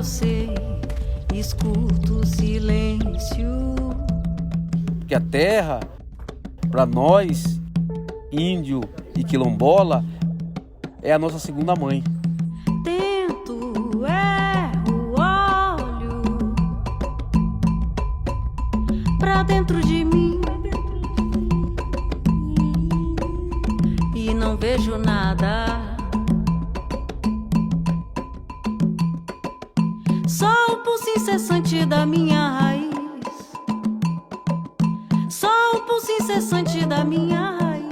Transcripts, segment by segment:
eu sei, escuto o silêncio. Que a terra, para nós, índio e quilombola, é a nossa segunda mãe. Tento, erro, olho pra dentro de mim e não vejo nada. Só o pulso incessante da minha raiz. Só o pulso incessante da minha raiz.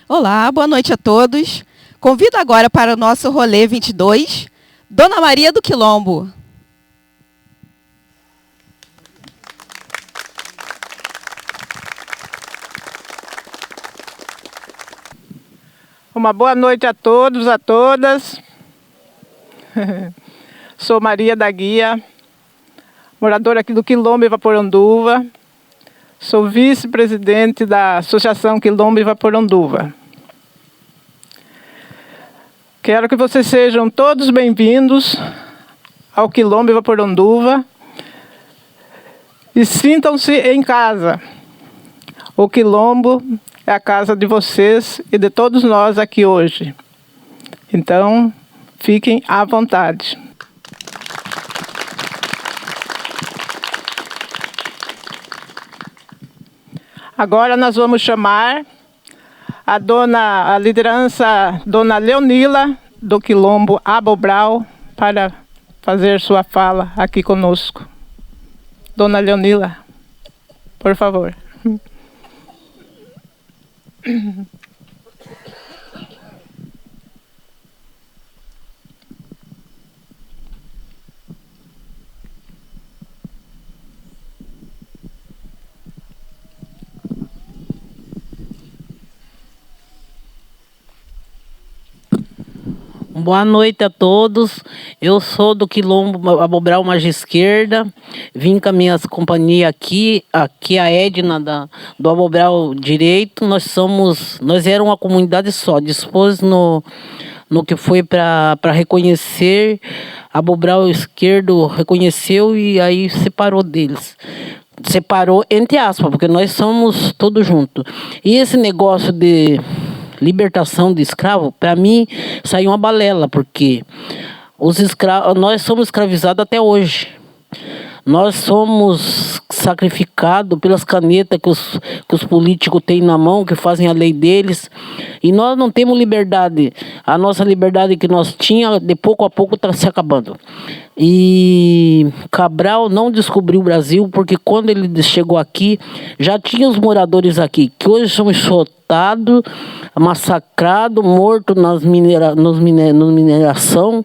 Olá, boa noite a todos. Convido agora para o nosso rolê 22, Dona Maria do Quilombo. Uma boa noite a todos, a todas. Sou Maria da Guia, moradora aqui do Quilombo Ivaporanduva. Sou vice-presidente da Associação Quilombo Ivaporanduva. Quero que vocês sejam todos bem-vindos ao Quilombo Ivaporanduva e sintam-se em casa. O Quilombo é a casa de vocês e de todos nós aqui hoje. Então, fiquem à vontade. Agora nós vamos chamar a liderança Dona Leonila, do Quilombo Abobral, para fazer sua fala aqui conosco. Dona Leonila, por favor. Boa noite a todos. Eu sou do Quilombo Abobral Margem Esquerda. Vim com a minha companhia aqui a Edna do Abobral Direito. Nós éramos uma comunidade só. Depois no que foi para reconhecer, Abobral Esquerdo reconheceu e aí separou deles. Separou entre aspas, porque nós somos todos juntos. E esse negócio de libertação de escravo, para mim, saiu uma balela, porque nós somos escravizados até hoje. Nós somos sacrificados pelas canetas que os políticos têm na mão, que fazem a lei deles. E nós não temos liberdade. A nossa liberdade que nós tínhamos, de pouco a pouco, está se acabando. E Cabral não descobriu o Brasil, porque quando ele chegou aqui, já tinha os moradores aqui, que hoje são enxotados, massacrados, mortos nas mineração.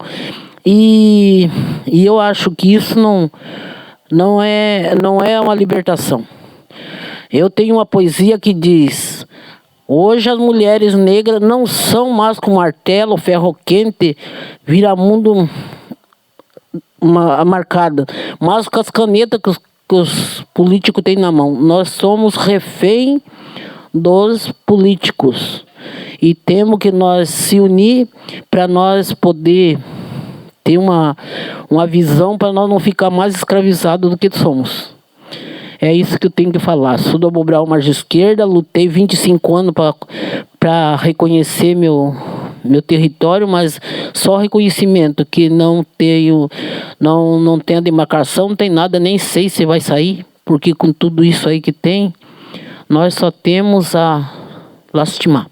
E eu acho que isso não é uma libertação. Eu tenho uma poesia que diz: hoje as mulheres negras não são mais com martelo, ferro quente, viramundo marcada, mas com as canetas que os políticos têm na mão. Nós somos refém dos políticos e temos que nós se unir para nós poder ter uma visão, para nós não ficar mais escravizados do que somos. É isso que eu tenho que falar. Sou do Abobral Margem Esquerda, lutei 25 anos para reconhecer meu território, mas só reconhecimento, que não tem a demarcação, não tem nada, nem sei se vai sair, porque com tudo isso aí que tem, nós só temos a lastimar.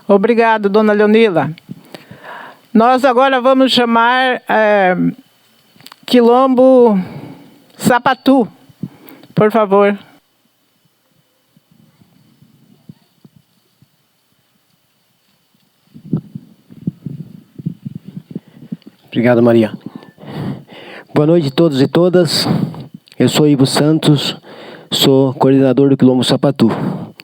Obrigado, Dona Leonila. Nós agora vamos chamar Quilombo Sapatu, por favor. Obrigado, Maria. Boa noite a todos e todas. Eu sou Ivo Santos, sou coordenador do Quilombo Sapatu,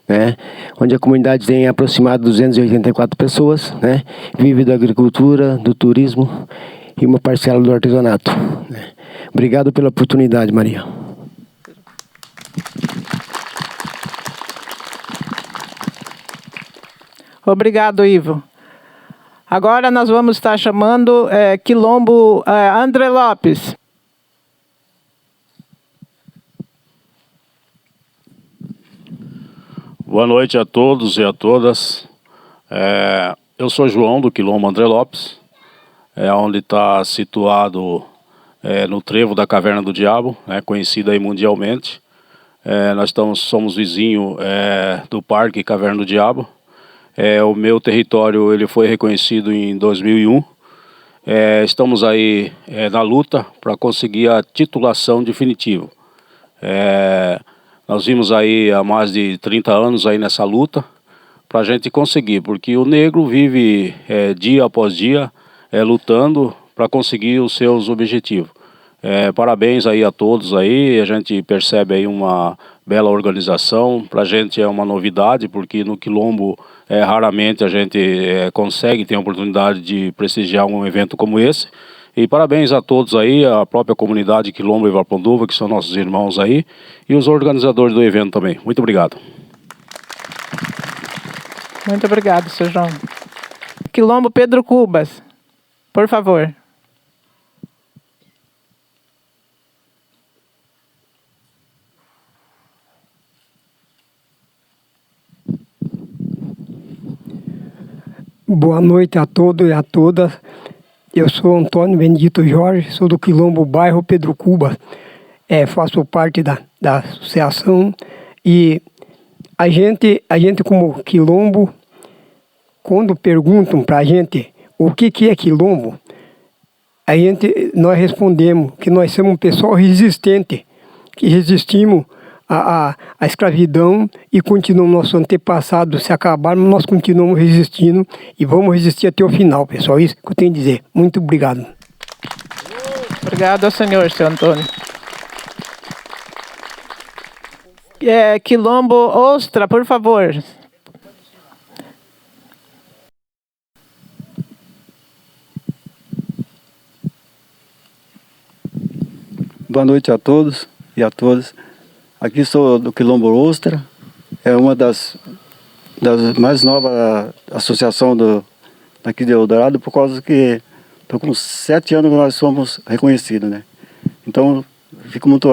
né? Onde a comunidade tem aproximadamente 284 pessoas, né? Vive da agricultura, do turismo e uma parcela do artesanato, né? Obrigado pela oportunidade, Maria. Obrigado, Ivo. Agora nós vamos estar chamando Quilombo André Lopes. Boa noite a todos e a todas. Eu sou João, do Quilombo André Lopes, onde está situado no trevo da Caverna do Diabo, conhecida aí mundialmente. Nós somos vizinhos do Parque Caverna do Diabo. O meu território ele foi reconhecido em 2001. Estamos aí na luta para conseguir a titulação definitiva. Nós vimos aí há mais de 30 anos aí nessa luta para a gente conseguir, porque o negro vive dia após dia lutando para conseguir os seus objetivos. Parabéns aí a todos aí, a gente percebe aí uma bela organização. Para a gente é uma novidade, porque no Quilombo raramente a gente consegue ter a oportunidade de prestigiar um evento como esse. E parabéns a todos aí, a própria comunidade Quilombo e Ivaponduva, que são nossos irmãos aí, e os organizadores do evento também. Muito obrigado. Muito obrigado, seu João. Quilombo Pedro Cubas, por favor. Boa noite a todos e a todas. Eu sou Antônio Benedito Jorge, sou do Quilombo Bairro Pedro Cubas. Faço parte da associação e a gente como Quilombo, quando perguntam para a gente o que é Quilombo, nós respondemos que nós somos um pessoal resistente, que resistimos à escravidão e continuamos, nossos antepassados se acabaram, nós continuamos resistindo e vamos resistir até o final, pessoal. Isso que eu tenho a dizer. Muito obrigado. Obrigado ao senhor, seu Antônio. Quilombo Ostra, por favor. Boa noite a todos e a todas. Aqui sou do Quilombo Ostra, é uma das mais novas associações daqui de Eldorado, por causa que estou com 7 anos que nós somos reconhecidos, né? Então, fico muito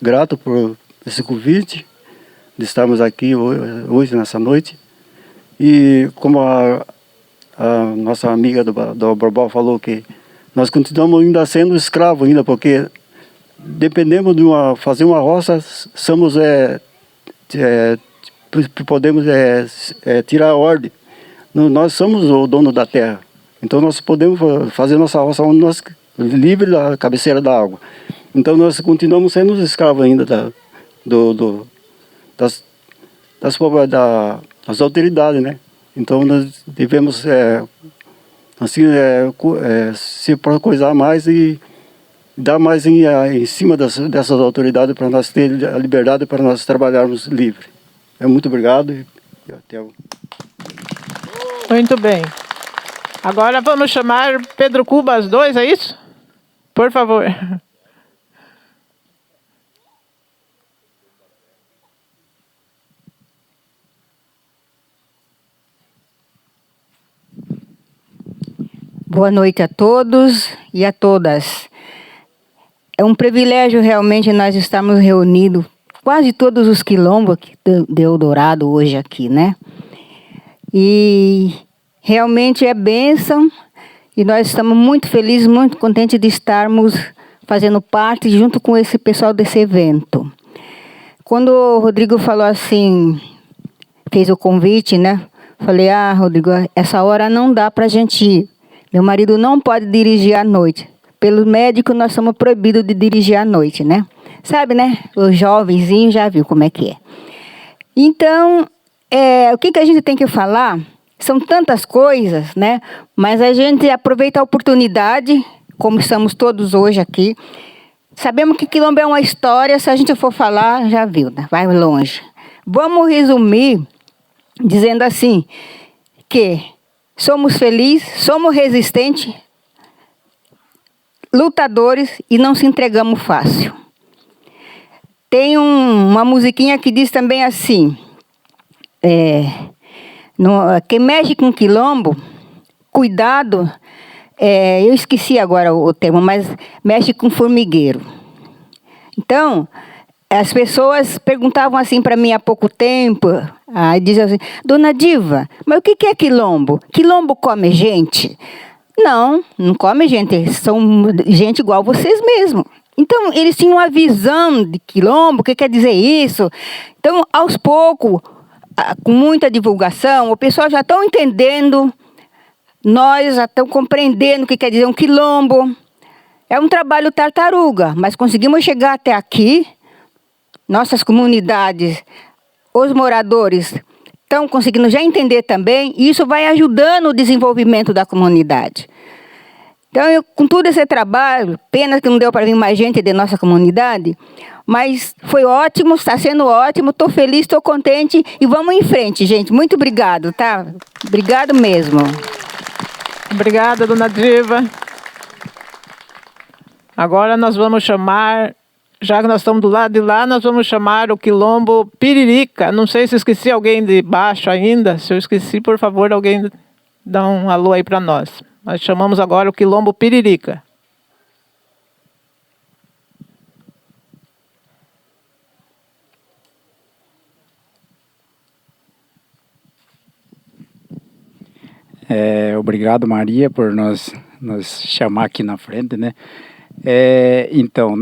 grato por esse convite de estarmos aqui hoje, nessa noite. E como a nossa amiga do Borbal falou, que nós continuamos ainda sendo escravos ainda, porque dependemos de fazer uma roça, podemos tirar a ordem. Nós somos o dono da terra, então nós podemos fazer nossa roça onde nós livre da cabeceira da água. Então nós continuamos sendo escravos ainda das autoridades, né? Então nós devemos se procurar mais e dar mais em cima dessas autoridades para nós termos a liberdade para nós trabalharmos livre. Muito obrigado e até o... Muito bem. Agora vamos chamar Pedro Cubas 2, é isso? Por favor. Boa noite a todos e a todas. É um privilégio realmente nós estarmos reunidos, quase todos os quilombos de Eldorado hoje aqui, né? E realmente é bênção e nós estamos muito felizes, muito contentes de estarmos fazendo parte junto com esse pessoal desse evento. Quando o Rodrigo falou assim, fez o convite, né? Falei, Rodrigo, essa hora não dá para a gente ir. Meu marido não pode dirigir à noite. pelo médico, nós somos proibidos de dirigir à noite, né? Sabe, né? O jovenzinho já viu como é que é. Então, o que a gente tem que falar? São tantas coisas, né? Mas a gente aproveita a oportunidade, como estamos todos hoje aqui. Sabemos que Quilombo é uma história, se a gente for falar, já viu, né? Vai longe. Vamos resumir dizendo assim, que somos felizes, somos resistentes, lutadores e não se entregamos fácil. Tem uma musiquinha que diz também assim, quem mexe com Quilombo, cuidado, eu esqueci agora o termo, mas mexe com formigueiro. Então, as pessoas perguntavam assim para mim há pouco tempo, aí diziam assim, Dona Diva, mas o que é Quilombo? Quilombo come gente? Não, não come gente, são gente igual vocês mesmos. Então, eles tinham uma visão de Quilombo, o que quer dizer isso? Então, aos poucos, com muita divulgação, o pessoal já está entendendo, nós já estamos compreendendo o que quer dizer um Quilombo. É um trabalho tartaruga, mas conseguimos chegar até aqui. Nossas comunidades, os moradores estão conseguindo já entender também, e isso vai ajudando o desenvolvimento da comunidade. Então, com todo esse trabalho, pena que não deu para vir mais gente de nossa comunidade, mas foi ótimo, está sendo ótimo, estou feliz, estou contente e vamos em frente, gente. Muito obrigado, tá? Obrigado mesmo. Obrigada, Dona Diva. Agora nós vamos chamar, já que nós estamos do lado de lá, nós vamos chamar o Quilombo Piririca. Não sei se esqueci alguém de baixo ainda. Se eu esqueci, por favor, alguém dá um alô aí para nós. Nós chamamos agora o Quilombo Piririca. Obrigado, Maria, por nos chamar aqui na frente, né? Então,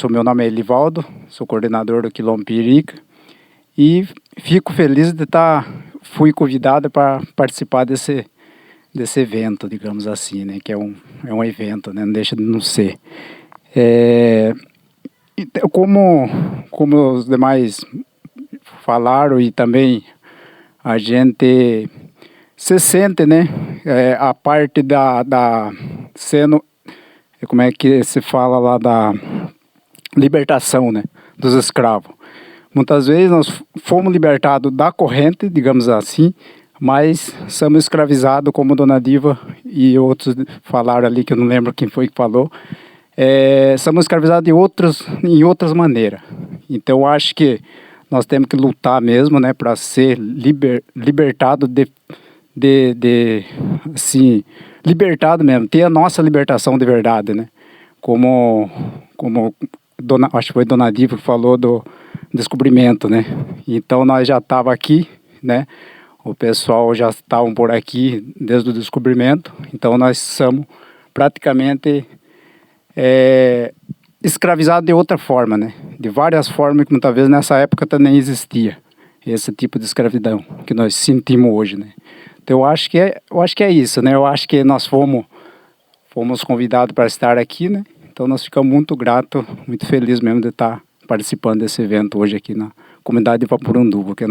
meu nome é Elivaldo, sou coordenador do Quilombo Piririca e fico feliz de fui convidado para participar desse evento, digamos assim, né? Que é um evento, né? Não deixa de não ser. Como os demais falaram e também a gente se sente, né? A parte sendo, como é que se fala lá, da libertação, né? Dos escravos. Muitas vezes nós fomos libertados da corrente, digamos assim, mas somos escravizados, como Dona Diva e outros falaram ali, que eu não lembro quem foi que falou. Somos escravizados em outras maneiras. Então, acho que nós temos que lutar mesmo, né, para ser libertado assim, libertado mesmo, ter a nossa libertação de verdade, né? Como acho que foi Dona Diva que falou do descobrimento, né? Então nós já estávamos aqui, né? O pessoal já estavam por aqui desde o descobrimento, então nós somos praticamente escravizados de outra forma, né? De várias formas que muitas vezes nessa época também existia esse tipo de escravidão que nós sentimos hoje, né? Então eu acho que é isso, né? Eu acho que nós fomos convidados para estar aqui, né? Então nós ficamos muito gratos, muito felizes mesmo de estar participando desse evento hoje aqui na comunidade de Vaporunduva, que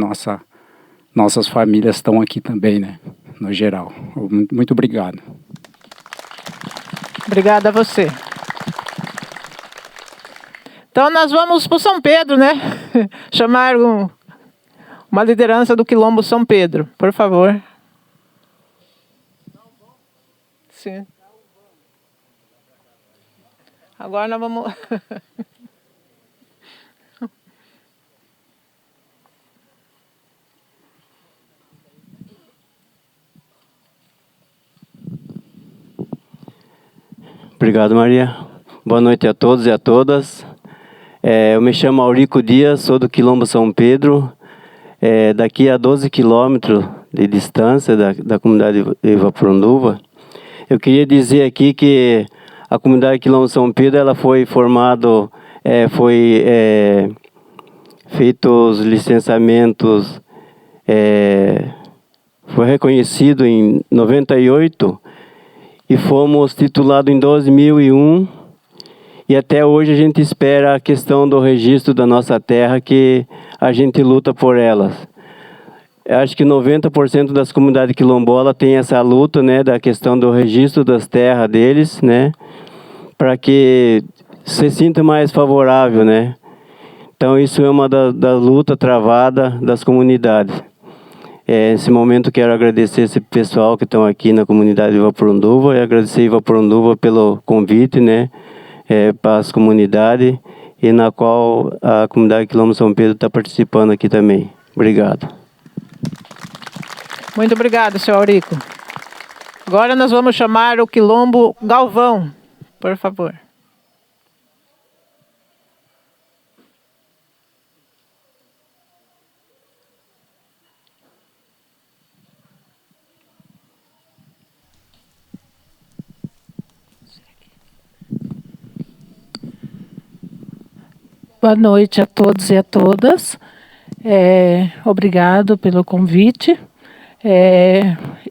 nossas famílias estão aqui também, né? No geral. Muito obrigado. Obrigada a você. Então nós vamos para o São Pedro, né? Chamar uma liderança do Quilombo São Pedro, por favor. Sim. Agora nós vamos... Obrigado, Maria. Boa noite a todos e a todas. Eu me chamo Aurico Dias, sou do Quilombo São Pedro. Daqui a 12 quilômetros de distância da comunidade de Vaporunduva. Eu queria dizer aqui que a comunidade Quilombo São Pedro ela foi formada, feitos os licenciamentos, foi reconhecido em 98 e fomos titulados em 2001. E até hoje a gente espera a questão do registro da nossa terra, que a gente luta por elas. Eu acho que 90% das comunidades quilombolas tem essa luta, né, da questão do registro das terras deles, né, para que se sinta mais favorável, né. Então isso é uma da luta travada das comunidades. Nesse momento quero agradecer esse pessoal que estão aqui na comunidade de Ivaporanduva e agradecer a Ivaporanduva pelo convite, né, para as comunidades, e na qual a comunidade Quilombo São Pedro está participando aqui também. Obrigado. Muito obrigado, senhor Aurico. Agora nós vamos chamar o Quilombo Galvão, por favor. Boa noite a todos e a todas. Obrigado pelo convite.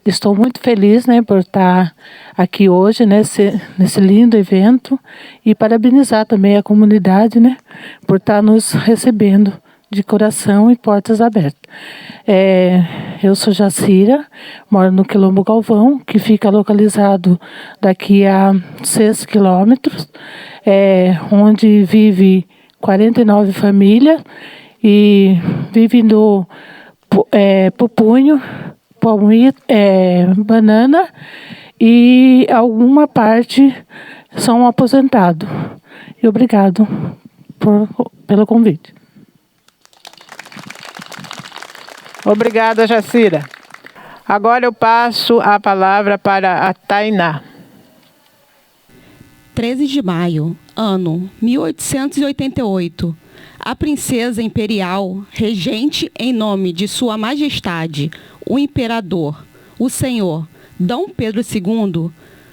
Estou muito feliz, né, por estar aqui hoje nesse lindo evento e parabenizar também a comunidade, né, por estar nos recebendo de coração e portas abertas. Eu sou Jacira, moro no Quilombo Galvão, que fica localizado daqui a 6 quilômetros, onde vive 49 famílias e vivem do pupunho, palmito, banana, e alguma parte são aposentados. E obrigado pelo convite. Obrigada, Jacira. Agora eu passo a palavra para a Tainá. 13 de maio, ano 1888. A princesa imperial, regente em nome de Sua Majestade, o Imperador, o Senhor Dom Pedro II,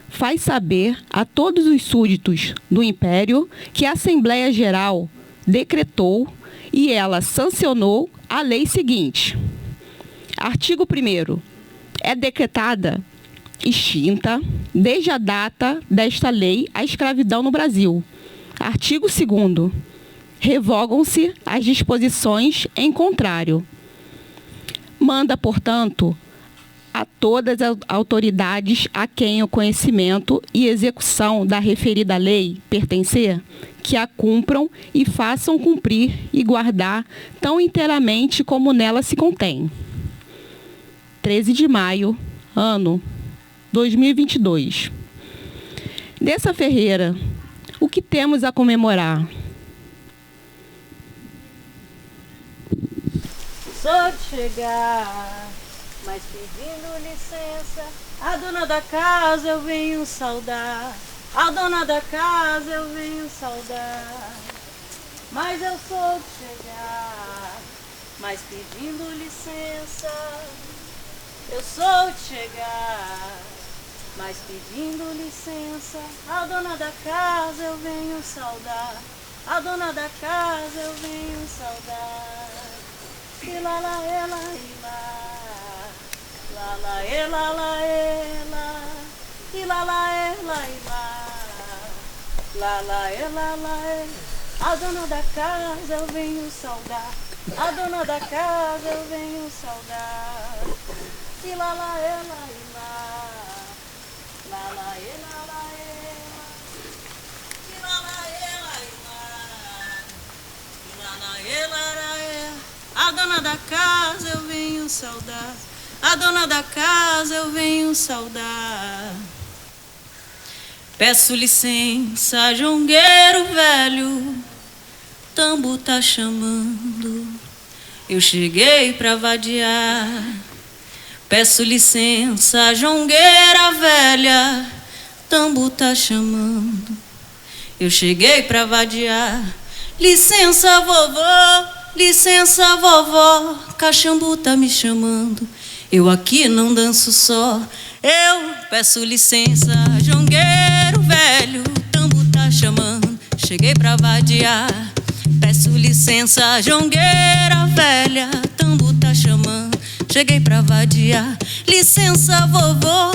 faz saber a todos os súditos do Império que a Assembleia Geral decretou e ela sancionou a lei seguinte. Artigo 1º. É decretada extinta, desde a data desta lei, a escravidão no Brasil. Artigo 2º. Revogam-se as disposições em contrário. Manda, portanto, a todas as autoridades a quem o conhecimento e execução da referida lei pertencer, que a cumpram e façam cumprir e guardar tão inteiramente como nela se contém. 13 de maio, ano 2022. Dessa Ferreira, o que temos a comemorar? Sou de chegar, mas pedindo licença, a dona da casa eu venho saudar. A dona da casa eu venho saudar. Mas eu sou de chegar, mas pedindo licença. Eu sou de chegar, mas pedindo licença. A dona da casa eu venho saudar. A dona da casa eu venho saudar. E lá lá ela e lá, lá lá ela lá ela, e lá lá ela e lá lá ela lá ela. A dona da casa eu venho saudar. A dona da casa eu venho saudar. E lá lá ela e lá, lá lá ela lá ela, e lá lá ela e lá lá ela lá ela. A dona da casa eu venho saudar. A dona da casa eu venho saudar. Peço licença, jongueiro velho, tambo tá chamando, eu cheguei pra vadiar. Peço licença, jongueira velha, tambo tá chamando, eu cheguei pra vadiar. Licença, vovó, cachambu tá me chamando, eu aqui não danço só. Eu peço licença, jongueiro velho, tambo tá chamando, cheguei pra vadiar. Peço licença, jongueira velha, tambo tá chamando, cheguei pra vadiar. Licença, vovó,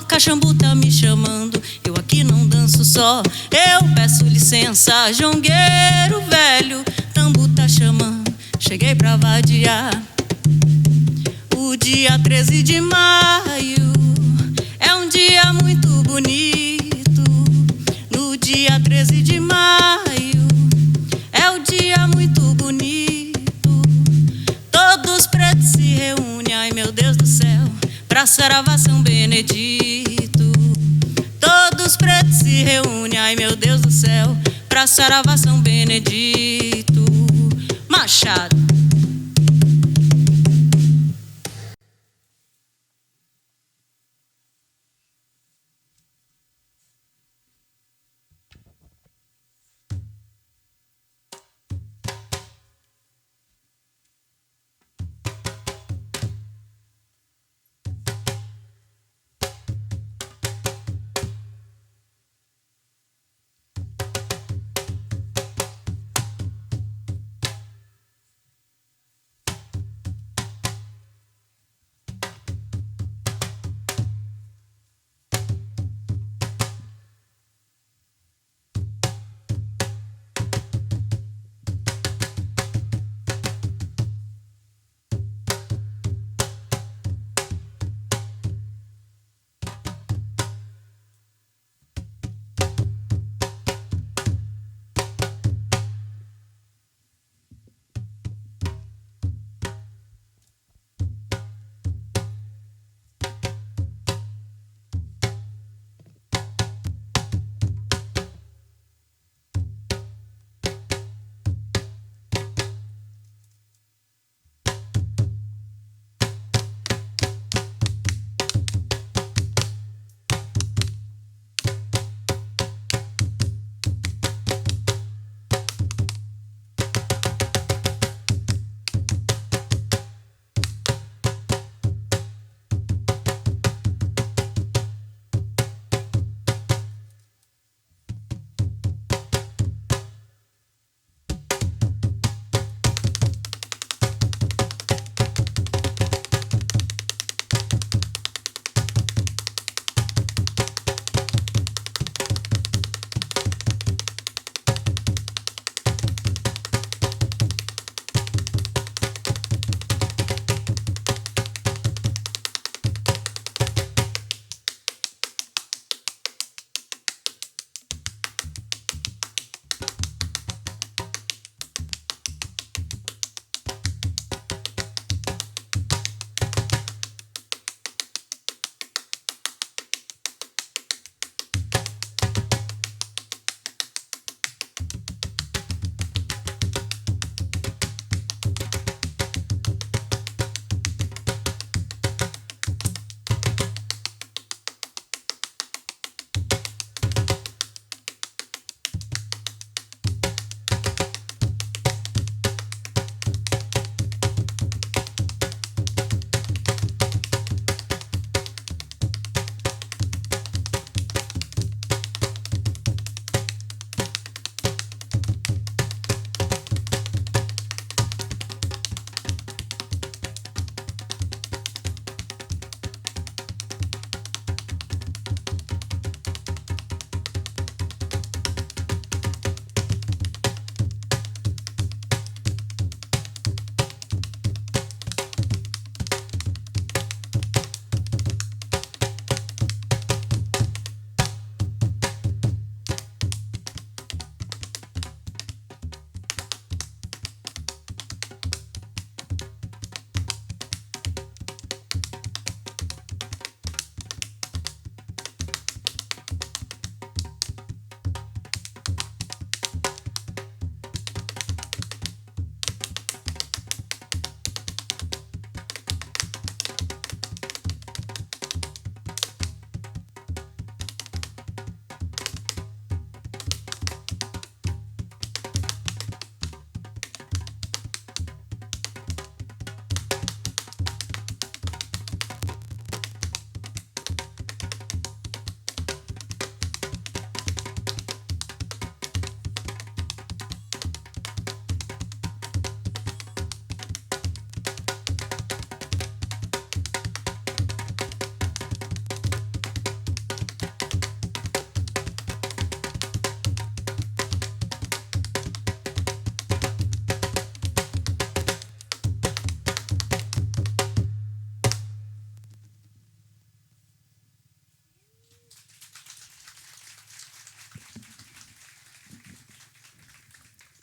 Caxambu tá me chamando. Eu aqui não danço só, eu peço licença. Jongueiro velho, tambu tá chamando, cheguei pra vadiar. O dia 13 de maio é um dia muito bonito. No dia 13 de maio é um dia muito bonito. Todos pretos se reúnem, ai meu Deus do céu, pra Saravá São Benedito. Todos pretos se reúnem, ai meu Deus do céu, pra Saravá São Benedito. Machado.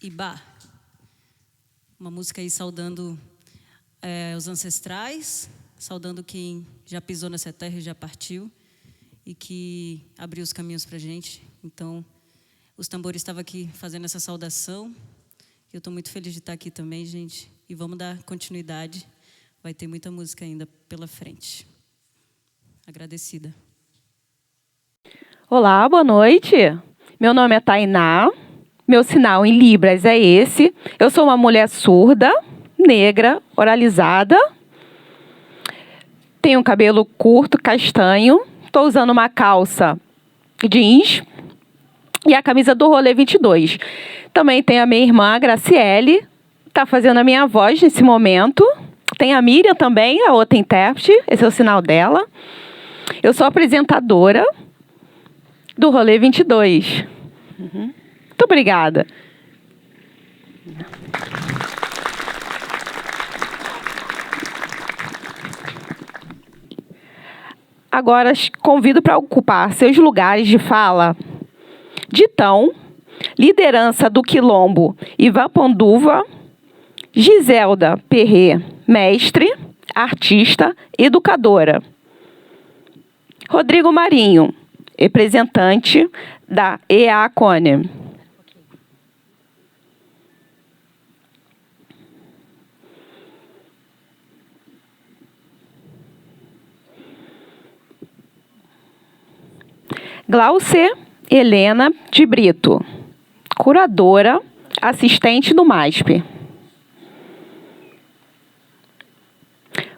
Ibá. Uma música aí saudando os ancestrais, saudando quem já pisou nessa terra e já partiu, e que abriu os caminhos para a gente. Então, os tambores estavam aqui fazendo essa saudação. Eu estou muito feliz de estar aqui também, gente. E vamos dar continuidade. Vai ter muita música ainda pela frente. Agradecida. Olá, boa noite. Meu nome é Tainá. Meu sinal em Libras é esse. Eu sou uma mulher surda, negra, oralizada. Tenho cabelo curto, castanho. Estou usando uma calça jeans e a camisa do Rolê 22. Também tem a minha irmã, a Graciele, está fazendo a minha voz nesse momento. Tem a Miriam também, a outra intérprete, esse é o sinal dela. Eu sou apresentadora do Rolê 22. Muito obrigada. Agora convido para ocupar seus lugares de fala. Ditão, liderança do Quilombo Ivaponduva, Giselda Perrê, mestre, artista, educadora. Rodrigo Marinho, representante da EACONE. Glauce Helena de Brito, curadora, assistente do MASP.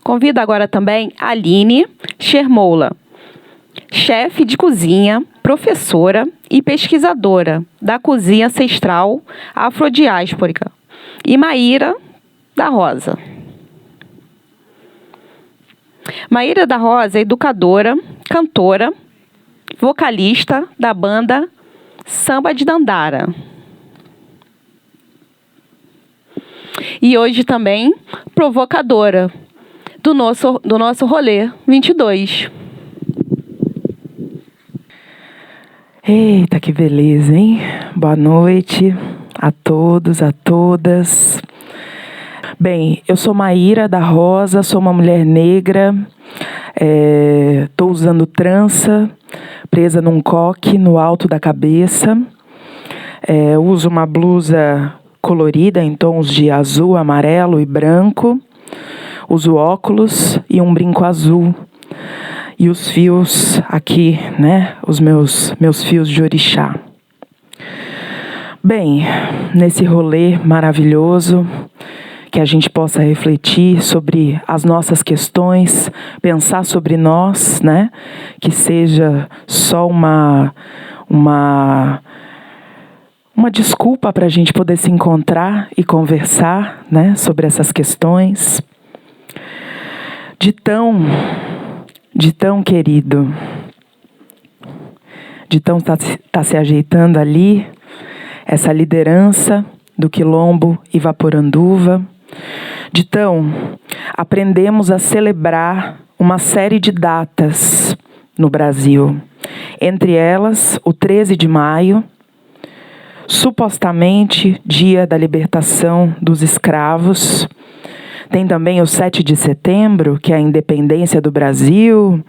Convido agora também a Aline Shermola, chefe de cozinha, professora e pesquisadora da cozinha ancestral afrodiásporica. E Maíra da Rosa. Maíra da Rosa é educadora, cantora, vocalista da banda Samba de Dandara. E hoje também provocadora do nosso Rolê 22. Eita, que beleza, hein? Boa noite a todos, a todas. Bem, eu sou Maíra da Rosa, sou uma mulher negra, estou usando trança, presa num coque no alto da cabeça. Uso uma blusa colorida em tons de azul, amarelo e branco. Uso óculos e um brinco azul. E os fios aqui, né? Os meus fios de orixá. Bem, nesse rolê maravilhoso, que a gente possa refletir sobre as nossas questões, pensar sobre nós, né? Que seja só uma desculpa para a gente poder se encontrar e conversar, né? Sobre essas questões. De tão querido, de tão tá se ajeitando ali, essa liderança do Quilombo Ivaporanduva. De tão aprendemos a celebrar uma série de datas no Brasil. Entre elas, o 13 de maio, supostamente dia da libertação dos escravos. Tem também o 7 de setembro, que é a independência do Brasil.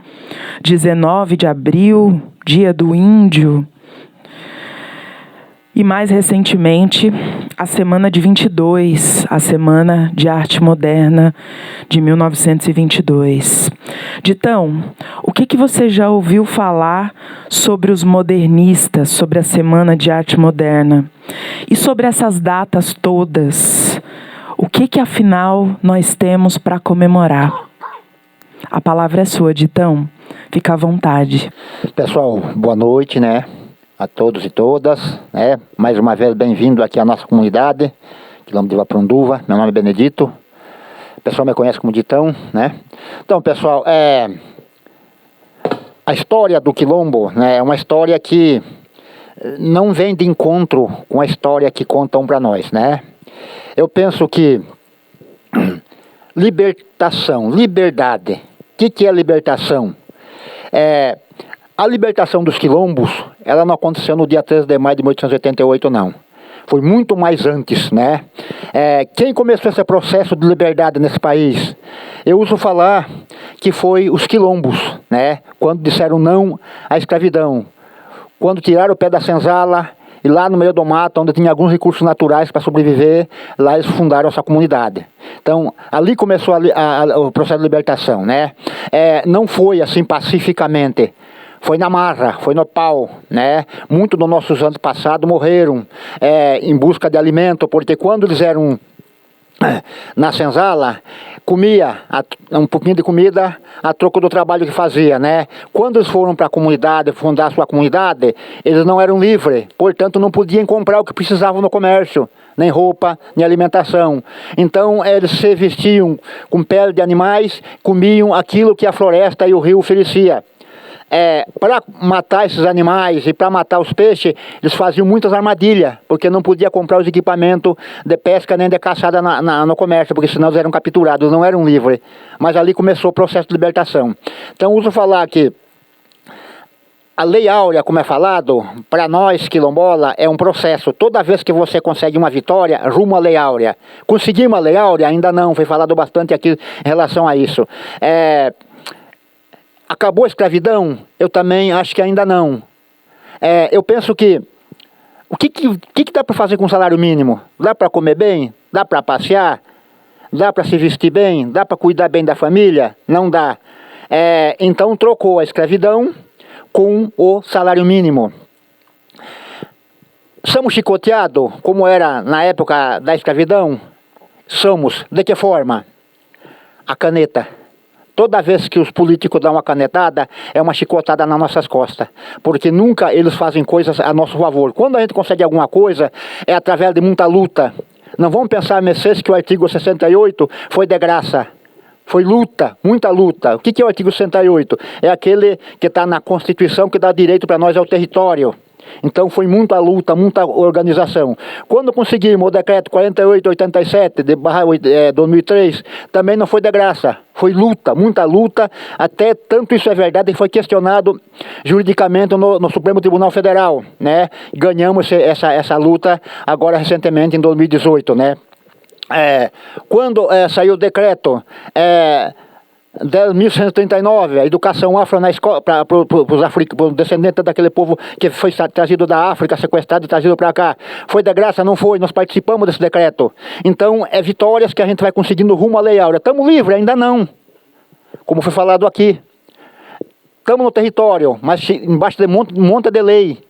19 de abril, dia do índio. E mais recentemente, a Semana de 22, a Semana de Arte Moderna de 1922. Ditão, o que você já ouviu falar sobre os modernistas, sobre a Semana de Arte Moderna? E sobre essas datas todas, o que afinal nós temos para comemorar? A palavra é sua, Ditão. Fica à vontade. Pessoal, boa noite, né? A todos e todas, né? Mais uma vez, bem-vindo aqui à nossa comunidade, Quilombo de Ivaporanduva. Meu nome é Benedito. O pessoal me conhece como Ditão, né? Então, pessoal, a história do Quilombo, né, é uma história que não vem de encontro com a história que contam para nós, né? Eu penso que libertação, liberdade. O que é libertação? A libertação dos quilombos, ela não aconteceu no dia 13 de maio de 1888, não. Foi muito mais antes, né? Quem começou esse processo de liberdade nesse país? Eu uso falar que foi os quilombos, né? Quando disseram não à escravidão. Quando tiraram o pé da senzala e lá no meio do mato, onde tinha alguns recursos naturais para sobreviver, lá eles fundaram essa comunidade. Então, ali começou o processo de libertação, né? Não foi assim pacificamente. Foi na marra, foi no pau, né? Muitos dos nossos antepassados morreram em busca de alimento, porque quando eles eram na senzala, comia um pouquinho de comida a troco do trabalho que fazia, né? Quando eles foram para a comunidade, fundar a sua comunidade, eles não eram livres, portanto não podiam comprar o que precisavam no comércio, nem roupa, nem alimentação. Então eles se vestiam com pele de animais, comiam aquilo que a floresta e o rio oferecia. Para matar esses animais e para matar os peixes, eles faziam muitas armadilhas, porque não podia comprar os equipamentos de pesca nem de caçada no comércio, porque senão eles eram capturados, não eram livres. Mas ali começou o processo de libertação. Então uso falar que a Lei Áurea, como é falado, para nós quilombola é um processo. Toda vez que você consegue uma vitória, rumo à Lei Áurea. Conseguimos a Lei Áurea? Ainda não, foi falado bastante aqui em relação a isso. Acabou a escravidão? Eu também acho que ainda não. Eu penso que o que dá para fazer com o salário mínimo? Dá para comer bem? Dá para passear? Dá para se vestir bem? Dá para cuidar bem da família? Não dá. Então trocou a escravidão com o salário mínimo. Somos chicoteados como era na época da escravidão? Somos. De que forma? A caneta. Toda vez que os políticos dão uma canetada, é uma chicotada nas nossas costas. Porque nunca eles fazem coisas a nosso favor. Quando a gente consegue alguma coisa, é através de muita luta. Não vamos pensar, Messias, que o artigo 68 foi de graça. Foi luta, muita luta. O que é o artigo 68? É aquele que está na Constituição que dá direito para nós ao território. Então foi muita luta, muita organização. Quando conseguimos o decreto 4887 de 2003, também não foi de graça. Foi luta, muita luta, até tanto isso é verdade, foi questionado juridicamente no Supremo Tribunal Federal, né? Ganhamos essa luta agora recentemente em 2018, né? Quando saiu o decreto 10.139, a educação afro na escola para os descendentes daquele povo que foi trazido da África, sequestrado e trazido para cá. Foi de graça? Não foi. Nós participamos desse decreto. Então, vitórias que a gente vai conseguindo rumo à Lei Áurea. Estamos livres? Ainda não. Como foi falado aqui. Estamos no território, mas embaixo de um monte de lei.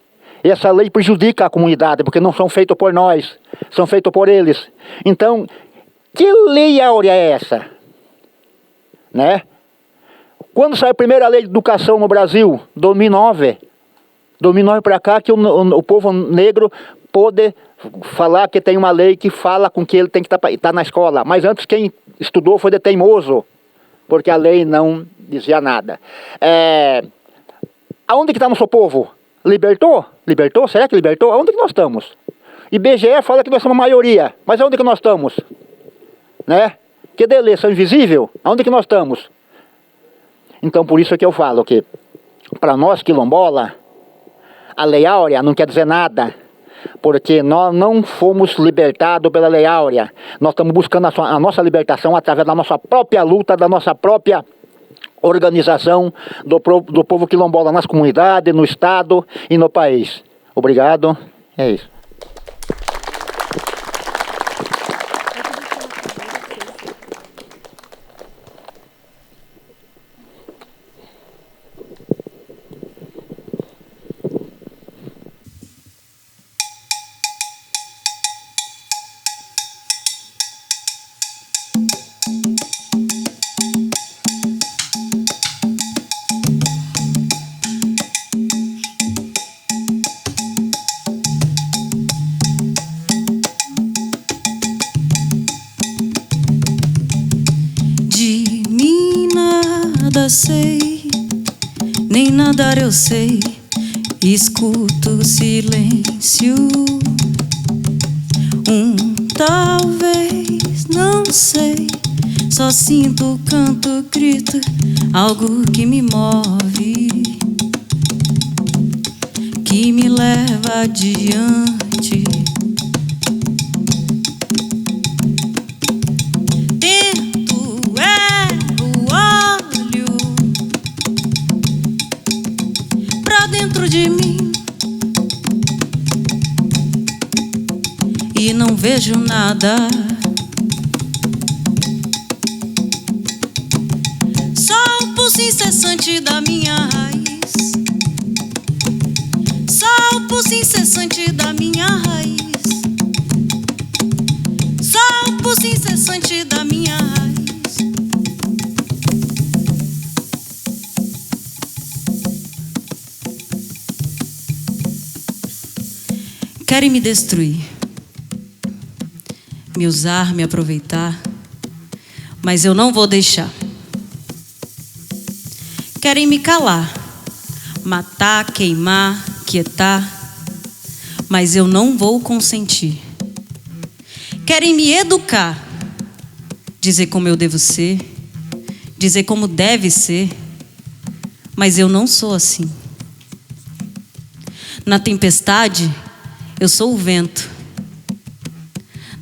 E essa lei prejudica a comunidade, porque não são feitos por nós, são feitos por eles. Então, que Lei Áurea é essa? Né? Quando saiu a primeira lei de educação no Brasil, 2009 para cá, que o povo negro pôde falar que tem uma lei que fala com que ele tem que estar na escola. Mas antes quem estudou foi de teimoso, porque a lei não dizia nada. Aonde que está nosso povo? Libertou? Libertou? Será que libertou? Aonde que nós estamos? IBGE fala que nós somos a maioria, mas aonde que nós estamos? Né? Que de eleição invisível? Aonde que nós estamos? Então por isso que eu falo que para nós quilombola, a Lei Áurea não quer dizer nada, porque nós não fomos libertados pela Lei Áurea. Nós estamos buscando a nossa libertação através da nossa própria luta, da nossa própria organização do povo quilombola nas comunidades, no estado e no país. Obrigado, é isso. Sei, nem nadar eu sei, escuto o silêncio. Talvez, não sei, só sinto o canto, grito, algo que me move, que me leva adiante. vejo nada. Só o pulso incessante da minha raiz. Só o pulso incessante da minha raiz. Só o pulso incessante da minha raiz. Querem me destruir, me usar, me aproveitar, mas eu não vou deixar. Querem me calar, matar, queimar, quietar, mas eu não vou consentir. Querem me educar, dizer como eu devo ser, dizer como deve ser, mas eu não sou assim. Na tempestade, eu sou o vento.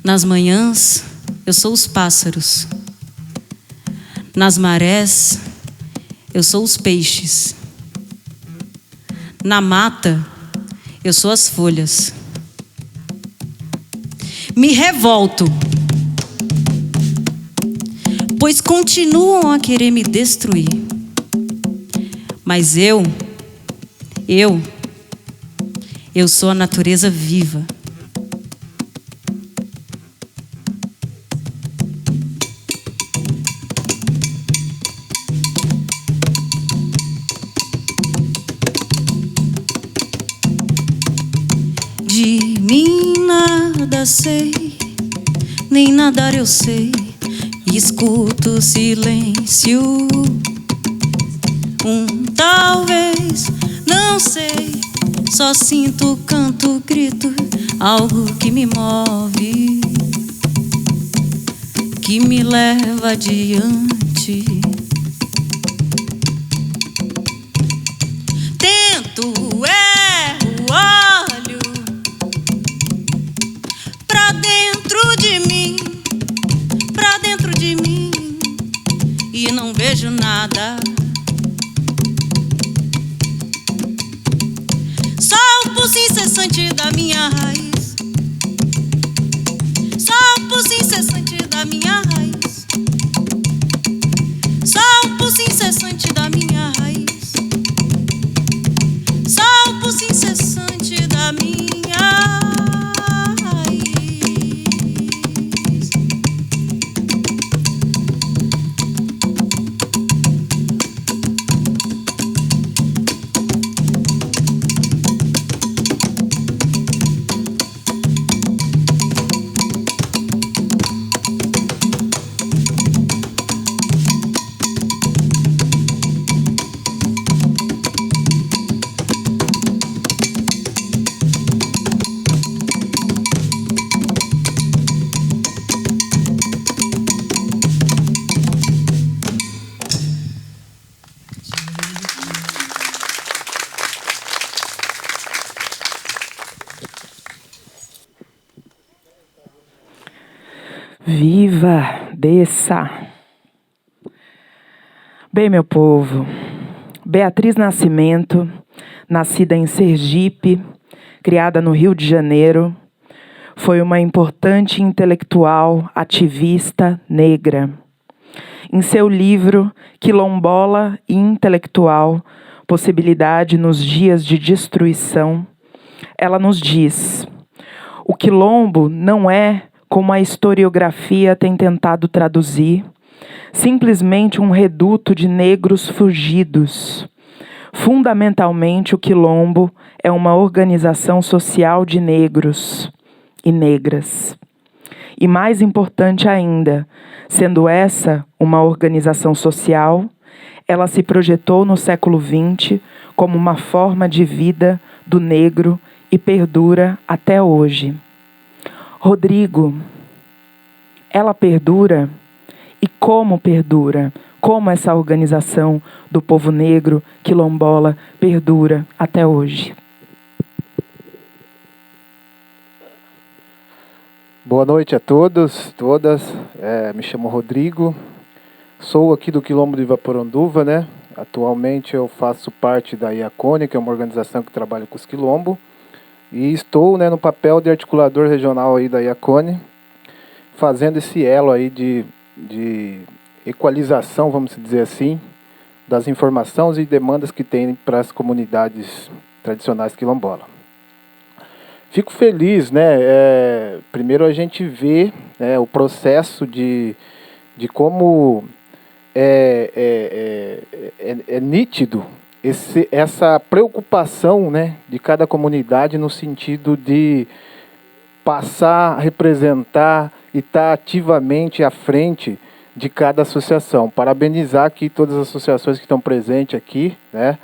Nas manhãs, eu sou os pássaros. Nas marés, eu sou os peixes. Na mata, eu sou as folhas. Me revolto, pois continuam a querer me destruir. Mas eu sou a natureza viva. De mim nada sei, nem nadar eu sei. Escuto o silêncio. Talvez, não sei. Só sinto, canto, grito, algo que me move, que me leva adiante. Tento, erro, olho pra dentro de mim, e não vejo nada. O pulso incessante da minha raiz. Só o pulso incessante da minha raiz. Só o pulso incessante da minha raiz. Só o pulso incessante da minha raiz. Viva, desça. Bem, meu povo, Beatriz Nascimento, nascida em Sergipe, criada no Rio de Janeiro, foi uma importante intelectual, ativista negra. Em seu livro Quilombola e Intelectual, Possibilidade nos Dias de Destruição, ela nos diz: o quilombo não é, como a historiografia tem tentado traduzir, simplesmente um reduto de negros fugidos. Fundamentalmente, o quilombo é uma organização social de negros e negras. E mais importante ainda, sendo essa uma organização social, ela se projetou no século XX como uma forma de vida do negro e perdura até hoje. Rodrigo, ela perdura? E como perdura? Como essa organização do povo negro, quilombola, perdura até hoje? Boa noite a todos, todas. Me chamo Rodrigo, sou aqui do Quilombo de Ivaporanduva, né? Atualmente eu faço parte da IACONE, que é uma organização que trabalha com os quilombos. E estou, né, no papel de articulador regional aí da IACONE, fazendo esse elo aí de equalização, vamos dizer assim, das informações e demandas que tem para as comunidades tradicionais quilombolas. Fico feliz, né? Primeiro a gente vê, né, o processo de como é nítido essa preocupação, né, de cada comunidade no sentido de passar, representar e estar ativamente à frente de cada associação. Parabenizar aqui todas as associações que estão presentes aqui, né?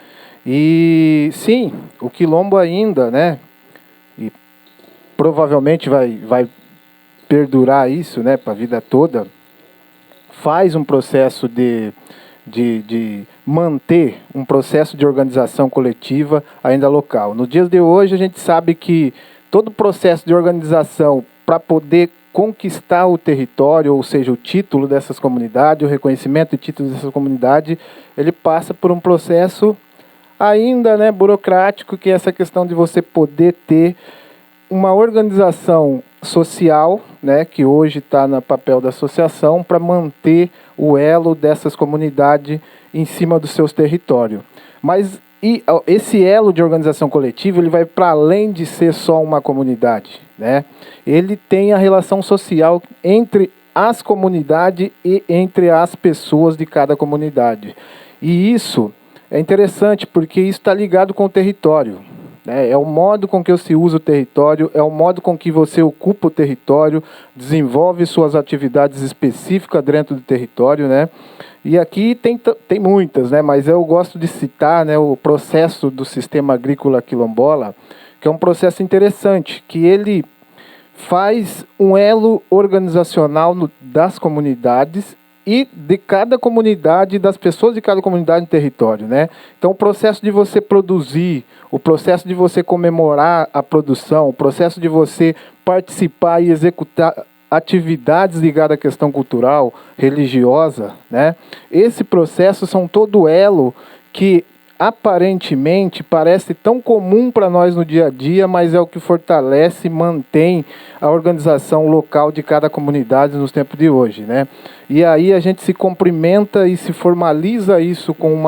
E sim, o Quilombo ainda, né? E provavelmente vai perdurar isso, né, para a vida toda. Faz um processo de manter um processo de organização coletiva ainda local. Nos dias de hoje a gente sabe que todo o processo de organização para poder conquistar o território, ou seja, o título dessas comunidades, o reconhecimento de títulos dessas comunidades, ele passa por um processo ainda, né, burocrático, que é essa questão de você poder ter uma organização social, né, que hoje está no papel da associação, para manter o elo dessas comunidades em cima dos seus territórios. Mas esse elo de organização coletiva, ele vai para além de ser só uma comunidade, né? Ele tem a relação social entre as comunidades e entre as pessoas de cada comunidade. E isso é interessante porque isso está ligado com o território, né? É o modo com que se usa o território, é o modo com que você ocupa o território, desenvolve suas atividades específicas dentro do território, né? E aqui tem muitas, né? Mas eu gosto de citar, né, o processo do sistema agrícola quilombola, que é um processo interessante, que ele faz um elo organizacional das comunidades e de cada comunidade, das pessoas de cada comunidade no território, né? Então, o processo de você produzir, o processo de você comemorar a produção, o processo de você participar e executar atividades ligadas à questão cultural, religiosa, né? Esse processo são todo elo que aparentemente parece tão comum para nós no dia a dia, mas é o que fortalece e mantém a organização local de cada comunidade nos tempos de hoje, né? E aí a gente se cumprimenta e se formaliza isso com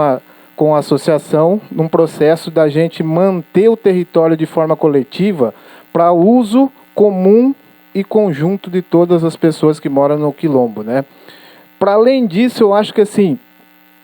a associação, num processo da gente manter o território de forma coletiva para uso comum e conjunto de todas as pessoas que moram no Quilombo, né? Para além disso, eu acho que assim,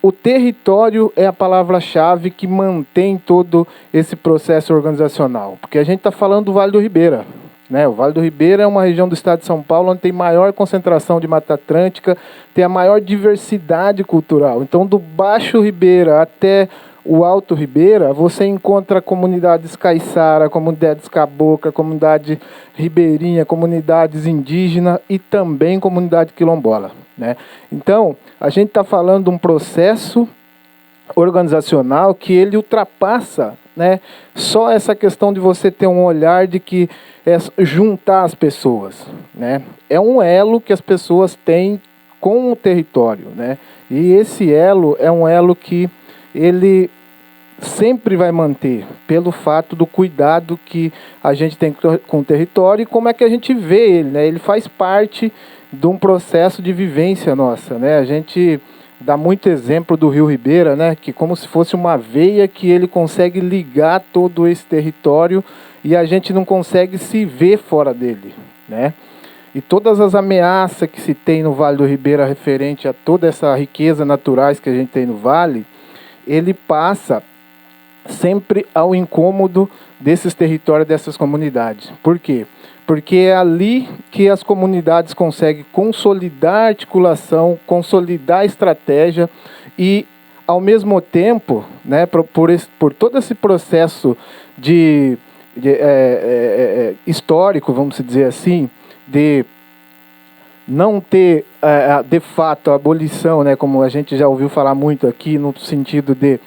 o território é a palavra-chave que mantém todo esse processo organizacional, porque a gente está falando do Vale do Ribeira, né? O Vale do Ribeira é uma região do estado de São Paulo onde tem maior concentração de Mata Atlântica, tem a maior diversidade cultural. Então, do Baixo Ribeira até o Alto Ribeira, você encontra comunidades caiçara, comunidades cabocla, comunidade ribeirinha, comunidades indígenas e também comunidade quilombola, né? Então, a gente está falando de um processo organizacional que ele ultrapassa, né, só essa questão de você ter um olhar de que é juntar as pessoas, né? É um elo que as pessoas têm com o território, né? E esse elo é um elo que ele sempre vai manter, pelo fato do cuidado que a gente tem com o território e como é que a gente vê ele, né? Ele faz parte de um processo de vivência nossa, né? A gente dá muito exemplo do Rio Ribeira, né? Que como se fosse uma veia que ele consegue ligar todo esse território e a gente não consegue se ver fora dele, né? E todas as ameaças que se tem no Vale do Ribeira referente a toda essa riqueza naturais que a gente tem no Vale, ele passa sempre ao incômodo desses territórios, dessas comunidades. Por quê? Porque é ali que as comunidades conseguem consolidar a articulação, consolidar a estratégia e, ao mesmo tempo, né, por todo esse processo histórico, vamos dizer assim, de não ter, de fato, a abolição, né, como a gente já ouviu falar muito aqui, no sentido de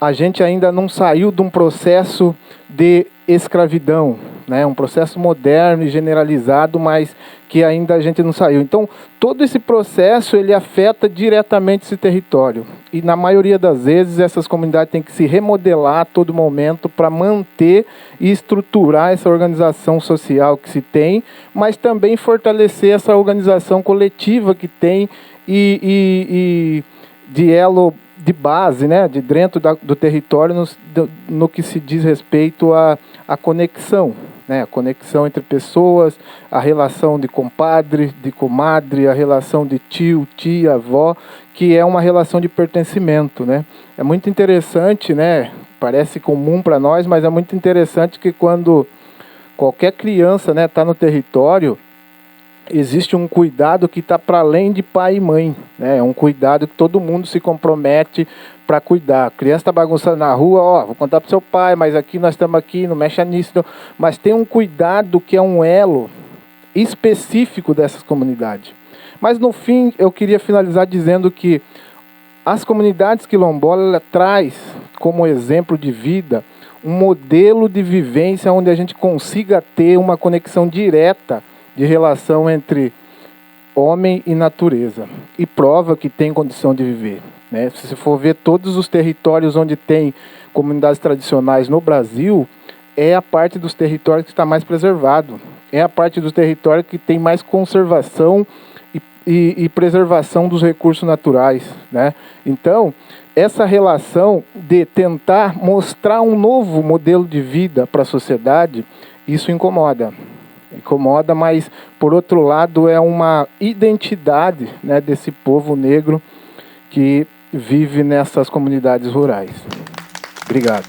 a gente ainda não saiu de um processo de escravidão, né, um processo moderno e generalizado, mas que ainda a gente não saiu. Então, todo esse processo, ele afeta diretamente esse território. E, na maioria das vezes, essas comunidades têm que se remodelar a todo momento para manter e estruturar essa organização social que se tem, mas também fortalecer essa organização coletiva que tem e de elo de base, né, de dentro do território no que se diz respeito à conexão. Né, a conexão entre pessoas, a relação de compadre, de comadre, a relação de tio, tia, avó, que é uma relação de pertencimento. Né? É muito interessante, né, parece comum para nós, mas é muito interessante que quando qualquer criança está no território, existe um cuidado que está para além de pai e mãe. Né? É um cuidado que todo mundo se compromete para cuidar. A criança está bagunçando na rua, vou contar para o seu pai, mas aqui nós estamos aqui, não mexa nisso. Não. Mas tem um cuidado que é um elo específico dessas comunidades. Mas no fim, eu queria finalizar dizendo que as comunidades quilombolas traz como exemplo de vida um modelo de vivência onde a gente consiga ter uma conexão direta de relação entre homem e natureza. E prova que tem condição de viver. Né? Se você for ver todos os territórios onde tem comunidades tradicionais no Brasil, é a parte dos territórios que está mais preservado. É a parte dos territórios que tem mais conservação e preservação dos recursos naturais. Né? Então, essa relação de tentar mostrar um novo modelo de vida para a sociedade, isso incomoda. Incomoda, mas, por outro lado, é uma identidade, né, desse povo negro que vive nessas comunidades rurais. Obrigado.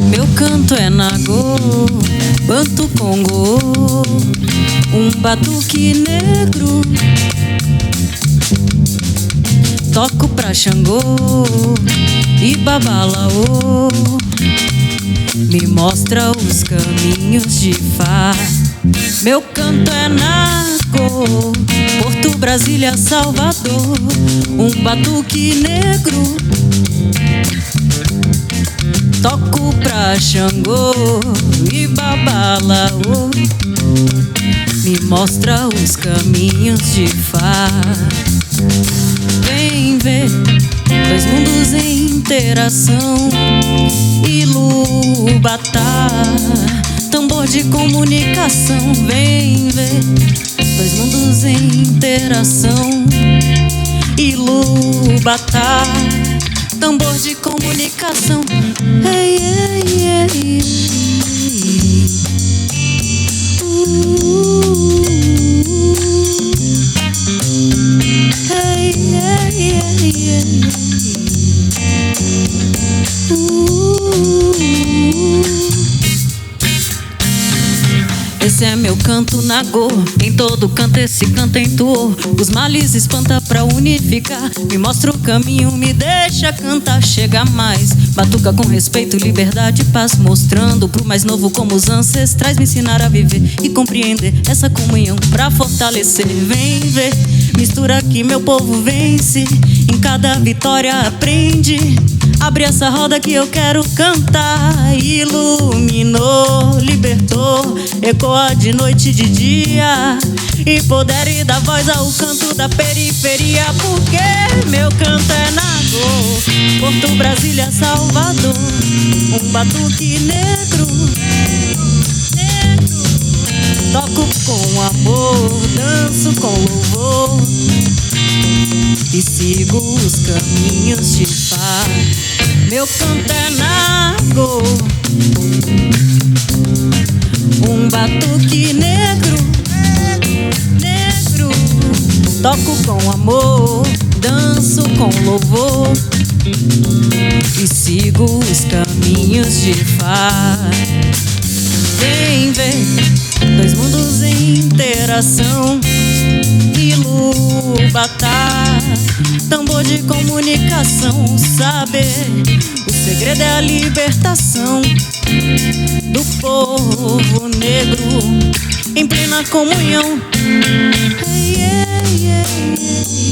Meu canto é nagô, banto congô, um batuque negro. Toco pra Xangô e Babalaô, me mostra os caminhos de Fá. Meu canto é nagô, Porto, Brasília, Salvador, um batuque negro. Toco pra Xangô e Babalaô, me mostra os caminhos de Fá. Vem ver dois mundos em interação, Ilubatá, tambor de comunicação. Vem ver dois mundos em interação, Ilubatá, tambor de comunicação. Ei, ei, ei, ei. Hey, yeah, yeah, yeah. Esse é meu canto nagô, em todo canto esse canto entoou. Os males espanta pra unificar, me mostra o caminho, me deixa cantar, chega mais. Batuca com respeito, liberdade e paz, mostrando pro mais novo como os ancestrais me ensinaram a viver e compreender essa comunhão pra fortalecer. Vem ver, mistura que meu povo vence, em cada vitória aprende. Abre essa roda que eu quero cantar. Iluminou, libertou, ecoa de noite e de dia, empodere da voz ao canto da periferia. Porque meu canto é nagô, Porto, Brasília, Salvador, um batuque negro. Toco com amor, danço com louvor e sigo os caminhos de Fá. Meu canto é nagô, um batuque negro. Toco com amor, danço com louvor e sigo os caminhos de Fá. Vem ver dois mundos em interação. Ilubatá, tambor de comunicação. Saber, o segredo é a libertação do povo negro em plena comunhão. Hey, yeah, yeah, yeah, yeah.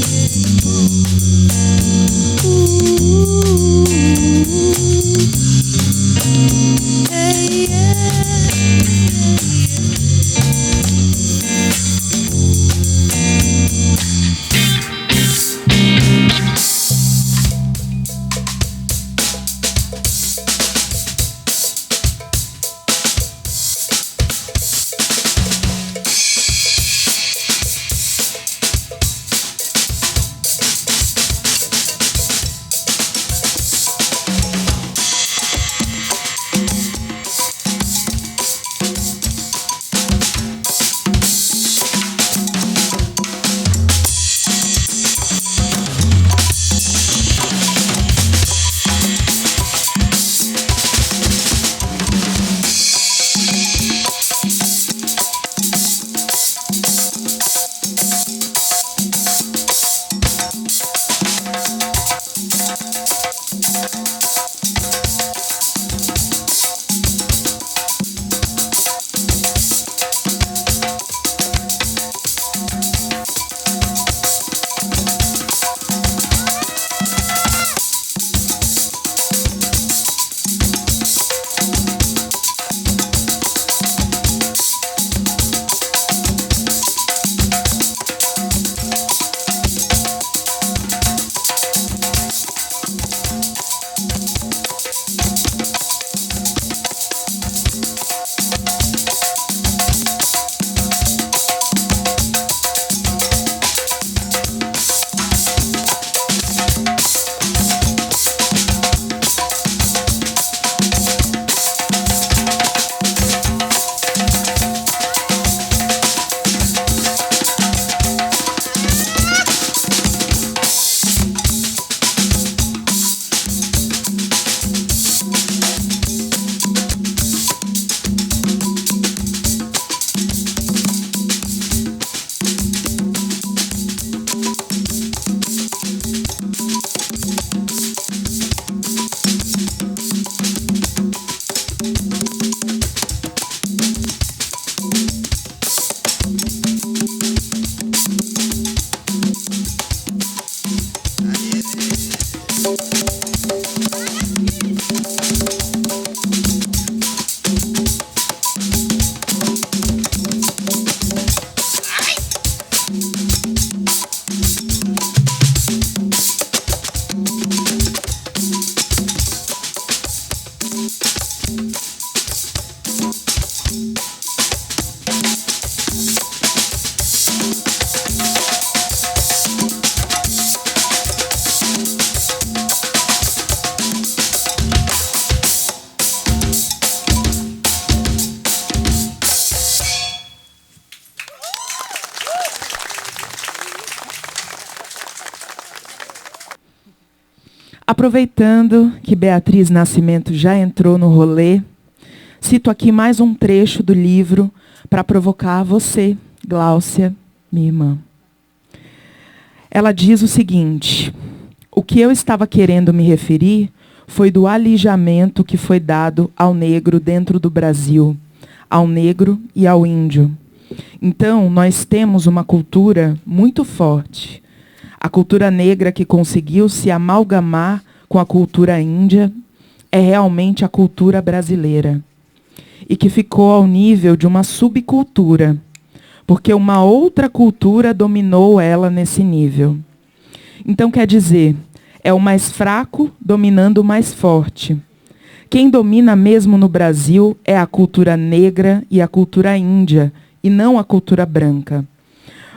Aproveitando que Beatriz Nascimento já entrou no rolê, cito aqui mais um trecho do livro para provocar você, Gláucia, minha irmã. Ela diz o seguinte: o que eu estava querendo me referir foi do alijamento que foi dado ao negro dentro do Brasil, ao negro e ao índio. Então, nós temos uma cultura muito forte. A cultura negra que conseguiu se amalgamar com a cultura índia é realmente a cultura brasileira. E que ficou ao nível de uma subcultura, porque uma outra cultura dominou ela nesse nível. Então, quer dizer, é o mais fraco dominando o mais forte. Quem domina mesmo no Brasil é a cultura negra e a cultura índia, e não a cultura branca.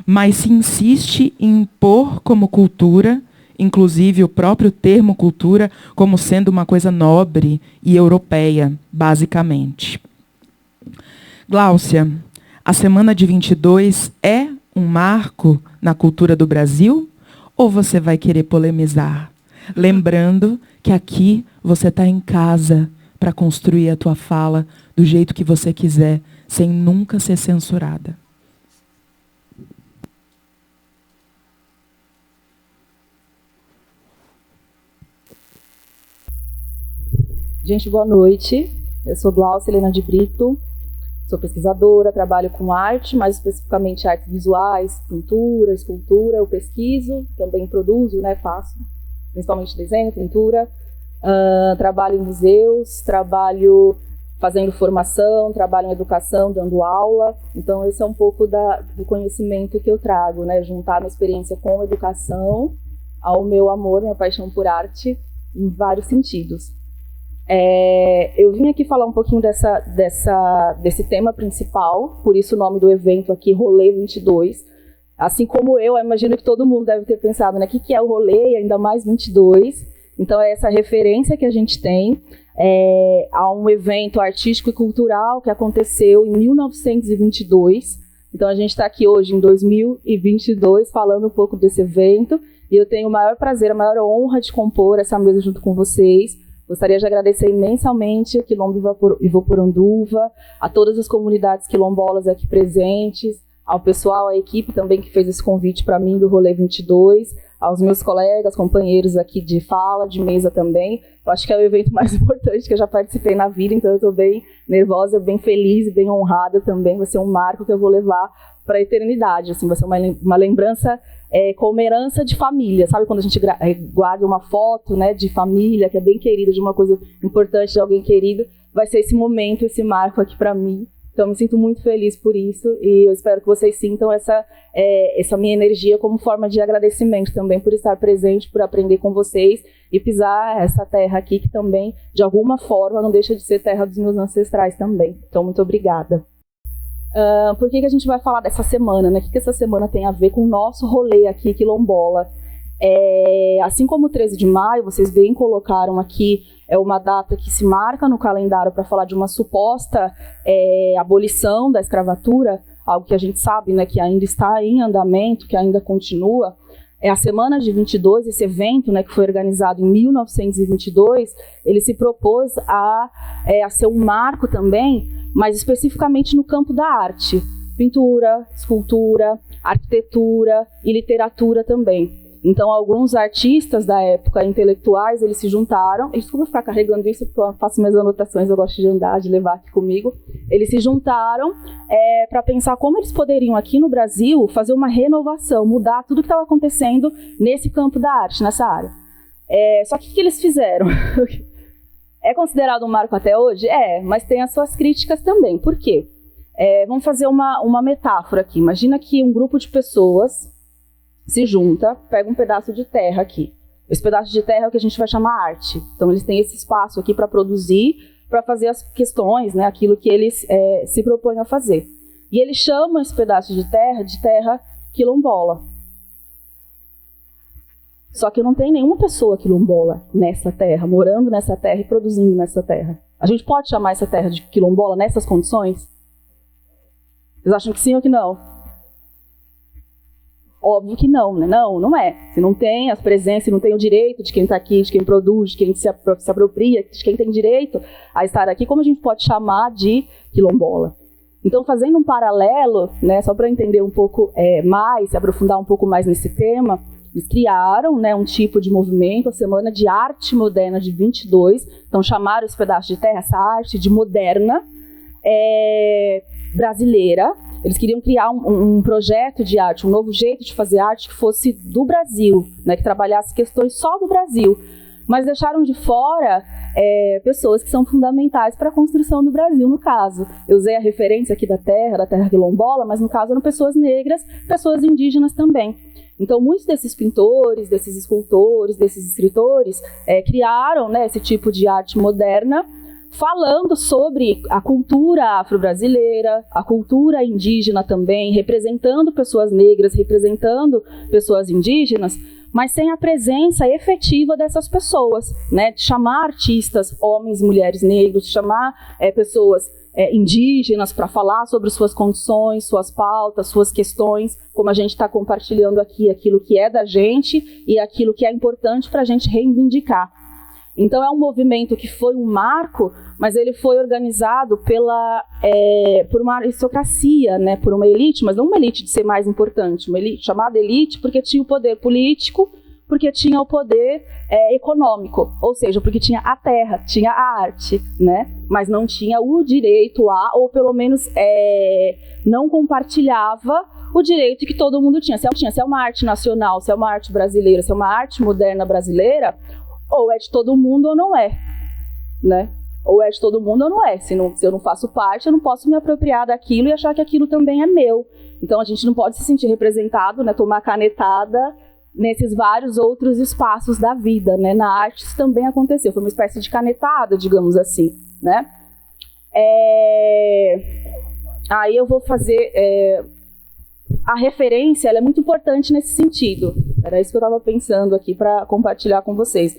Mas se insiste em impor como cultura, inclusive o próprio termo cultura, como sendo uma coisa nobre e europeia, basicamente. Gláucia, a semana de 22 é um marco na cultura do Brasil? Ou você vai querer polemizar? Lembrando que aqui você está em casa para construir a tua fala do jeito que você quiser, sem nunca ser censurada. Gente, boa noite. Eu sou Glaucia Helena de Brito, sou pesquisadora, trabalho com arte, mais especificamente artes visuais, pintura, escultura. Eu pesquiso, também produzo, né, faço, principalmente desenho, pintura. Trabalho em museus, trabalho fazendo formação, trabalho em educação, dando aula. Então, esse é um pouco do conhecimento que eu trago, né, juntar minha experiência com educação ao meu amor, minha paixão por arte, em vários sentidos. Eu vim aqui falar um pouquinho desse tema principal, por isso o nome do evento aqui, Rolê 22. Assim como eu imagino que todo mundo deve ter pensado, né, o que é o Rolê, e ainda mais 22. Então é essa referência que a gente tem a um evento artístico e cultural que aconteceu em 1922. Então a gente está aqui hoje em 2022 falando um pouco desse evento, e eu tenho o maior prazer, a maior honra de compor essa mesa junto com vocês. Gostaria de agradecer imensamente ao Quilombo Ivoporanduva, a todas as comunidades quilombolas aqui presentes, ao pessoal, à equipe também que fez esse convite para mim do Rolê 22, aos meus colegas, companheiros aqui de fala, de mesa também. Eu acho que é o evento mais importante que eu já participei na vida, então eu estou bem nervosa, bem feliz e bem honrada também. Vai ser um marco que eu vou levar para a eternidade, assim, vai ser uma lembrança como herança de família, sabe quando a gente guarda uma foto, né, de família, que é bem querida, de uma coisa importante, de alguém querido, vai ser esse momento, esse marco aqui para mim. Então eu me sinto muito feliz por isso, e eu espero que vocês sintam essa minha energia como forma de agradecimento também por estar presente, por aprender com vocês e pisar essa terra aqui que também, de alguma forma, não deixa de ser terra dos meus ancestrais também. Então, muito obrigada. Por que a gente vai falar dessa semana, né? O que essa semana tem a ver com o nosso rolê aqui, quilombola? Assim como o 13 de maio, vocês bem colocaram aqui, é uma data que se marca no calendário para falar de uma suposta abolição da escravatura, algo que a gente sabe, né, que ainda está em andamento, que ainda continua. A Semana de 22, esse evento, né, que foi organizado em 1922, ele se propôs a ser um marco também, mas especificamente no campo da arte, pintura, escultura, arquitetura e literatura também. Então, alguns artistas da época, intelectuais, eles se juntaram. Desculpa ficar carregando isso, porque eu faço minhas anotações, eu gosto de andar, de levar aqui comigo. Eles se juntaram para pensar como eles poderiam, aqui no Brasil, fazer uma renovação, mudar tudo que estava acontecendo nesse campo da arte, nessa área. Só que o que eles fizeram? É considerado um marco até hoje? Mas tem as suas críticas também. Por quê? Vamos fazer uma metáfora aqui. Imagina que um grupo de pessoas se junta, pega um pedaço de terra aqui. Esse pedaço de terra é o que a gente vai chamar arte. Então, eles têm esse espaço aqui para produzir, para fazer as questões, né, aquilo que eles se propõem a fazer. E eles chamam esse pedaço de terra quilombola. Só que não tem nenhuma pessoa quilombola nessa terra, morando nessa terra e produzindo nessa terra. A gente pode chamar essa terra de quilombola nessas condições? Vocês acham que sim ou que não? Óbvio que não, né? Não é. Se não tem as presenças, se não tem o direito de quem está aqui, de quem produz, de quem se apropria, de quem tem direito a estar aqui, como a gente pode chamar de quilombola? Então, fazendo um paralelo, né, só para entender um pouco mais, se aprofundar um pouco mais nesse tema, eles criaram, né, um tipo de movimento, a Semana de Arte Moderna de 22, então chamaram esse pedaço de terra, essa arte de moderna brasileira. Eles queriam criar um projeto de arte, um novo jeito de fazer arte que fosse do Brasil, né, que trabalhasse questões só do Brasil, mas deixaram de fora pessoas que são fundamentais para a construção do Brasil, no caso. Eu usei a referência aqui da terra quilombola, mas no caso eram pessoas negras, pessoas indígenas também. Então, muitos desses pintores, desses escultores, desses escritores criaram, né, esse tipo de arte moderna, falando sobre a cultura afro-brasileira, a cultura indígena também, representando pessoas negras, representando pessoas indígenas, mas sem a presença efetiva dessas pessoas, né? De chamar artistas, homens, mulheres negros, de chamar pessoas indígenas para falar sobre suas condições, suas pautas, suas questões, como a gente está compartilhando aqui aquilo que é da gente e aquilo que é importante para a gente reivindicar. Então é um movimento que foi um marco, mas ele foi organizado por uma aristocracia, né, por uma elite, mas não uma elite de ser mais importante, uma elite chamada elite porque tinha o poder político, porque tinha o poder econômico, ou seja, porque tinha a terra, tinha a arte, né, mas não tinha o direito a, ou pelo menos não compartilhava o direito que todo mundo tinha. Se é uma arte nacional, se é uma arte brasileira, se é uma arte moderna brasileira, ou é de todo mundo ou não é, né? Ou é de todo mundo ou não é. Se eu não faço parte, eu não posso me apropriar daquilo e achar que aquilo também é meu. Então a gente não pode se sentir representado, né, tomar canetada nesses vários outros espaços da vida, né? Na arte isso também aconteceu, foi uma espécie de canetada, digamos assim, né? Aí eu vou fazer... a referência ela é muito importante nesse sentido. Era isso que eu estava pensando aqui para compartilhar com vocês.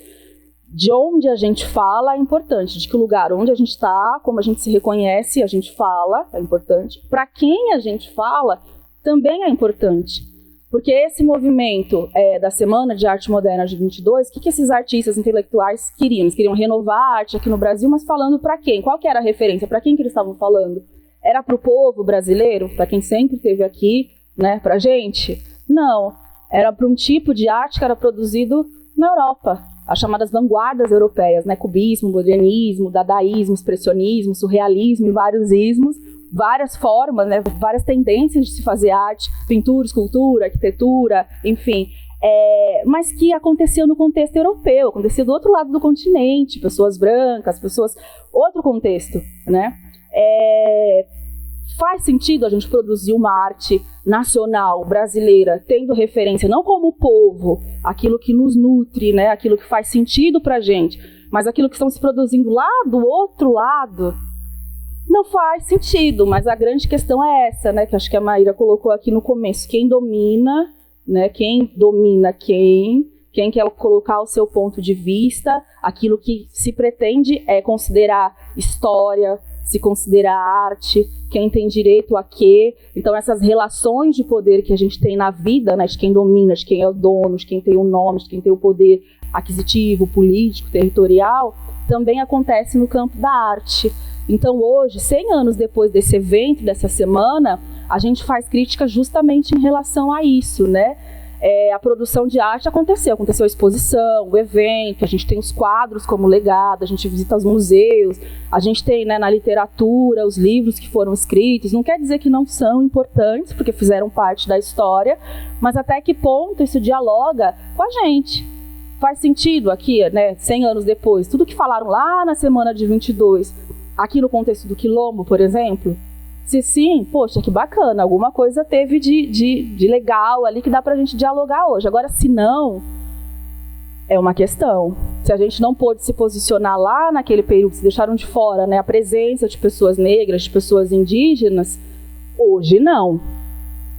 De onde a gente fala é importante, de que lugar onde a gente está, como a gente se reconhece, a gente fala, é importante. Para quem a gente fala, também é importante. Porque esse movimento da Semana de Arte Moderna de 22, o que esses artistas intelectuais queriam? Eles queriam renovar a arte aqui no Brasil, mas falando para quem? Qual que era a referência? Para quem que eles estavam falando? Era para o povo brasileiro? Para quem sempre esteve aqui, né, para a gente? Não. Era para um tipo de arte que era produzido na Europa. As chamadas vanguardas europeias, né? Cubismo, modernismo, dadaísmo, expressionismo, surrealismo e vários ismos, várias formas, né? Várias tendências de se fazer arte, pintura, escultura, arquitetura, enfim. Mas que acontecia no contexto europeu, acontecia do outro lado do continente, pessoas brancas, outro contexto, né? Faz sentido a gente produzir uma arte nacional, brasileira, tendo referência não como povo, aquilo que nos nutre, né, aquilo que faz sentido pra gente, mas aquilo que estão se produzindo lá do outro lado, não faz sentido. Mas a grande questão é essa, né, que acho que a Maíra colocou aqui no começo. Quem domina, né, quem quer colocar o seu ponto de vista, aquilo que se pretende é considerar história, se considera arte, quem tem direito a quê. Então essas relações de poder que a gente tem na vida, né, de quem domina, de quem é o dono, de quem tem o nome, de quem tem o poder aquisitivo, político, territorial, também acontece no campo da arte. Então hoje, 100 anos depois desse evento, dessa semana, a gente faz crítica justamente em relação a isso, né? A produção de arte aconteceu a exposição, o evento, a gente tem os quadros como legado, a gente visita os museus, a gente tem, né, na literatura os livros que foram escritos. Não quer dizer que não são importantes, porque fizeram parte da história, mas até que ponto isso dialoga com a gente? Faz sentido aqui, né, 100 anos depois, tudo que falaram lá na semana de 22, aqui no contexto do Quilombo, por exemplo? Se sim, poxa, que bacana, alguma coisa teve de legal ali que dá pra gente dialogar hoje. Agora, se não, é uma questão. Se a gente não pôde se posicionar lá naquele período, se deixaram de fora, né, a presença de pessoas negras, de pessoas indígenas, hoje não.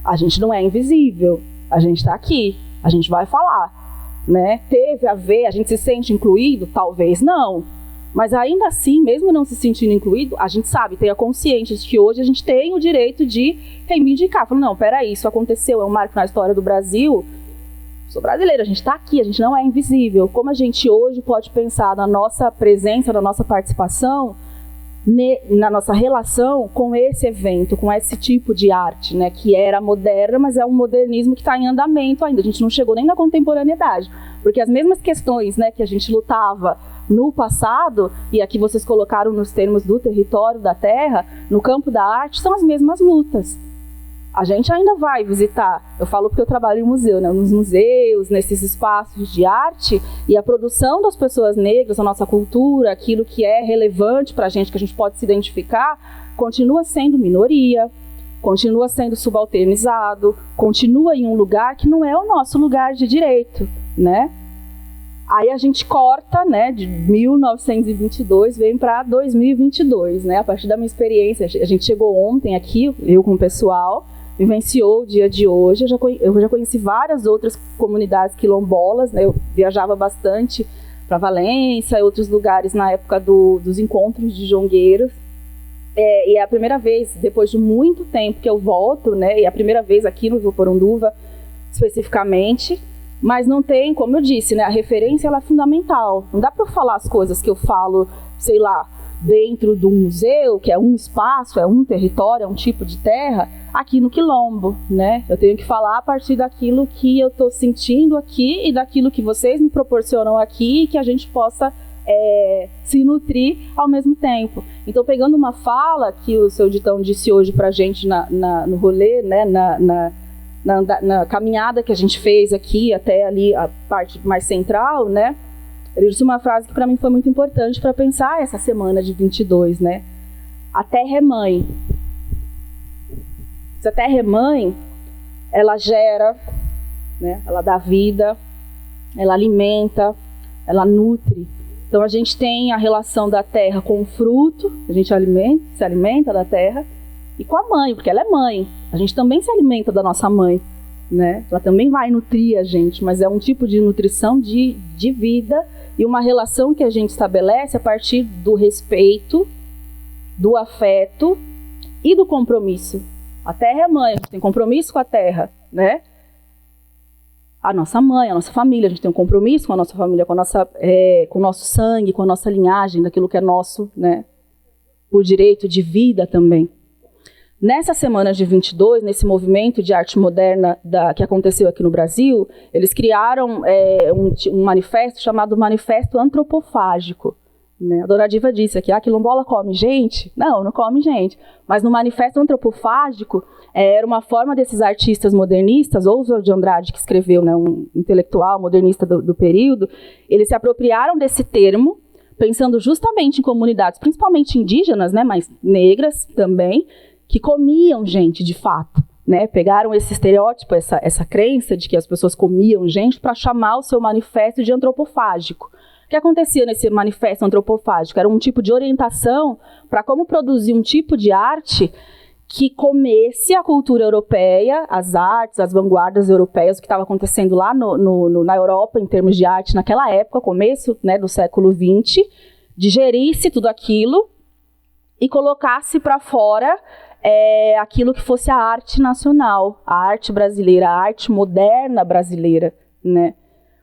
A gente não é invisível, a gente está aqui, a gente vai falar, né? Teve a ver, a gente se sente incluído? Talvez não. Mas ainda assim, mesmo não se sentindo incluído, a gente sabe, tem a consciência de que hoje a gente tem o direito de reivindicar. Falando, não, peraí, isso aconteceu, é um marco na história do Brasil. Sou brasileira, a gente está aqui, a gente não é invisível. Como a gente hoje pode pensar na nossa presença, na nossa participação, na nossa relação com esse evento, com esse tipo de arte, né, que era moderna, mas é um modernismo que está em andamento ainda. A gente não chegou nem na contemporaneidade, porque as mesmas questões, né, que a gente lutava no passado, e aqui vocês colocaram nos termos do território, da terra, no campo da arte, são as mesmas lutas. A gente ainda vai visitar, eu falo porque eu trabalho em museu, né? Nos museus, nesses espaços de arte, e a produção das pessoas negras, a nossa cultura, aquilo que é relevante para a gente, que a gente pode se identificar, continua sendo minoria, continua sendo subalternizado, continua em um lugar que não é o nosso lugar de direito, né? Aí a gente corta, né, de 1922, vem para 2022, né? A partir da minha experiência, a gente chegou ontem aqui, eu com o pessoal, vivenciou o dia de hoje. Eu já conheci várias outras comunidades quilombolas, né? Eu viajava bastante para Valência e outros lugares na época dos encontros de jongueiros. E é a primeira vez, depois de muito tempo, que eu volto, né? E é a primeira vez aqui no Votoranduva, especificamente. Mas não tem, como eu disse, né? A referência ela é fundamental. Não dá para eu falar as coisas que eu falo, sei lá, dentro de um museu, que é um espaço, é um território, é um tipo de terra, aqui no Quilombo, né? Eu tenho que falar a partir daquilo que eu estou sentindo aqui e daquilo que vocês me proporcionam aqui, e que a gente possa se nutrir ao mesmo tempo. Então, pegando uma fala que o seu Ditão disse hoje pra gente no rolê, né, na caminhada que a gente fez aqui, até ali a parte mais central, né, ele disse uma frase que para mim foi muito importante para pensar essa semana de 22, né? A terra é mãe. Se a terra é mãe, ela gera, né, ela dá vida, ela alimenta, ela nutre. Então a gente tem a relação da terra com o fruto, a gente se alimenta da terra, e com a mãe, porque ela é mãe. A gente também se alimenta da nossa mãe, né? Ela também vai nutrir a gente, mas é um tipo de nutrição de vida e uma relação que a gente estabelece a partir do respeito, do afeto e do compromisso. A terra é mãe, a gente tem compromisso com a terra, né? A nossa mãe, a nossa família, a gente tem um compromisso com a nossa família, com o nosso sangue, com a nossa linhagem, daquilo que é nosso, né? Por direito de vida também. Nessa semana de 22, nesse movimento de arte moderna que aconteceu aqui no Brasil, eles criaram um manifesto chamado Manifesto Antropofágico. Né? A Dona Diva disse aqui, a quilombola come gente? Não, não come gente. Mas no Manifesto Antropofágico, era uma forma desses artistas modernistas, Oswald de Andrade, que escreveu, né, um intelectual modernista do período, eles se apropriaram desse termo, pensando justamente em comunidades, principalmente indígenas, né, mas negras também, que comiam gente de fato. Né? Pegaram esse estereótipo, essa crença de que as pessoas comiam gente para chamar o seu manifesto de antropofágico. O que acontecia nesse manifesto antropofágico? Era um tipo de orientação para como produzir um tipo de arte que comesse a cultura europeia, as artes, as vanguardas europeias, o que estava acontecendo lá na Europa em termos de arte naquela época, começo, né, do século XX, digerisse tudo aquilo e colocasse para fora aquilo que fosse a arte nacional, a arte brasileira, a arte moderna brasileira, né?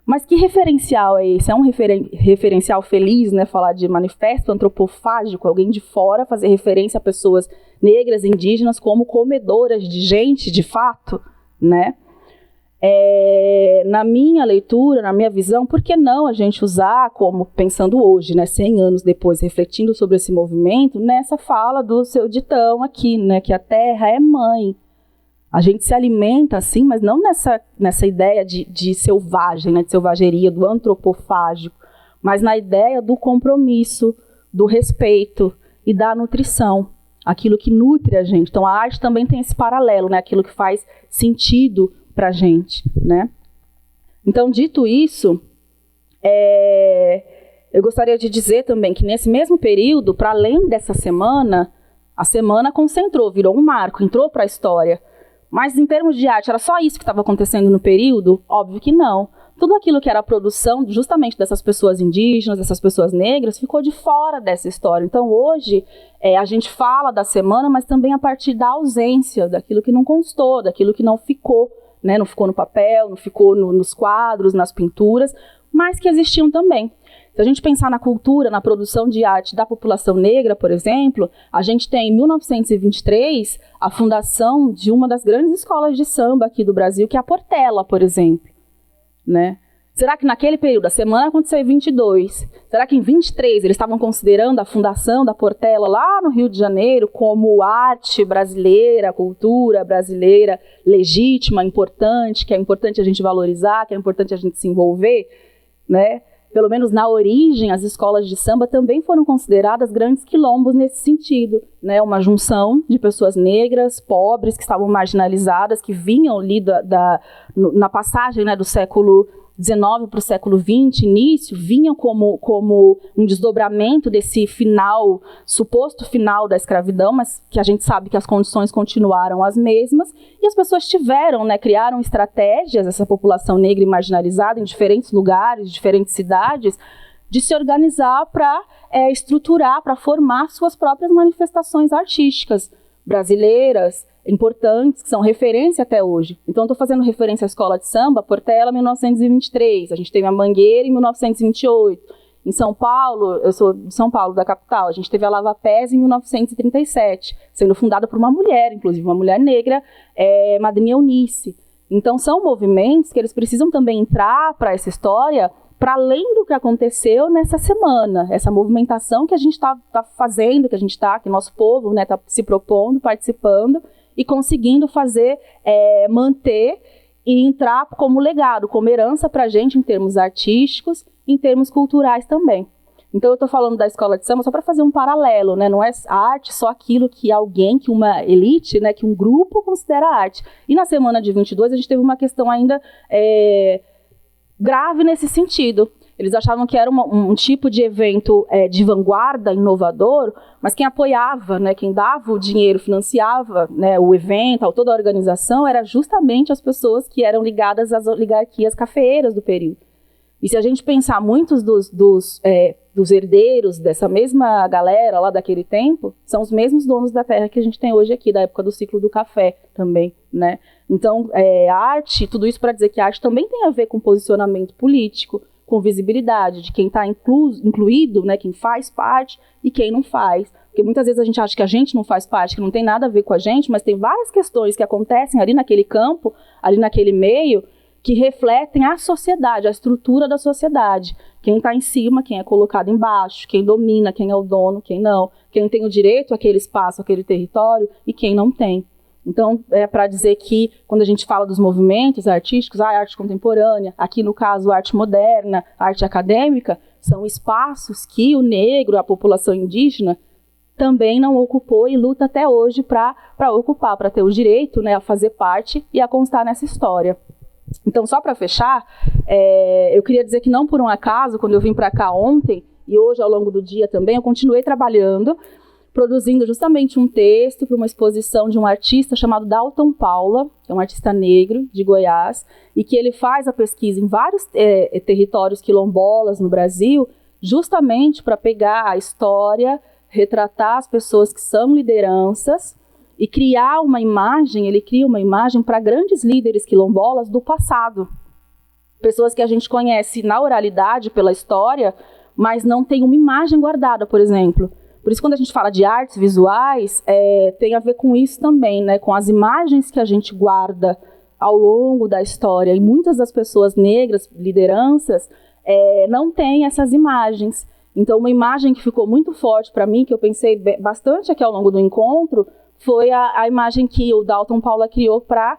Mas que referencial é esse? É um referencial feliz, né? Falar de manifesto antropofágico, alguém de fora fazer referência a pessoas negras, indígenas, como comedoras de gente, de fato, né? Na minha leitura, na minha visão, por que não a gente usar, como pensando hoje, né, 100 anos depois, refletindo sobre esse movimento, nessa fala do seu Ditão aqui, né, que a terra é mãe. A gente se alimenta assim, mas não nessa ideia de selvagem, né, de selvageria, do antropofágico, mas na ideia do compromisso, do respeito e da nutrição, aquilo que nutre a gente. Então a arte também tem esse paralelo, né, aquilo que faz sentido para a gente, né? Então, dito isso, eu gostaria de dizer também que nesse mesmo período, para além dessa semana, a semana concentrou, virou um marco, entrou para a história. Mas em termos de arte, era só isso que estava acontecendo no período? Óbvio que não. Tudo aquilo que era a produção justamente dessas pessoas indígenas, dessas pessoas negras, ficou de fora dessa história. Então hoje a gente fala da semana, mas também a partir da ausência, daquilo que não constou, daquilo que não ficou, né? Não ficou no papel, não ficou nos quadros, nas pinturas, mas que existiam também. Se a gente pensar na cultura, na produção de arte da população negra, por exemplo, a gente tem em 1923 a fundação de uma das grandes escolas de samba aqui do Brasil, que é a Portela, por exemplo. Né? Será que naquele período, a semana aconteceu em 22, será que em 23 eles estavam considerando a fundação da Portela lá no Rio de Janeiro como arte brasileira, cultura brasileira legítima, importante, que é importante a gente valorizar, que é importante a gente se envolver, né? Pelo menos na origem, as escolas de samba também foram consideradas grandes quilombos nesse sentido, né? Uma junção de pessoas negras, pobres, que estavam marginalizadas, que vinham ali na passagem, né, do século XIX para o século XX, início, vinham como um desdobramento desse final, suposto final da escravidão, mas que a gente sabe que as condições continuaram as mesmas, e as pessoas tiveram, né, criaram estratégias, essa população negra e marginalizada em diferentes lugares, diferentes cidades, de se organizar para estruturar, para formar suas próprias manifestações artísticas brasileiras, importantes, que são referência até hoje. Então, estou fazendo referência à escola de samba, Portela, 1923, a gente teve a Mangueira em 1928. Em São Paulo, eu sou de São Paulo, da capital, a gente teve a Lava Pés em 1937, sendo fundada por uma mulher, inclusive, uma mulher negra, Madrinha Eunice. Então, são movimentos que eles precisam também entrar para essa história, para além do que aconteceu nessa semana, essa movimentação que a gente está fazendo, que nosso povo está se propondo, participando e conseguindo fazer, manter e entrar como legado, como herança para a gente em termos artísticos, em termos culturais também. Então eu estou falando da escola de samba só para fazer um paralelo, né? Não é arte só aquilo que alguém, que uma elite, né, que um grupo considera arte. E na semana de 22 a gente teve uma questão ainda grave nesse sentido. Eles achavam que era um tipo de evento de vanguarda, inovador, mas quem apoiava, né, quem dava o dinheiro, financiava, né, o evento, toda a organização, era justamente as pessoas que eram ligadas às oligarquias cafeeiras do período. E se a gente pensar, muitos dos herdeiros dessa mesma galera lá daquele tempo, são os mesmos donos da terra que a gente tem hoje aqui, da época do ciclo do café também, né? Então, a arte, tudo isso para dizer que a arte também tem a ver com posicionamento político, com visibilidade de quem está incluído, né, quem faz parte e quem não faz. Porque muitas vezes a gente acha que a gente não faz parte, que não tem nada a ver com a gente, mas tem várias questões que acontecem ali naquele campo, ali naquele meio, que refletem a sociedade, a estrutura da sociedade. Quem está em cima, quem é colocado embaixo, quem domina, quem é o dono, quem não, quem tem o direito àquele espaço, àquele território e quem não tem. Então, é para dizer que, quando a gente fala dos movimentos artísticos, a arte contemporânea, aqui no caso a arte moderna, a arte acadêmica, são espaços que o negro, a população indígena, também não ocupou e luta até hoje para ocupar, para ter o direito, né, a fazer parte e a constar nessa história. Então, só para fechar, eu queria dizer que não por um acaso, quando eu vim para cá ontem, e hoje ao longo do dia também, eu continuei trabalhando, produzindo justamente um texto para uma exposição de um artista chamado Dalton Paula, que é um artista negro de Goiás, e que ele faz a pesquisa em vários territórios quilombolas no Brasil, justamente para pegar a história, retratar as pessoas que são lideranças, e criar uma imagem, ele cria uma imagem para grandes líderes quilombolas do passado. Pessoas que a gente conhece na oralidade, pela história, mas não tem uma imagem guardada, por exemplo. Por isso, quando a gente fala de artes visuais, tem a ver com isso também, né? Com as imagens que a gente guarda ao longo da história. E muitas das pessoas negras, lideranças, não têm essas imagens. Então, uma imagem que ficou muito forte para mim, que eu pensei bastante aqui ao longo do encontro, foi a imagem que o Dalton Paula criou para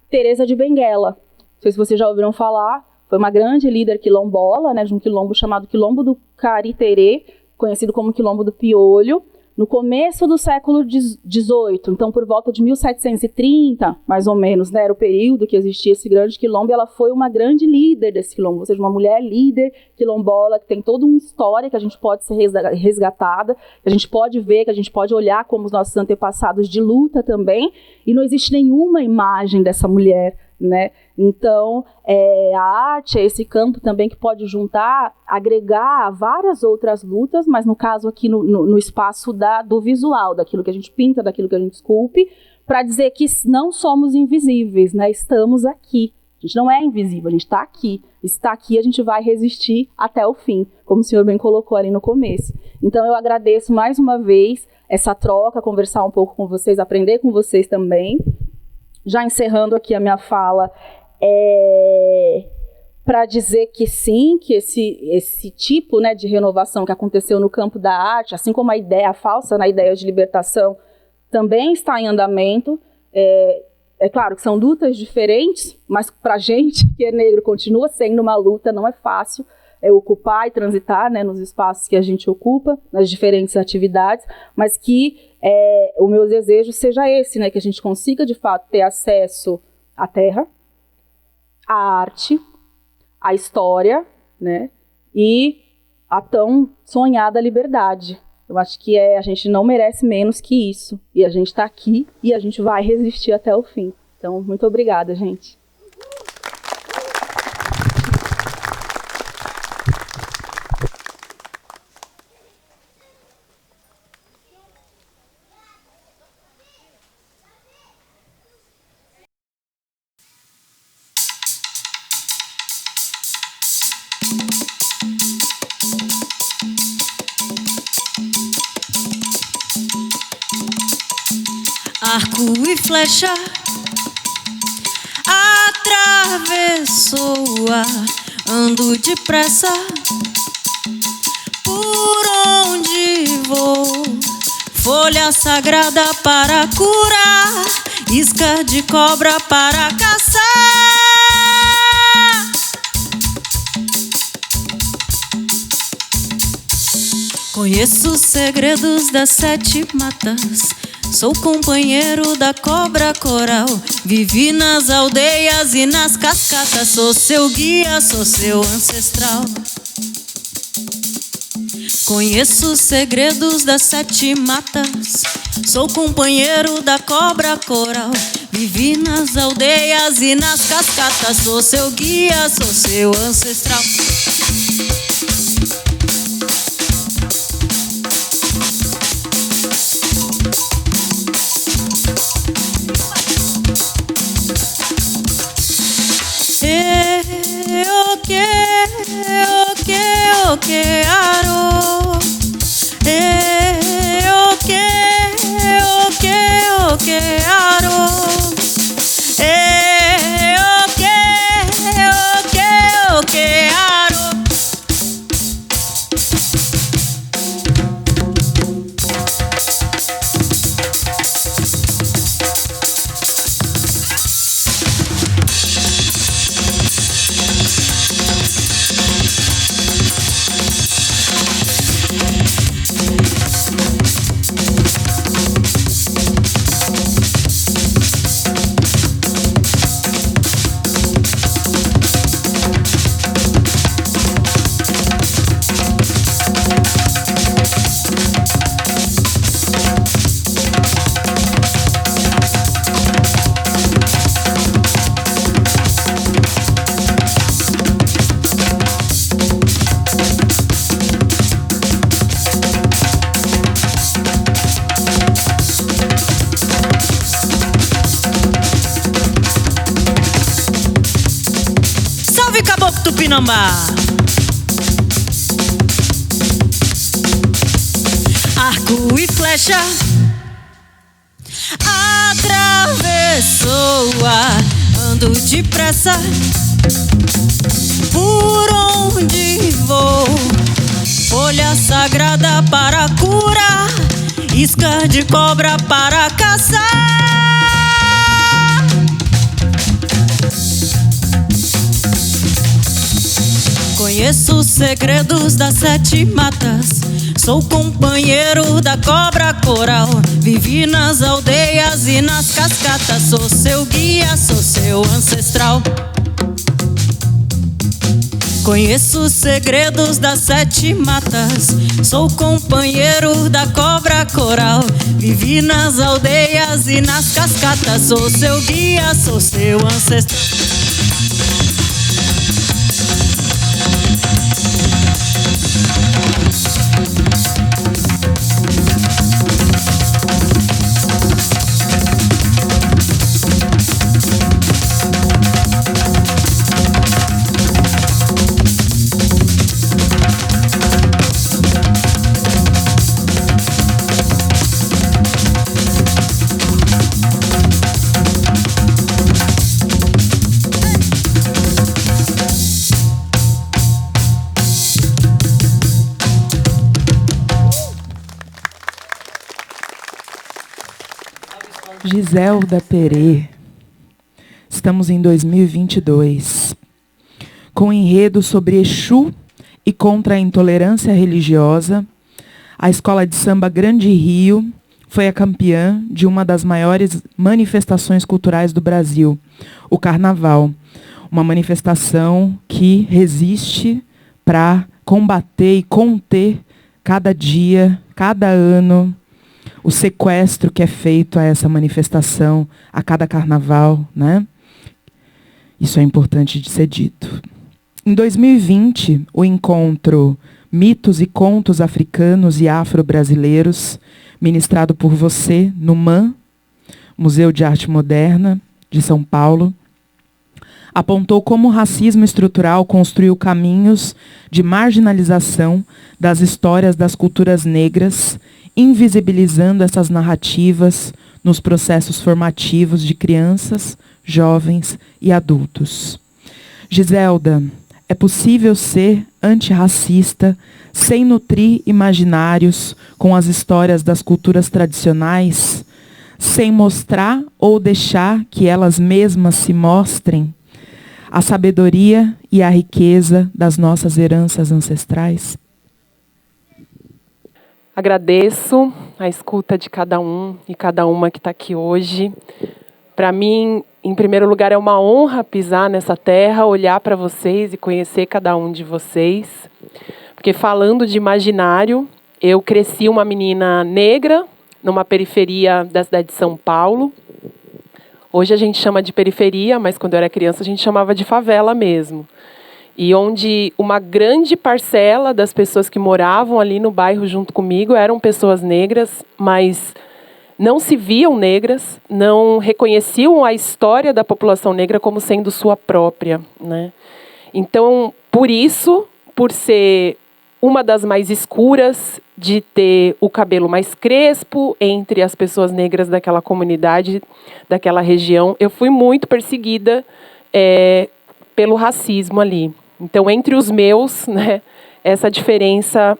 Teresa de Benguela. Não sei se vocês já ouviram falar, foi uma grande líder quilombola, né, de um quilombo chamado Quilombo do Cariterê, conhecido como Quilombo do Piolho, no começo do século XVIII, então por volta de 1730, mais ou menos, né, era o período que existia esse grande quilombo, e ela foi uma grande líder desse quilombo, ou seja, uma mulher líder quilombola, que tem toda uma história que a gente pode ser resgatada, que a gente pode ver, que a gente pode olhar como os nossos antepassados de luta também, e não existe nenhuma imagem dessa mulher, né? Então, a arte é esse campo também que pode juntar, agregar várias outras lutas, mas no caso aqui no espaço do visual, daquilo que a gente pinta, daquilo que a gente esculpe, para dizer que não somos invisíveis, né? Estamos aqui. A gente não é invisível, a gente está aqui. E se está aqui, a gente vai resistir até o fim, como o senhor bem colocou ali no começo. Então, eu agradeço mais uma vez essa troca, conversar um pouco com vocês, aprender com vocês também. Já encerrando aqui a minha fala, para dizer que sim, que esse tipo, né, de renovação que aconteceu no campo da arte, assim como a falsa, na ideia de libertação, também está em andamento. É claro que são lutas diferentes, mas para a gente que é negro continua sendo uma luta, não é fácil ocupar e transitar, né, nos espaços que a gente ocupa, nas diferentes atividades, mas que o meu desejo seja esse, né, que a gente consiga de fato ter acesso à terra, à arte, à história, né, e à tão sonhada liberdade. Eu acho que a gente não merece menos que isso, e a gente está aqui e a gente vai resistir até o fim. Então, muito obrigada, gente. arco e flecha atravessou o ar, ando depressa por onde vou, folha sagrada para curar, isca de cobra para caçar. Conheço os segredos das 7 matas, sou companheiro da cobra coral, vivi nas aldeias e nas cascatas, sou seu guia, sou seu ancestral. Conheço os segredos das 7 matas, sou companheiro da cobra coral, vivi nas aldeias e nas cascatas, sou seu guia, sou seu ancestral. Aro, Tupinambá. Arco e flecha atravessou o ar, ando depressa por onde vou, folha sagrada para curar, isca de cobra para caçar. Conheço os segredos das 7 matas, sou companheiro da cobra coral, vivi nas aldeias e nas cascatas, sou seu guia, sou seu ancestral. Conheço os segredos das 7 matas, sou companheiro da cobra coral, vivi nas aldeias e nas cascatas, sou seu guia, sou seu ancestral. Giselda Perê. Estamos em 2022. Com enredo sobre Exu e contra a intolerância religiosa, a Escola de Samba Grande Rio foi a campeã de uma das maiores manifestações culturais do Brasil, o Carnaval. Uma manifestação que resiste para combater e conter cada dia, cada ano, o sequestro que é feito a essa manifestação, a cada carnaval, né? Isso é importante de ser dito. Em 2020, o encontro Mitos e Contos Africanos e Afro-Brasileiros, ministrado por você no MAM, Museu de Arte Moderna de São Paulo, apontou como o racismo estrutural construiu caminhos de marginalização das histórias das culturas negras, invisibilizando essas narrativas, nos processos formativos de crianças, jovens e adultos. Giselda, é possível ser antirracista sem nutrir imaginários com as histórias das culturas tradicionais, sem mostrar ou deixar que elas mesmas se mostrem a sabedoria e a riqueza das nossas heranças ancestrais? Agradeço a escuta de cada um e cada uma que está aqui hoje. Para mim, em primeiro lugar, é uma honra pisar nessa terra, olhar para vocês e conhecer cada um de vocês. Porque falando de imaginário, eu cresci uma menina negra numa periferia da cidade de São Paulo. Hoje a gente chama de periferia, mas quando eu era criança a gente chamava de favela mesmo. E onde uma grande parcela das pessoas que moravam ali no bairro junto comigo eram pessoas negras, mas não se viam negras, não reconheciam a história da população negra como sendo sua própria, né? Então, por isso, por ser uma das mais escuras, de ter o cabelo mais crespo entre as pessoas negras daquela comunidade, daquela região, eu fui muito perseguida pelo racismo ali. Então, entre os meus, né, essa diferença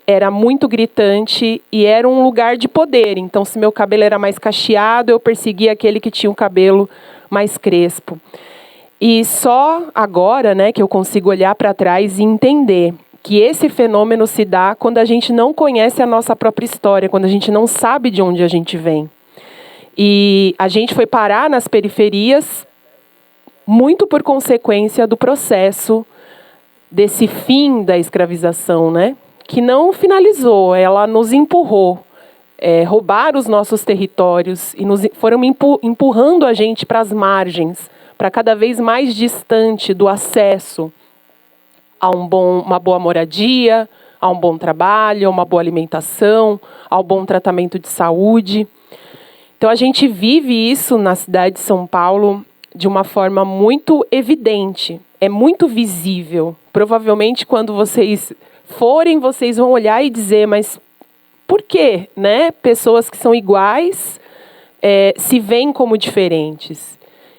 era muito gritante e era um lugar de poder. Então, se meu cabelo era mais cacheado, eu perseguia aquele que tinha um cabelo mais crespo. E só agora, né, que eu consigo olhar para trás e entender que esse fenômeno se dá quando a gente não conhece a nossa própria história, quando a gente não sabe de onde a gente vem. E a gente foi parar nas periferias muito por consequência do processo desse fim da escravização, né? Que não finalizou, ela nos empurrou, roubaram os nossos territórios e foram empurrando a gente para as margens, para cada vez mais distante do acesso a uma boa moradia, a um bom trabalho, a uma boa alimentação, ao bom tratamento de saúde. Então a gente vive isso na cidade de São Paulo de uma forma muito evidente, é muito visível. Provavelmente quando vocês forem, vocês vão olhar e dizer, mas por quê, né? Pessoas que são iguais se veem como diferentes.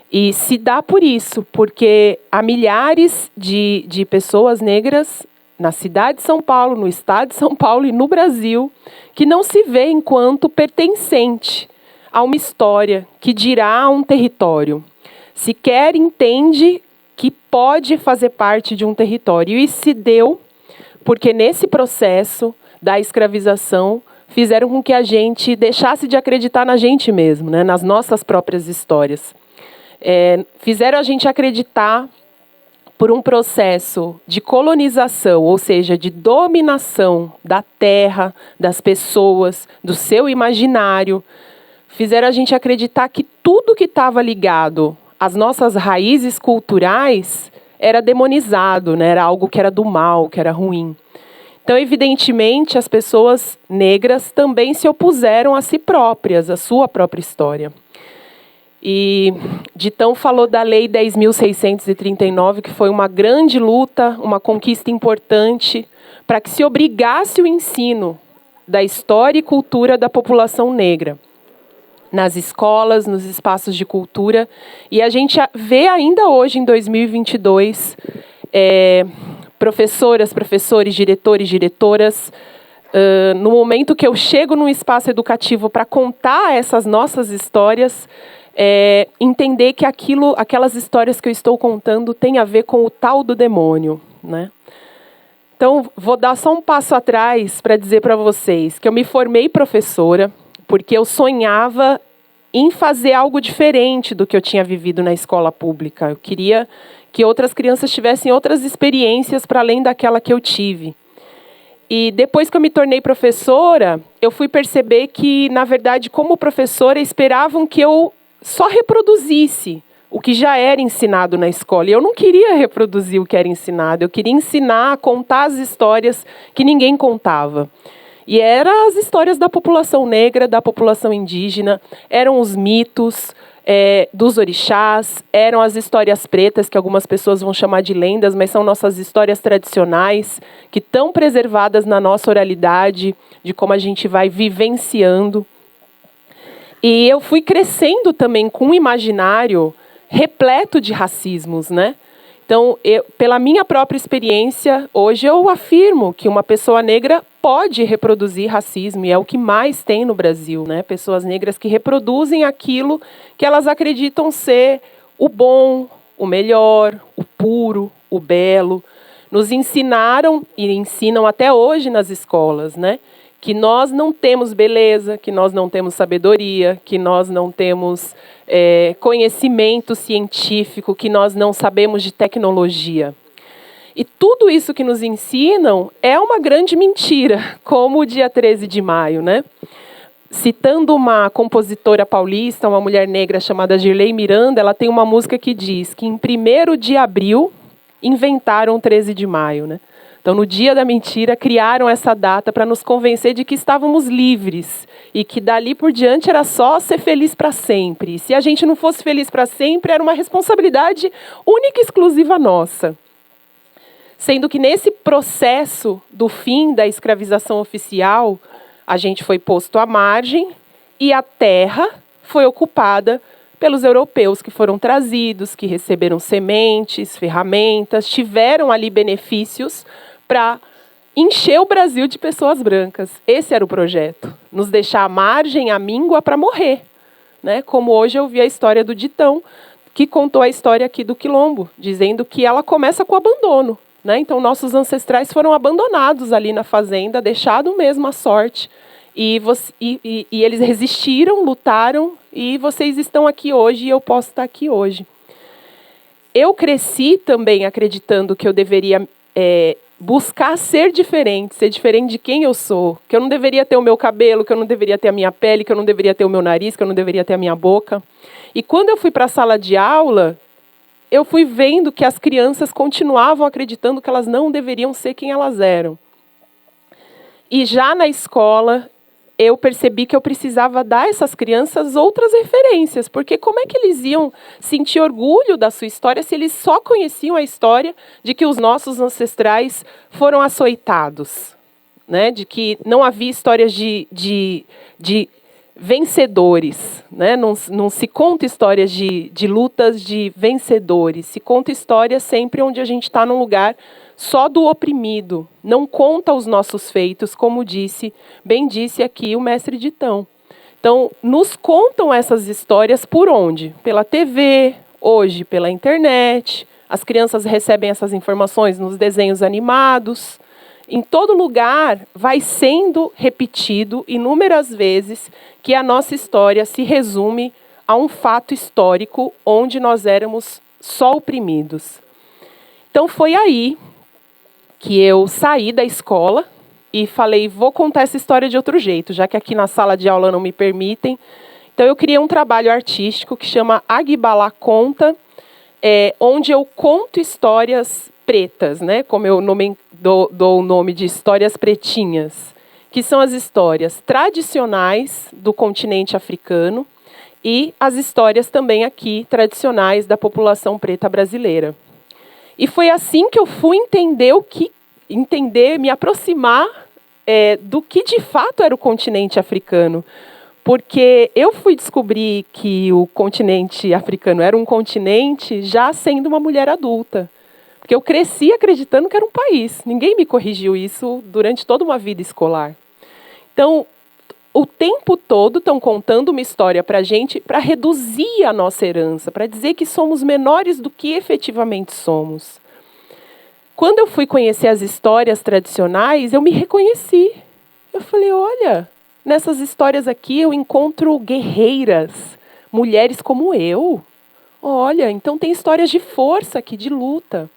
E se dá por isso, porque há milhares de pessoas negras na cidade de São Paulo, no estado de São Paulo e no Brasil, que não se vê enquanto pertencente a uma história, que dirá a um território. Sequer entende que pode fazer parte de um território. E se deu porque nesse processo da escravização fizeram com que a gente deixasse de acreditar na gente mesmo, né, nas nossas próprias histórias. Fizeram a gente acreditar por um processo de colonização, ou seja, de dominação da terra, das pessoas, do seu imaginário. Fizeram a gente acreditar que tudo que estava ligado às nossas raízes culturais era demonizado, né? Era algo que era do mal, que era ruim. Então, evidentemente, as pessoas negras também se opuseram a si próprias, à sua própria história. E Ditão falou da Lei 10.639, que foi uma grande luta, uma conquista importante, para que se obrigasse o ensino da história e cultura da população negra nas escolas, nos espaços de cultura. E a gente vê ainda hoje, em 2022, professoras, professores, diretores, diretoras, no momento que eu chego num espaço educativo para contar essas nossas histórias, entender que aquelas histórias que eu estou contando têm a ver com o tal do demônio, né? Então, vou dar só um passo atrás para dizer para vocês que eu me formei professora porque eu sonhava em fazer algo diferente do que eu tinha vivido na escola pública. Eu queria que outras crianças tivessem outras experiências para além daquela que eu tive. E depois que eu me tornei professora, eu fui perceber que, na verdade, como professora, esperavam que eu só reproduzisse o que já era ensinado na escola. E eu não queria reproduzir o que era ensinado, eu queria ensinar, contar as histórias que ninguém contava. E eram as histórias da população negra, da população indígena, eram os mitos dos orixás, eram as histórias pretas, que algumas pessoas vão chamar de lendas, mas são nossas histórias tradicionais, que estão preservadas na nossa oralidade, de como a gente vai vivenciando. E eu fui crescendo também com um imaginário repleto de racismos, né? Então, pela minha própria experiência, hoje eu afirmo que uma pessoa negra pode reproduzir racismo, e é o que mais tem no Brasil, né? Pessoas negras que reproduzem aquilo que elas acreditam ser o bom, o melhor, o puro, o belo. Nos ensinaram e ensinam até hoje nas escolas, né? Que nós não temos beleza, que nós não temos sabedoria, que nós não temos conhecimento científico, que nós não sabemos de tecnologia. E tudo isso que nos ensinam é uma grande mentira, como o dia 13 de maio, né? Citando uma compositora paulista, uma mulher negra chamada Girlei Miranda, ela tem uma música que diz que em 1º de abril inventaram o 13 de maio, né? Então, no dia da mentira, criaram essa data para nos convencer de que estávamos livres e que dali por diante era só ser feliz para sempre. E se a gente não fosse feliz para sempre, era uma responsabilidade única e exclusiva nossa. Sendo que nesse processo do fim da escravização oficial, a gente foi posto à margem e a terra foi ocupada pelos europeus que foram trazidos, que receberam sementes, ferramentas, tiveram ali benefícios para encher o Brasil de pessoas brancas. Esse era o projeto, nos deixar à margem, à míngua, para morrer. Né? Como hoje eu vi a história do Ditão, que contou a história aqui do Quilombo, dizendo que ela começa com o abandono. Né? Então, nossos ancestrais foram abandonados ali na fazenda, deixados mesmo à sorte. E eles resistiram, lutaram, e vocês estão aqui hoje e eu posso estar aqui hoje. Eu cresci também acreditando que eu deveria buscar ser diferente de quem eu sou, que eu não deveria ter o meu cabelo, que eu não deveria ter a minha pele, que eu não deveria ter o meu nariz, que eu não deveria ter a minha boca. E quando eu fui para a sala de aula, eu fui vendo que as crianças continuavam acreditando que elas não deveriam ser quem elas eram. E já na escola, eu percebi que eu precisava dar a essas crianças outras referências, porque como é que eles iam sentir orgulho da sua história se eles só conheciam a história de que os nossos ancestrais foram açoitados, né? De que não havia histórias de vencedores, né? Não se conta histórias de lutas de vencedores, se conta histórias sempre onde a gente está num lugar só do oprimido, não conta os nossos feitos, como bem disse aqui o mestre Ditão. Então, nos contam essas histórias por onde? Pela TV, hoje pela internet, as crianças recebem essas informações nos desenhos animados. Em todo lugar vai sendo repetido inúmeras vezes que a nossa história se resume a um fato histórico onde nós éramos só oprimidos. Então, foi aí que eu saí da escola e falei, vou contar essa história de outro jeito, já que aqui na sala de aula não me permitem. Então, eu criei um trabalho artístico que chama Aguibalá Conta, onde eu conto histórias pretas, né? Como eu dou o nome de histórias pretinhas, que são as histórias tradicionais do continente africano e as histórias também aqui tradicionais da população preta brasileira. E foi assim que eu fui me aproximar do que de fato era o continente africano. Porque eu fui descobrir que o continente africano era um continente já sendo uma mulher adulta. Porque eu cresci acreditando que era um país. Ninguém me corrigiu isso durante toda uma vida escolar. Então, o tempo todo estão contando uma história para a gente para reduzir a nossa herança, para dizer que somos menores do que efetivamente somos. Quando eu fui conhecer as histórias tradicionais, eu me reconheci. Eu falei, olha, nessas histórias aqui eu encontro guerreiras, mulheres como eu. Olha, então tem histórias de força aqui, de luta.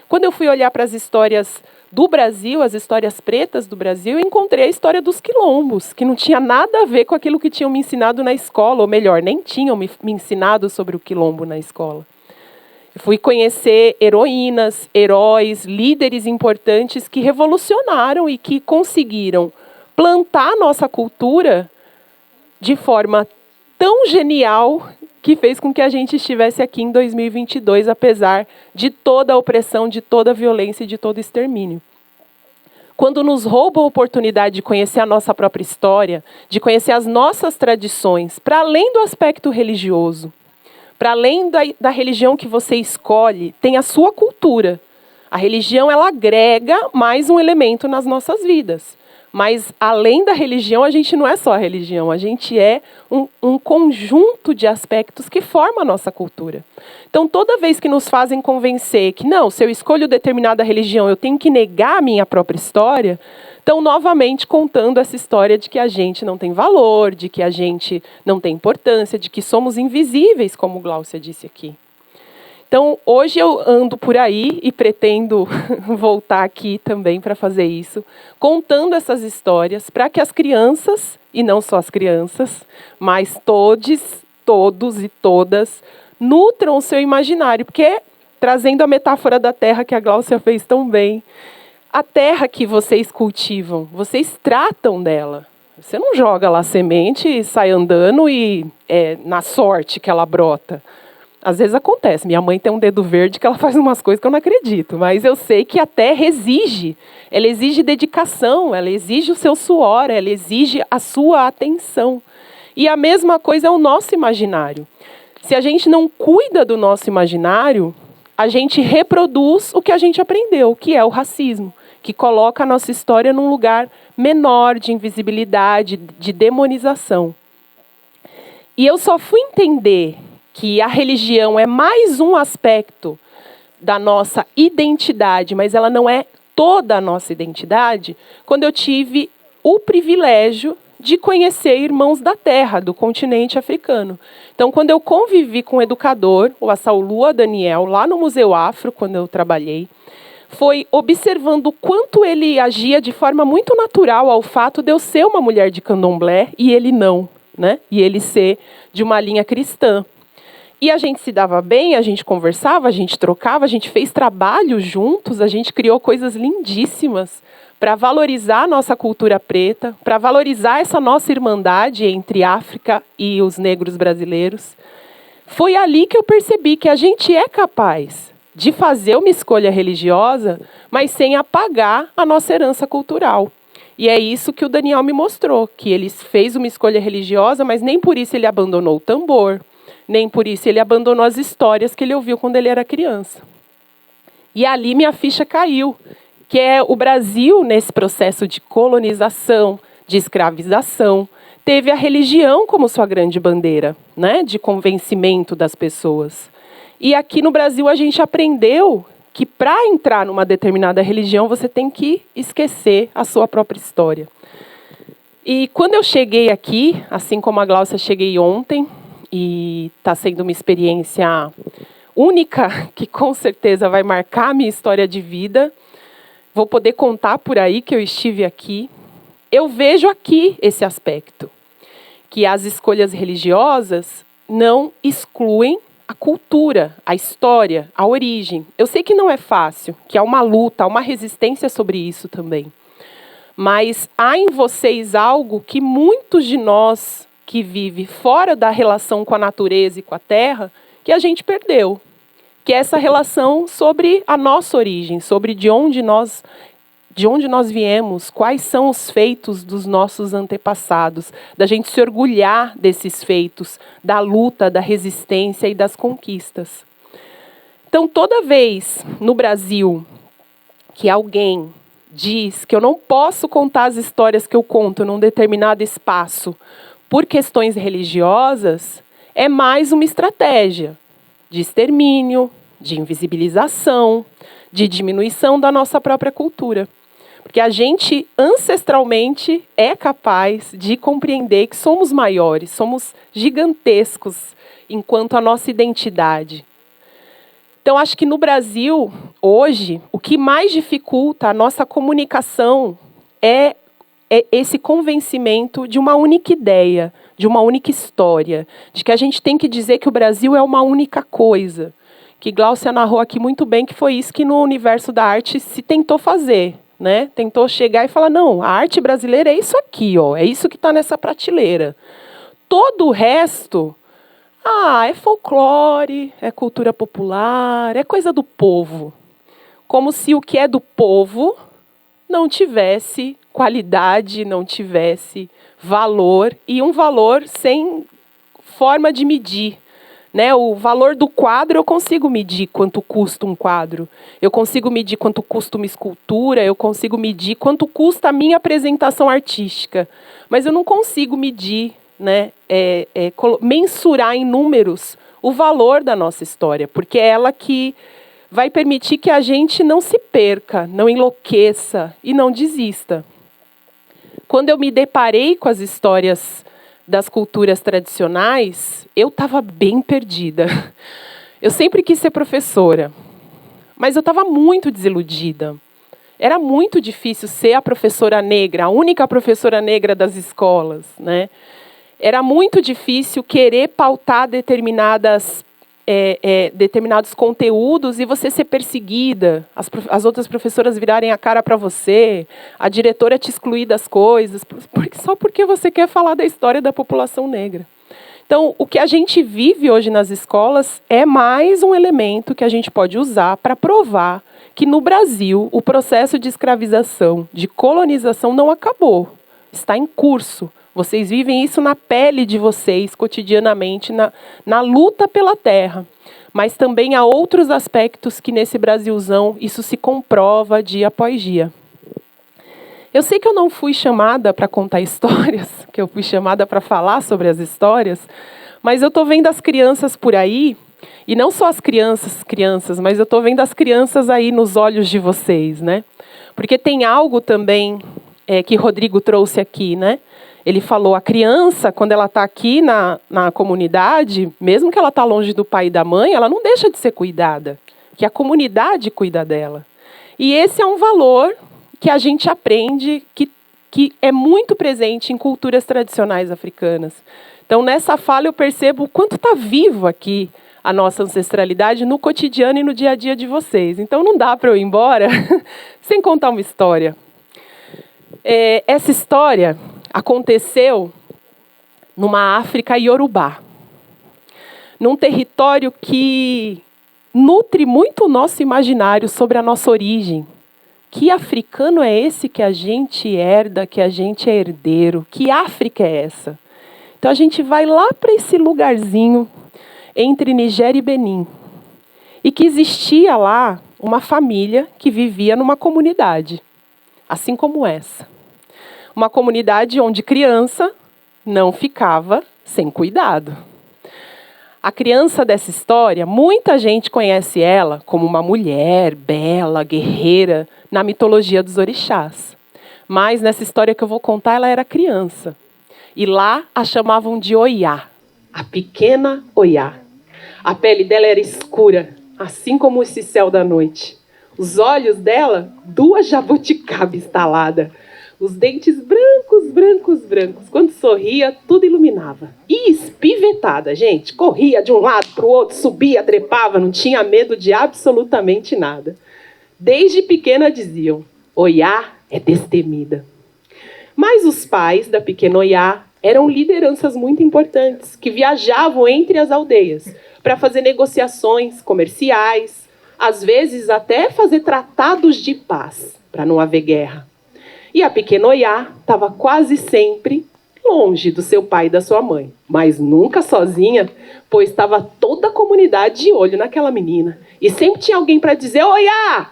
Quando eu fui olhar para as histórias do Brasil, as histórias pretas do Brasil, eu encontrei a história dos quilombos, que não tinha nada a ver com aquilo que tinham me ensinado na escola, ou melhor, nem tinham me ensinado sobre o quilombo na escola. Eu fui conhecer heroínas, heróis, líderes importantes que revolucionaram e que conseguiram plantar a nossa cultura de forma tão genial que fez com que a gente estivesse aqui em 2022, apesar de toda a opressão, de toda a violência e de todo o extermínio. quando nos roubam a oportunidade de conhecer a nossa própria história, de conhecer as nossas tradições, para além do aspecto religioso, para além da religião que você escolhe, tem a sua cultura. A religião, ela agrega mais um elemento nas nossas vidas. Mas, além da religião, a gente não é só a religião, a gente é um conjunto de aspectos que forma a nossa cultura. Então, toda vez que nos fazem convencer que, não, se eu escolho determinada religião, eu tenho que negar a minha própria história, estão novamente contando essa história de que a gente não tem valor, de que a gente não tem importância, de que somos invisíveis, como Gláucia disse aqui. Então, hoje eu ando por aí e pretendo voltar aqui também para fazer isso, contando essas histórias para que as crianças, e não só as crianças, mas todos e todas, nutram o seu imaginário. Porque, trazendo a metáfora da terra que a Gláucia fez tão bem, a terra que vocês cultivam, vocês tratam dela. Você não joga lá semente e sai andando e é na sorte que ela brota. Às vezes acontece. Minha mãe tem um dedo verde que ela faz umas coisas que eu não acredito. Mas eu sei que a terra exige. Ela exige dedicação, ela exige o seu suor, ela exige a sua atenção. E a mesma coisa é o nosso imaginário. Se a gente não cuida do nosso imaginário, a gente reproduz o que a gente aprendeu, que é o racismo, que coloca a nossa história num lugar menor de invisibilidade, de demonização. E eu só fui entender que a religião é mais um aspecto da nossa identidade, mas ela não é toda a nossa identidade, quando eu tive o privilégio de conhecer irmãos da terra, do continente africano. Então, quando eu convivi com um educador, o Assaulua Daniel, lá no Museu Afro, quando eu trabalhei, foi observando o quanto ele agia de forma muito natural ao fato de eu ser uma mulher de candomblé e ele não, né? E ele ser de uma linha cristã. E a gente se dava bem, a gente conversava, a gente trocava, a gente fez trabalho juntos, a gente criou coisas lindíssimas para valorizar a nossa cultura preta, para valorizar essa nossa irmandade entre África e os negros brasileiros. Foi ali que eu percebi que a gente é capaz de fazer uma escolha religiosa, mas sem apagar a nossa herança cultural. E é isso que o Daniel me mostrou, que ele fez uma escolha religiosa, mas nem por isso ele abandonou o tambor, nem por isso ele abandonou as histórias que ele ouviu quando ele era criança. E ali minha ficha caiu, que é o Brasil, nesse processo de colonização, de escravização, teve a religião como sua grande bandeira, né, de convencimento das pessoas. E aqui no Brasil a gente aprendeu que para entrar numa determinada religião você tem que esquecer a sua própria história. E quando eu cheguei aqui, assim como a Gláucia, cheguei ontem, e está sendo uma experiência única, que com certeza vai marcar a minha história de vida. Vou poder contar por aí que eu estive aqui. Eu vejo aqui esse aspecto, que as escolhas religiosas não excluem a cultura, a história, a origem. Eu sei que não é fácil, que há uma luta, há uma resistência sobre isso também. Mas há em vocês algo que muitos de nós que vive fora da relação com a natureza e com a terra, que a gente perdeu. Que é essa relação sobre a nossa origem, sobre de onde nós viemos, quais são os feitos dos nossos antepassados, da gente se orgulhar desses feitos, da luta, da resistência e das conquistas. Então, toda vez no Brasil que alguém diz que eu não posso contar as histórias que eu conto num determinado espaço por questões religiosas, é mais uma estratégia de extermínio, de invisibilização, de diminuição da nossa própria cultura. Porque a gente, ancestralmente, é capaz de compreender que somos maiores, somos gigantescos enquanto a nossa identidade. Então, acho que no Brasil, hoje, o que mais dificulta a nossa comunicação é esse convencimento de uma única ideia, de uma única história, de que a gente tem que dizer que o Brasil é uma única coisa, que Gláucia narrou aqui muito bem, que foi isso que no universo da arte se tentou fazer, né? Tentou chegar e falar, não, a arte brasileira é isso aqui, ó, é isso que está nessa prateleira. Todo o resto, é folclore, é cultura popular, é coisa do povo. Como se o que é do povo não tivesse qualidade, não tivesse valor, e um valor sem forma de medir. Né? O valor do quadro eu consigo medir quanto custa um quadro, eu consigo medir quanto custa uma escultura, eu consigo medir quanto custa a minha apresentação artística, mas eu não consigo medir, né, mensurar em números o valor da nossa história, porque é ela que vai permitir que a gente não se perca, não enlouqueça e não desista. Quando eu me deparei com as histórias das culturas tradicionais, eu estava bem perdida. Eu sempre quis ser professora, mas eu estava muito desiludida. Era muito difícil ser a professora negra, a única professora negra das escolas, né? Era muito difícil querer pautar determinados conteúdos e você ser perseguida, as outras professoras virarem a cara para você, a diretora te excluir das coisas, só porque você quer falar da história da população negra. Então, o que a gente vive hoje nas escolas é mais um elemento que a gente pode usar para provar que no Brasil o processo de escravização, de colonização não acabou, está em curso. Vocês vivem isso na pele de vocês, cotidianamente, na luta pela terra. Mas também há outros aspectos que nesse Brasilzão isso se comprova dia após dia. Eu sei que eu não fui chamada para contar histórias, que eu fui chamada para falar sobre as histórias, mas eu estou vendo as crianças por aí, e não só as crianças, mas eu estou vendo as crianças aí nos olhos de vocês, né? Porque tem algo também que Rodrigo trouxe aqui, né? Ele falou, a criança, quando ela está aqui na comunidade, mesmo que ela está longe do pai e da mãe, ela não deixa de ser cuidada, que a comunidade cuida dela. E esse é um valor que a gente aprende que é muito presente em culturas tradicionais africanas. Então, nessa fala, eu percebo o quanto está vivo aqui a nossa ancestralidade no cotidiano e no dia a dia de vocês. Então, não dá para eu ir embora sem contar uma história. Essa história aconteceu numa África iorubá, num território que nutre muito o nosso imaginário sobre a nossa origem. Que africano é esse que a gente herda, que a gente é herdeiro? Que África é essa? Então a gente vai lá para esse lugarzinho entre Nigéria e Benin. E que existia lá uma família que vivia numa comunidade, assim como essa. Uma comunidade onde criança não ficava sem cuidado. A criança dessa história, muita gente conhece ela como uma mulher bela, guerreira, na mitologia dos orixás. Mas nessa história que eu vou contar, ela era criança. E lá a chamavam de Oiá, a pequena Oiá. A pele dela era escura, assim como esse céu da noite. Os olhos dela, 2 jabuticabas estaladas. Os dentes brancos, brancos, brancos. Quando sorria, tudo iluminava. E espivetada, gente. Corria de um lado para o outro, subia, trepava, não tinha medo de absolutamente nada. Desde pequena diziam, Oiá é destemida. Mas os pais da pequena Oiá eram lideranças muito importantes, que viajavam entre as aldeias para fazer negociações comerciais, às vezes até fazer tratados de paz, para não haver guerra. E a pequena Oiá estava quase sempre longe do seu pai e da sua mãe, mas nunca sozinha, pois estava toda a comunidade de olho naquela menina. E sempre tinha alguém para dizer, Oiá,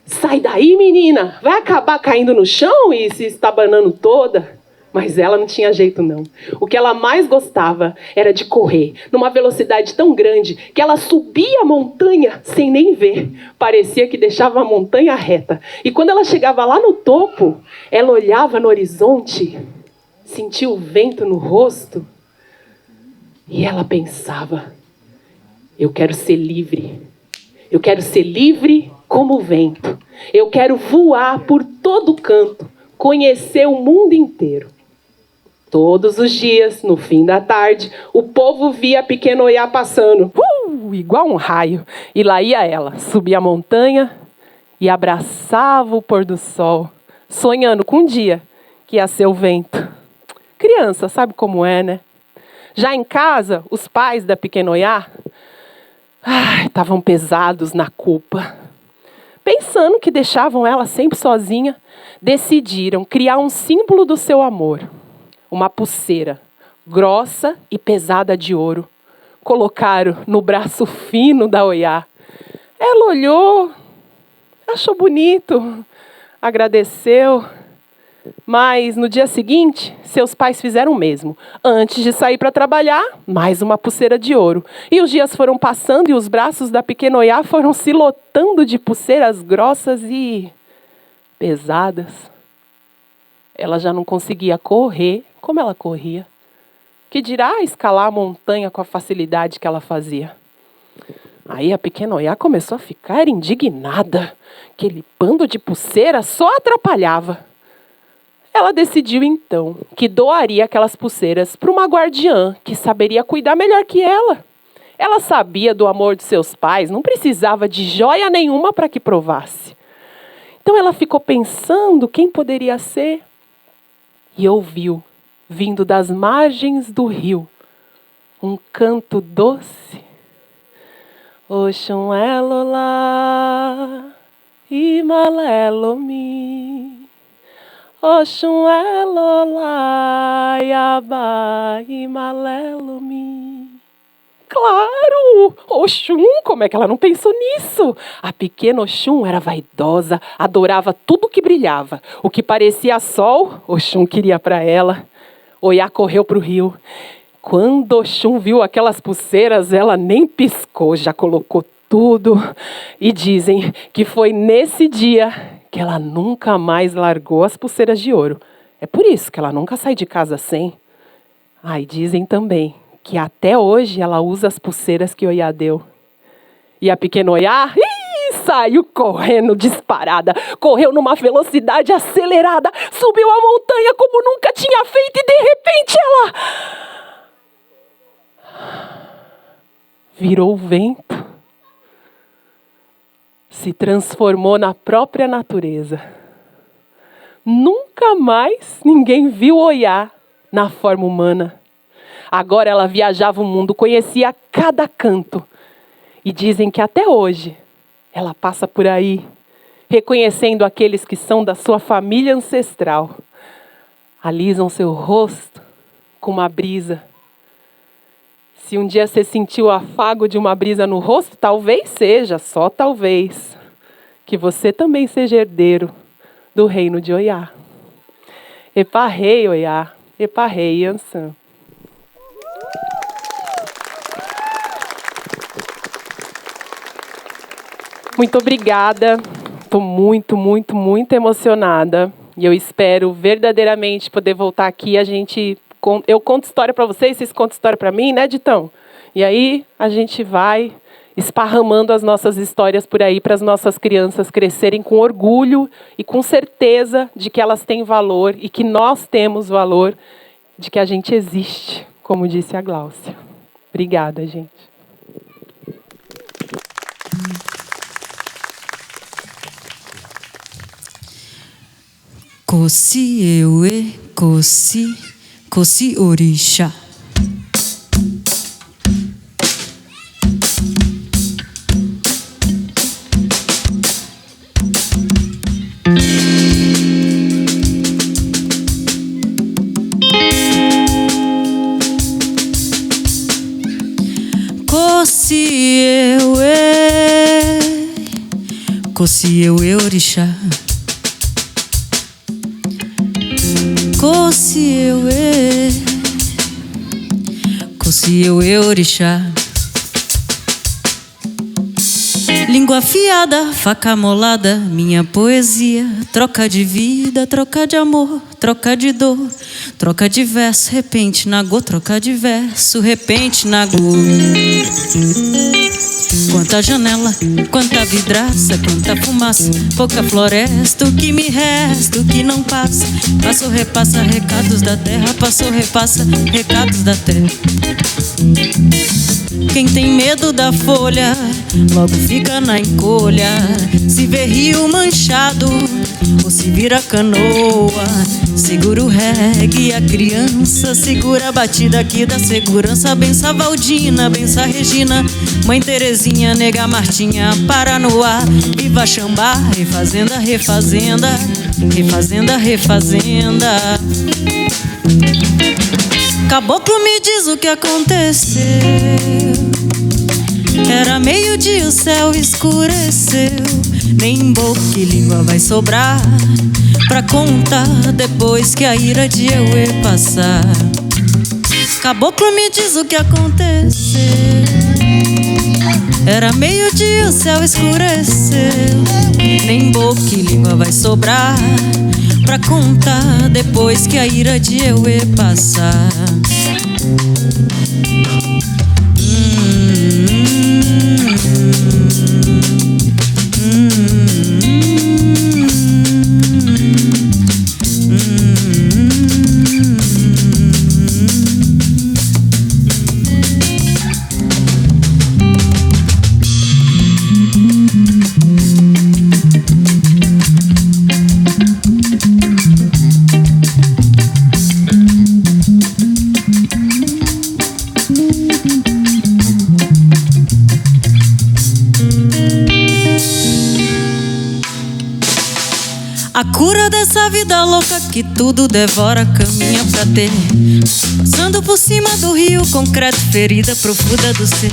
sai daí, menina, vai acabar caindo no chão e se estabanando toda. Mas ela não tinha jeito, não. O que ela mais gostava era de correr, numa velocidade tão grande, que ela subia a montanha sem nem ver. Parecia que deixava a montanha reta. E quando ela chegava lá no topo, ela olhava no horizonte, sentia o vento no rosto, e ela pensava, eu quero ser livre. Eu quero ser livre como o vento. Eu quero voar por todo canto, conhecer o mundo inteiro. Todos os dias, no fim da tarde, o povo via a pequena Oiá passando, igual um raio. E lá ia ela, subia a montanha e abraçava o pôr do sol, sonhando com um dia que ia ser o vento. Criança, sabe como é, né? Já em casa, os pais da pequena Oiá estavam pesados na culpa. pensando que deixavam ela sempre sozinha, decidiram criar um símbolo do seu amor. Uma pulseira grossa e pesada de ouro. Colocaram no braço fino da Oiá. Ela olhou, achou bonito, agradeceu. Mas no dia seguinte, seus pais fizeram o mesmo. Antes de sair para trabalhar, mais uma pulseira de ouro. E os dias foram passando e os braços da pequena Oiá foram se lotando de pulseiras grossas e pesadas. Ela já não conseguia correr como ela corria. Que dirá escalar a montanha com a facilidade que ela fazia. Aí a pequena Oiá começou a ficar indignada. Aquele bando de pulseira só atrapalhava. Ela decidiu então que doaria aquelas pulseiras para uma guardiã que saberia cuidar melhor que ela. Ela sabia do amor de seus pais, não precisava de joia nenhuma para que provasse. Então ela ficou pensando quem poderia ser e ouviu, vindo das margens do rio, um canto doce. Oxum elolá, imalelo-mi. Oxum elolá, iabá, imalelo-mi. Claro! Oxum, como é que ela não pensou nisso? A pequena Oxum era vaidosa, adorava tudo que brilhava. O que parecia sol, Oxum queria para ela. Oiá correu para o rio. Quando Oxum viu aquelas pulseiras, ela nem piscou, já colocou tudo. E dizem que foi nesse dia que ela nunca mais largou as pulseiras de ouro. É por isso que ela nunca sai de casa sem. E dizem também que até hoje ela usa as pulseiras que Oiá deu. E a pequena Oiá saiu correndo disparada, correu numa velocidade acelerada, subiu a montanha como nunca tinha feito e de repente ela virou o vento, se transformou na própria natureza. Nunca mais ninguém viu Oiá na forma humana. Agora ela viajava o mundo, conhecia cada canto. E dizem que até hoje ela passa por aí, reconhecendo aqueles que são da sua família ancestral. Alisam seu rosto com uma brisa. Se um dia você sentiu o afago de uma brisa no rosto, talvez seja, só talvez, que você também seja herdeiro do reino de Oiá. Epa rei Oiá, epa rei Yansan. Muito obrigada. Estou muito, muito, muito emocionada. E eu espero verdadeiramente poder voltar aqui. Eu conto história para vocês, vocês contam história para mim, né, Ditão? E aí a gente vai esparramando as nossas histórias por aí para as nossas crianças crescerem com orgulho e com certeza de que elas têm valor e que nós temos valor, de que a gente existe, como disse a Gláucia. Obrigada, gente. Kosi ewe, kosi orixá. Kosi ewe orixá. Kosi ewe orixá. Língua afiada, faca molada, minha poesia. Troca de vida, troca de amor, troca de dor, troca de verso, repente na go, troca de verso, repente na go. Quanta janela, quanta vidraça, quanta fumaça, pouca floresta, o que me resta, o que não passa. Passou, repassa, recados da terra, passou, repassa, recados da terra. Quem tem medo da folha logo fica na encolha. Se vê rio manchado ou se vira canoa, segura o reggae, a criança segura a batida aqui da segurança. Bença Valdina, bença Regina, Mãe Terezinha, Nega Martinha, Paranoá, Viva Xambá, refazenda, refazenda, refazenda, refazenda. Caboclo, me diz o que aconteceu. Era meio-dia, o céu escureceu. Nem boca e língua vai sobrar pra contar depois que a ira de Euê passar. Caboclo, me diz o que aconteceu. Era meio-dia, o céu escureceu. Nem boca e língua vai sobrar pra contar depois que a ira de Euê passar. A cura dessa vida louca que tudo devora, caminha pra ter. Passando por cima do rio, concreto, ferida profunda do ser.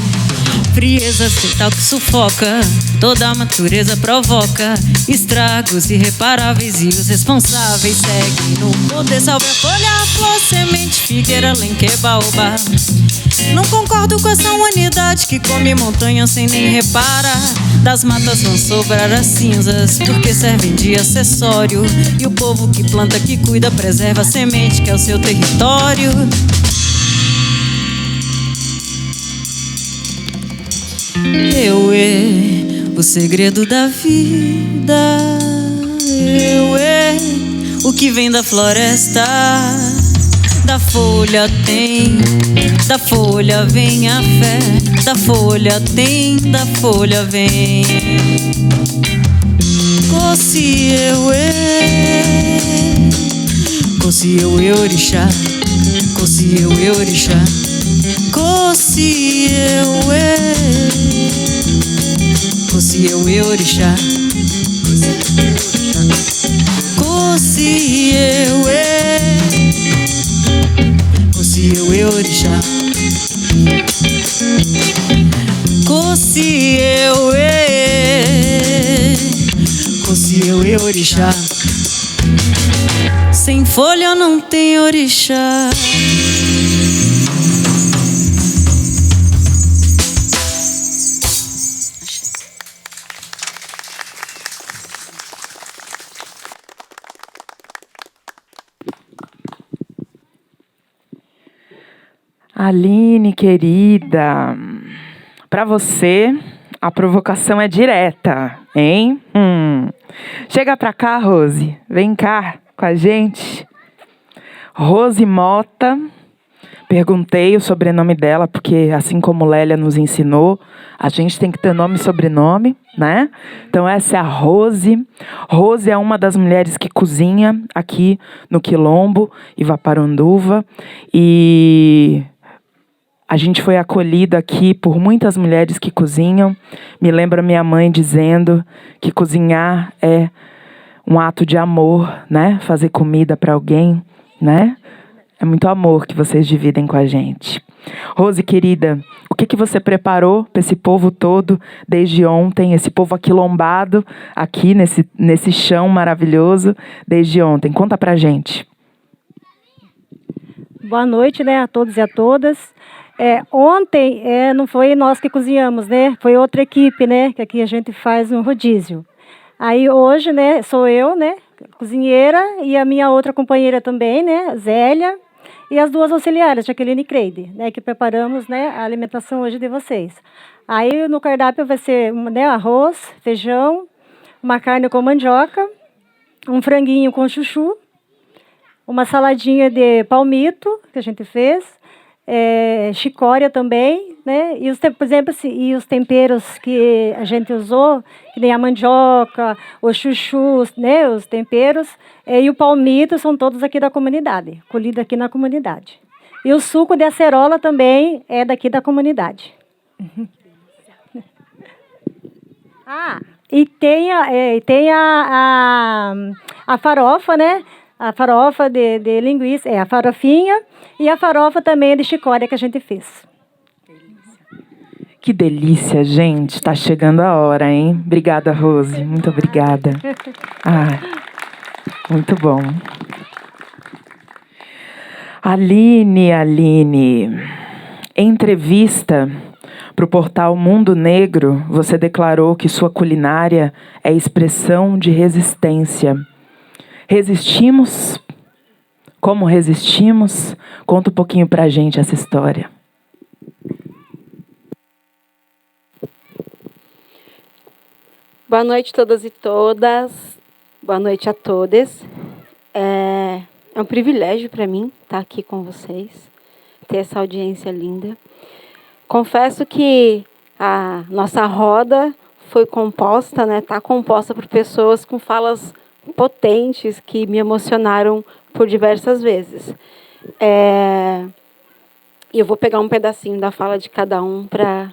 Frieza fetal que sufoca, toda a natureza provoca estragos irreparáveis e os responsáveis seguem no poder. Salve a folha, a flor, semente, figueira, lenque, baobá. Não concordo com essa humanidade que come montanha sem nem repara. Das matas vão sobrar as cinzas, porque servem de acessório. E o povo que planta, que cuida, preserva a semente que é o seu território. Euê, o segredo da vida. Euê, o que vem da floresta. Da folha tem, da folha vem a fé. Da folha tem, da folha vem. Coci Euê, coci Euê orixá, coci Euê orixá, coci Euê, coci Euê orixá, coci Euê, coci Euê orixá, coci Euê, coci Euê orixá. Sem folha não tem orixá. Aline, querida, para você a provocação é direta, hein? Chega pra cá, Rose, vem cá com a gente. Rose Mota, perguntei o sobrenome dela, porque assim como Lélia nos ensinou, a gente tem que ter nome e sobrenome, né? Então essa é a Rose. Rose é uma das mulheres que cozinha aqui no Quilombo, Ivaparanduva, e a gente foi acolhido aqui por muitas mulheres que cozinham. Me lembra minha mãe dizendo que cozinhar é um ato de amor, né? Fazer comida para alguém, né? É muito amor que vocês dividem com a gente. Rose, querida, o que você preparou para esse povo todo desde ontem? Esse povo aquilombado aqui nesse chão maravilhoso desde ontem. Conta pra gente. Boa noite, né, a todos e a todas. Ontem não foi nós que cozinhamos, né? Foi outra equipe, né? Que aqui a gente faz um rodízio. Aí hoje, né, sou eu, né, cozinheira, e a minha outra companheira também, né, Zélia, e as duas auxiliares, Jaqueline e Creide, né, que preparamos, né, a alimentação hoje de vocês. Aí no cardápio vai ser, né, arroz, feijão, uma carne com mandioca, um franguinho com chuchu, uma saladinha de palmito que a gente fez, chicória também, né? E por exemplo, e os temperos que a gente usou, que nem a mandioca, o chuchu, né? Os temperos, e o palmito são todos aqui da comunidade, colhido aqui na comunidade. E o suco de acerola também é daqui da comunidade. E tem a farofa, né? A farofa de linguiça, a farofinha, e a farofa também de chicória que a gente fez. Que delícia, gente. Está chegando a hora, hein? Obrigada, Rose. Muito obrigada. Muito bom. Aline, em entrevista para o portal Mundo Negro, você declarou que sua culinária é expressão de resistência. Resistimos? Como resistimos? Conta um pouquinho para a gente essa história. Boa noite a todas e todas. Boa noite a todos. É um privilégio para mim estar aqui com vocês, ter essa audiência linda. Confesso que a nossa roda foi composta, né? Está composta por pessoas com falas potentes que me emocionaram por diversas vezes. E eu vou pegar um pedacinho da fala de cada um para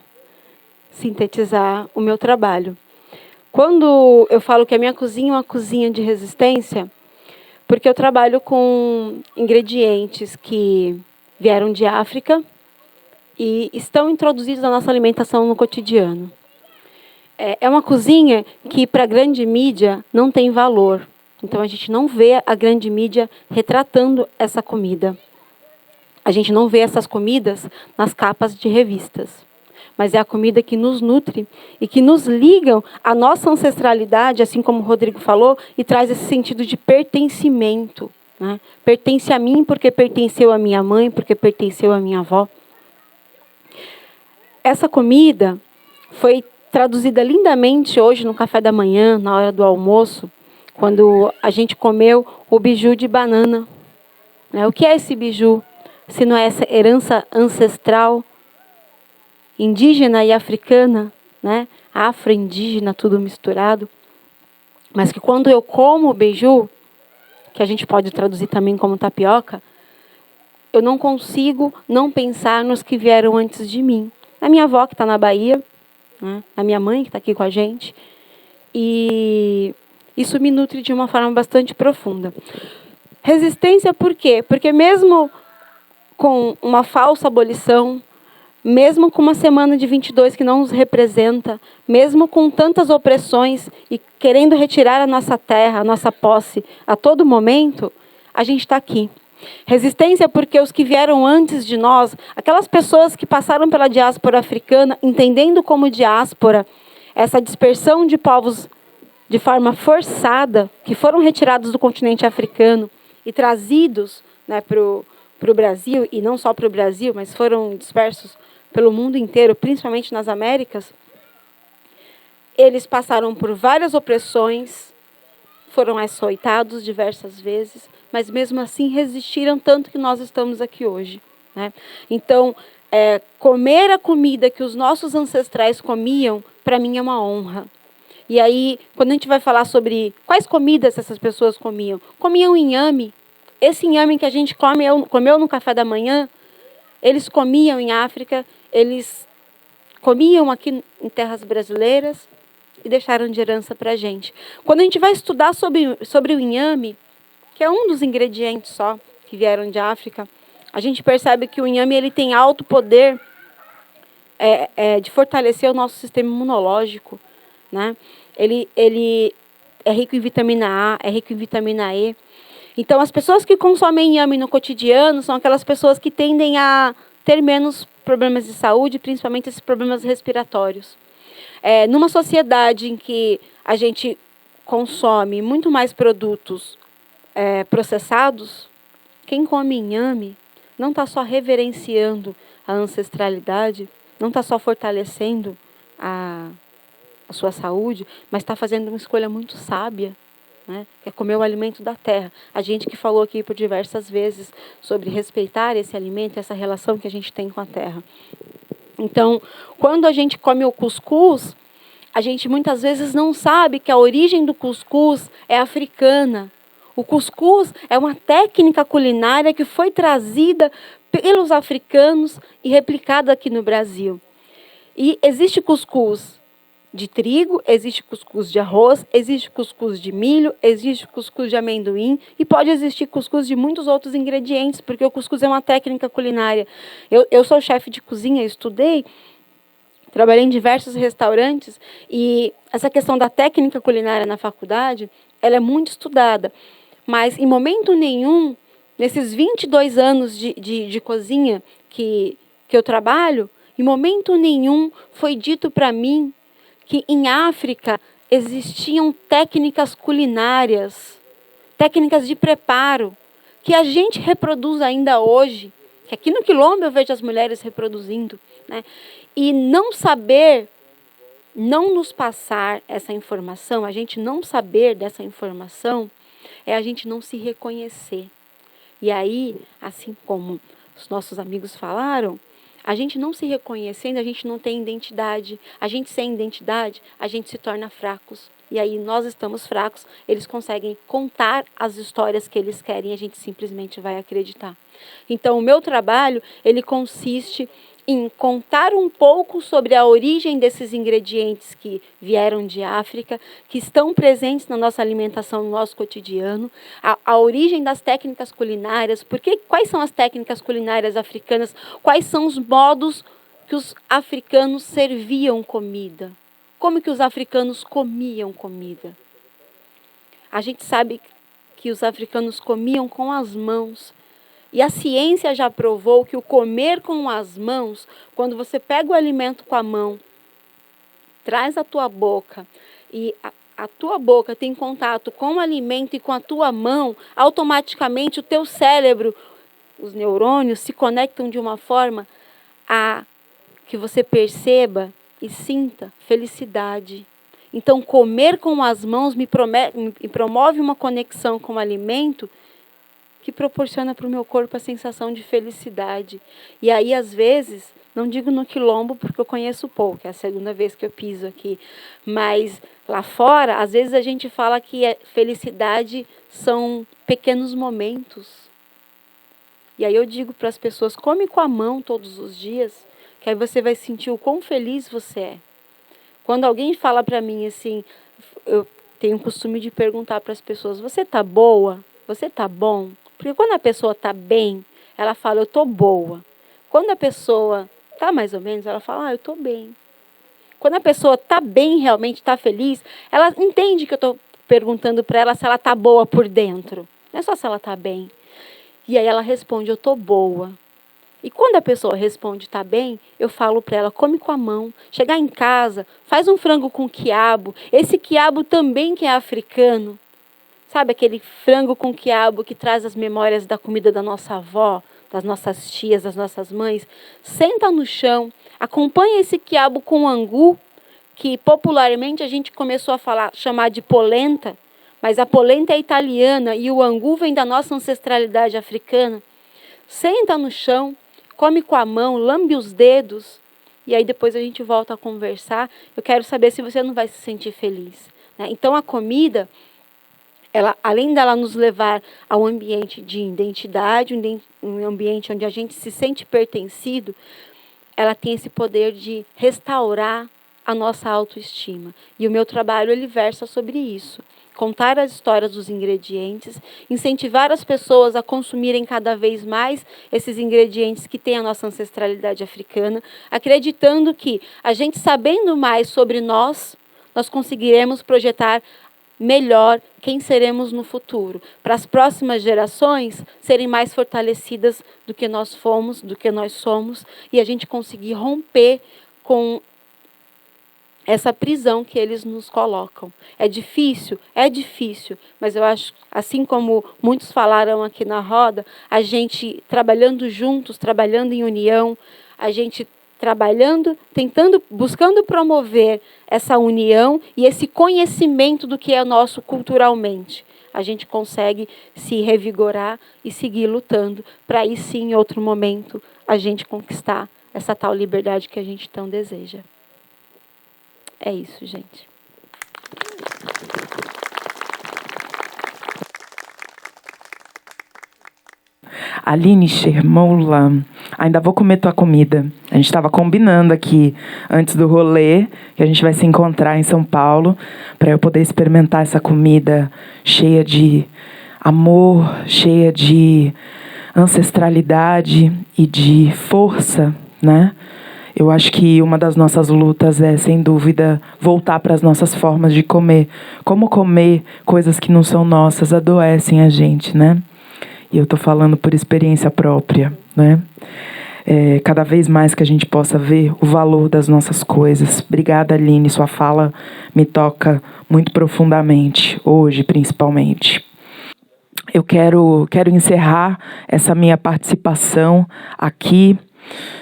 sintetizar o meu trabalho. Quando eu falo que a minha cozinha é uma cozinha de resistência, porque eu trabalho com ingredientes que vieram de África e estão introduzidos na nossa alimentação no cotidiano. É uma cozinha que, para a grande mídia, não tem valor. Então, a gente não vê a grande mídia retratando essa comida. A gente não vê essas comidas nas capas de revistas. Mas é a comida que nos nutre e que nos ligam à nossa ancestralidade, assim como o Rodrigo falou, e traz esse sentido de pertencimento, né? Pertence a mim porque pertenceu à minha mãe, porque pertenceu à minha avó. Essa comida foi traduzida lindamente hoje no café da manhã, na hora do almoço, quando a gente comeu o biju de banana. O que é esse biju? Se não é essa herança ancestral, indígena e africana, né? Afro-indígena, tudo misturado. Mas que quando eu como o beiju, que a gente pode traduzir também como tapioca, eu não consigo não pensar nos que vieram antes de mim. A minha avó, que está na Bahia, né? A minha mãe, que está aqui com a gente. E isso me nutre de uma forma bastante profunda. Resistência por quê? Porque mesmo com uma falsa abolição, mesmo com uma semana de 22 que não nos representa, mesmo com tantas opressões e querendo retirar a nossa terra, a nossa posse a todo momento, a gente está aqui. Resistência porque os que vieram antes de nós, aquelas pessoas que passaram pela diáspora africana, entendendo como diáspora, essa dispersão de povos de forma forçada, que foram retirados do continente africano e trazidos, né, para o Brasil, e não só para o Brasil, mas foram dispersos pelo mundo inteiro, principalmente nas Américas, eles passaram por várias opressões, foram açoitados diversas vezes, mas mesmo assim resistiram tanto que nós estamos aqui hoje, né? Então, comer a comida que os nossos ancestrais comiam, para mim é uma honra. E aí, quando a gente vai falar sobre quais comidas essas pessoas comiam, comiam inhame. Esse inhame que a gente comeu no café da manhã, eles comiam em África, eles comiam aqui em terras brasileiras e deixaram de herança para a gente. Quando a gente vai estudar sobre o inhame, que é um dos ingredientes só que vieram de África, a gente percebe que o inhame ele tem alto poder de fortalecer o nosso sistema imunológico, né? Ele é rico em vitamina A, é rico em vitamina E. Então, as pessoas que consomem inhame no cotidiano são aquelas pessoas que tendem a ter menos problemas de saúde, principalmente esses problemas respiratórios. Numa sociedade em que a gente consome muito mais produtos processados, quem come inhame não está só reverenciando a ancestralidade, não está só fortalecendo a sua saúde, mas está fazendo uma escolha muito sábia, né? Que é comer o alimento da terra. A gente que falou aqui por diversas vezes sobre respeitar esse alimento, essa relação que a gente tem com a terra. Então, quando a gente come o cuscuz, a gente muitas vezes não sabe que a origem do cuscuz é africana. O cuscuz é uma técnica culinária que foi trazida pelos africanos e replicada aqui no Brasil. E existe cuscuz de trigo, existe cuscuz de arroz, existe cuscuz de milho, existe cuscuz de amendoim e pode existir cuscuz de muitos outros ingredientes, porque o cuscuz é uma técnica culinária. Eu sou chefe de cozinha, estudei, trabalhei em diversos restaurantes e essa questão da técnica culinária na faculdade, ela é muito estudada, mas em momento nenhum, nesses 22 anos de cozinha que eu trabalho, em momento nenhum foi dito para mim que em África existiam técnicas culinárias, técnicas de preparo, que a gente reproduz ainda hoje, que aqui no Quilombo eu vejo as mulheres reproduzindo, né? E não saber, não nos passar essa informação, a gente não saber dessa informação, é a gente não se reconhecer. E aí, assim como os nossos amigos falaram, a gente não se reconhecendo, a gente não tem identidade. A gente sem identidade, a gente se torna fracos. E aí nós estamos fracos, eles conseguem contar as histórias que eles querem e a gente simplesmente vai acreditar. Então o meu trabalho, ele consiste em contar um pouco sobre a origem desses ingredientes que vieram de África, que estão presentes na nossa alimentação, no nosso cotidiano, a origem das técnicas culinárias, quais são as técnicas culinárias africanas, quais são os modos que os africanos serviam comida, como que os africanos comiam comida. A gente sabe que os africanos comiam com as mãos. E a ciência já provou que o comer com as mãos, quando você pega o alimento com a mão, traz à tua boca e a tua boca tem contato com o alimento e com a tua mão, automaticamente o teu cérebro, os neurônios se conectam de uma forma a que você perceba e sinta felicidade. Então, comer com as mãos me promove uma conexão com o alimento que proporciona para o meu corpo a sensação de felicidade. E aí, às vezes, não digo no Quilombo, porque eu conheço pouco, é a segunda vez que eu piso aqui, mas lá fora, às vezes a gente fala que felicidade são pequenos momentos. E aí eu digo para as pessoas, come com a mão todos os dias, que aí você vai sentir o quão feliz você é. Quando alguém fala para mim assim, eu tenho o costume de perguntar para as pessoas, você tá boa? Você tá bom? Porque quando a pessoa está bem, ela fala, eu estou boa. Quando a pessoa está mais ou menos, ela fala, eu estou bem. Quando a pessoa está bem, realmente está feliz, ela entende que eu estou perguntando para ela se ela está boa por dentro. Não é só se ela está bem. E aí ela responde, eu estou boa. E quando a pessoa responde, está bem, eu falo para ela, come com a mão. Chegar em casa, faz um frango com quiabo. Esse quiabo também que é africano. Sabe aquele frango com quiabo que traz as memórias da comida da nossa avó, das nossas tias, das nossas mães? Senta no chão, acompanha esse quiabo com angu, que popularmente a gente começou a chamar de polenta, mas a polenta é italiana e o angu vem da nossa ancestralidade africana. Senta no chão, come com a mão, lambe os dedos, e aí depois a gente volta a conversar. Eu quero saber se você não vai se sentir feliz, né? Então a comida, ela, além dela nos levar a um ambiente de identidade, um ambiente onde a gente se sente pertencido, ela tem esse poder de restaurar a nossa autoestima. E o meu trabalho, ele versa sobre isso. Contar as histórias dos ingredientes, incentivar as pessoas a consumirem cada vez mais esses ingredientes que têm a nossa ancestralidade africana, acreditando que a gente sabendo mais sobre nós conseguiremos projetar melhor quem seremos no futuro, para as próximas gerações serem mais fortalecidas do que nós fomos, do que nós somos, e a gente conseguir romper com essa prisão que eles nos colocam. É difícil, mas eu acho, assim como muitos falaram aqui na roda, a gente trabalhando juntos, trabalhando em união, a gente trabalhando, tentando, buscando promover essa união e esse conhecimento do que é nosso culturalmente, a gente consegue se revigorar e seguir lutando para aí sim, em outro momento, a gente conquistar essa tal liberdade que a gente tão deseja. É isso, gente. Aline Shermola, ainda vou comer tua comida. A gente estava combinando aqui, antes do rolê, que a gente vai se encontrar em São Paulo, para eu poder experimentar essa comida cheia de amor, cheia de ancestralidade e de força, né? Eu acho que uma das nossas lutas é, sem dúvida, voltar para as nossas formas de comer. Como comer coisas que não são nossas adoecem a gente, né? E eu estou falando por experiência própria, né? Cada vez mais que a gente possa ver o valor das nossas coisas. Obrigada, Aline, sua fala me toca muito profundamente, hoje principalmente. Eu quero encerrar essa minha participação aqui,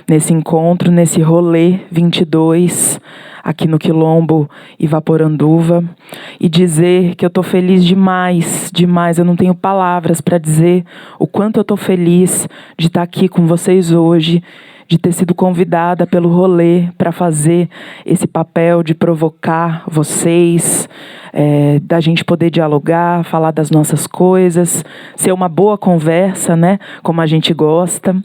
nesse encontro, nesse rolê 22, aqui no Quilombo Ivaporanduva, e dizer que eu estou feliz demais, demais. Eu não tenho palavras para dizer o quanto eu estou feliz de estar aqui com vocês hoje, de ter sido convidada pelo rolê para fazer esse papel de provocar vocês, da gente poder dialogar, falar das nossas coisas, ser uma boa conversa, né, como a gente gosta.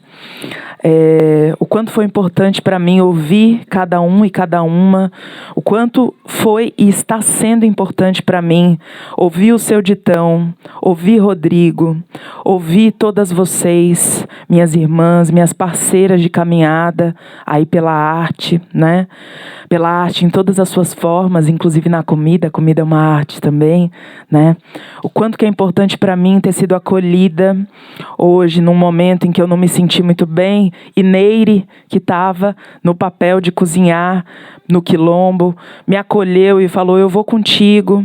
O quanto foi importante para mim ouvir cada um e cada uma, o quanto foi e está sendo importante para mim ouvir o seu Ditão, ouvir Rodrigo, ouvir todas vocês, minhas irmãs, minhas parceiras de caminhada, aí pela arte, né? Pela arte em todas as suas formas, inclusive na comida. A comida é uma arte também, né? O quanto que é importante para mim ter sido acolhida hoje, num momento em que eu não me senti muito bem, e Neire, que estava no papel de cozinhar no Quilombo, me acolheu e falou: eu vou contigo,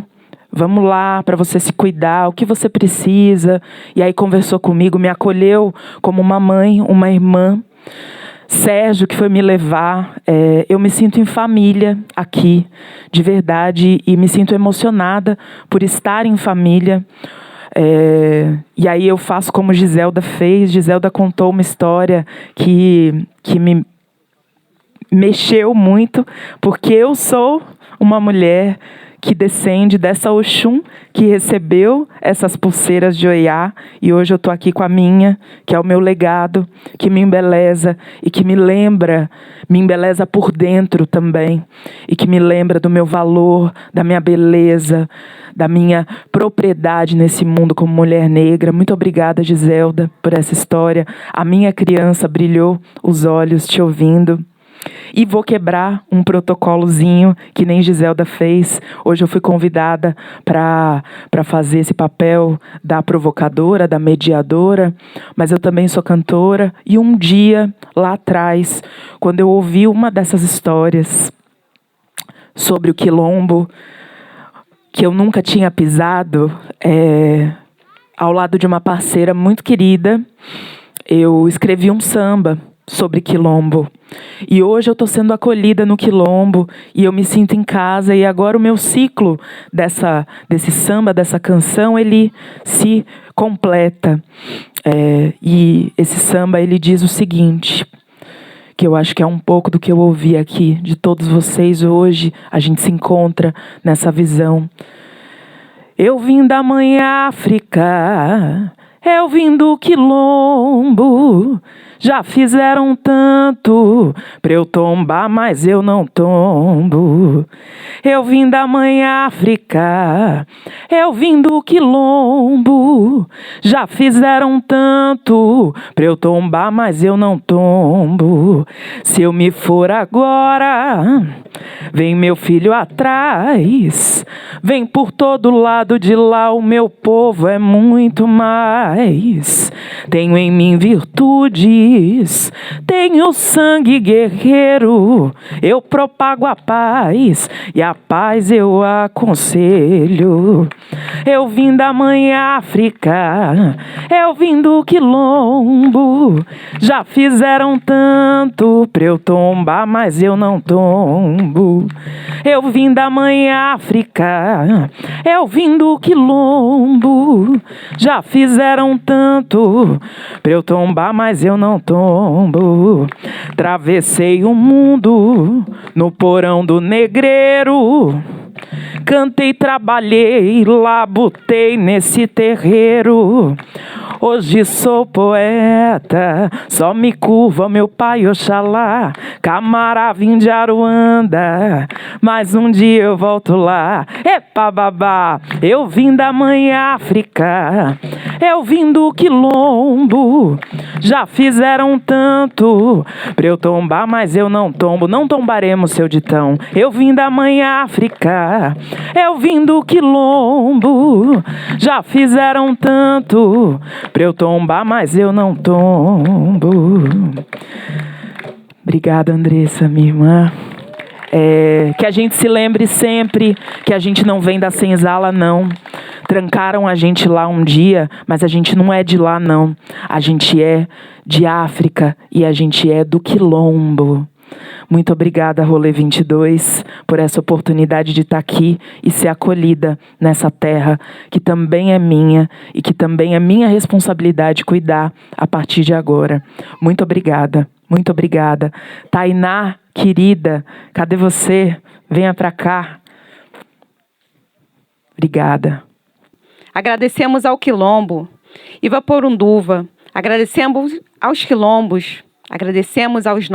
vamos lá para você se cuidar, o que você precisa. E aí conversou comigo, me acolheu como uma mãe, uma irmã. Sérgio, que foi me levar, eu me sinto em família aqui, de verdade, e me sinto emocionada por estar em família. E aí eu faço como Giselda fez. Giselda contou uma história que me mexeu muito, porque eu sou uma mulher que descende dessa Oxum, que recebeu essas pulseiras de Oiá, e hoje eu estou aqui com a minha, que é o meu legado, que me embeleza e que me embeleza por dentro também, e que me lembra do meu valor, da minha beleza, da minha propriedade nesse mundo como mulher negra. Muito obrigada, Giselda, por essa história. A minha criança brilhou os olhos te ouvindo. E vou quebrar um protocolozinho que nem Giselda fez. Hoje eu fui convidada para fazer esse papel da provocadora, da mediadora, mas eu também sou cantora. E um dia, lá atrás, quando eu ouvi uma dessas histórias sobre o Quilombo, que eu nunca tinha pisado, ao lado de uma parceira muito querida, eu escrevi um samba sobre Quilombo. E hoje eu estou sendo acolhida no Quilombo e eu me sinto em casa, e agora o meu ciclo desse samba, dessa canção, ele se completa. E esse samba, ele diz o seguinte, que eu acho que é um pouco do que eu ouvi aqui de todos vocês hoje. A gente se encontra nessa visão. Eu vim da mãe África, eu vim do Quilombo. Já fizeram tanto pra eu tombar, mas eu não tombo. Eu vim da mãe África, eu vim do Quilombo. Já fizeram tanto pra eu tombar, mas eu não tombo. Se eu me for agora, vem meu filho atrás. Vem por todo lado de lá, o meu povo é muito mais. Tenho em mim virtudes, tenho sangue guerreiro. Eu propago a paz e a paz eu aconselho. Eu vim da mãe África, eu vim do quilombo. Já fizeram tanto pra eu tombar, mas eu não tombo. Eu vim da mãe África, eu vim do quilombo. Já fizeram tanto pra eu tombar, mas eu não tombo. Travessei o mundo no porão do negreiro. Cantei, trabalhei, labutei nesse terreiro. Hoje sou poeta, só me curva meu pai Oxalá. Camará, vim de Aruanda, mas um dia eu volto lá. Epa babá, eu vim da mãe África, eu vim do quilombo. Já fizeram tanto pra eu tombar, mas eu não tombo. Não tombaremos, seu ditão. Eu vim da mãe África, eu vim do quilombo. Já fizeram tanto pra eu tombar, mas eu não tombo. Obrigada, Andressa, minha irmã. Que a gente se lembre sempre que a gente não vem da senzala, não. Trancaram a gente lá um dia, mas a gente não é de lá, não. A gente é de África e a gente é do quilombo. Muito obrigada, Rolê 22, por essa oportunidade de estar aqui e ser acolhida nessa terra que também é minha e que também é minha responsabilidade cuidar a partir de agora. Muito obrigada, muito obrigada. Tainá, querida, cadê você? Venha pra cá. Obrigada. Agradecemos ao Quilombo, Ivaporunduva, agradecemos aos quilombos, agradecemos aos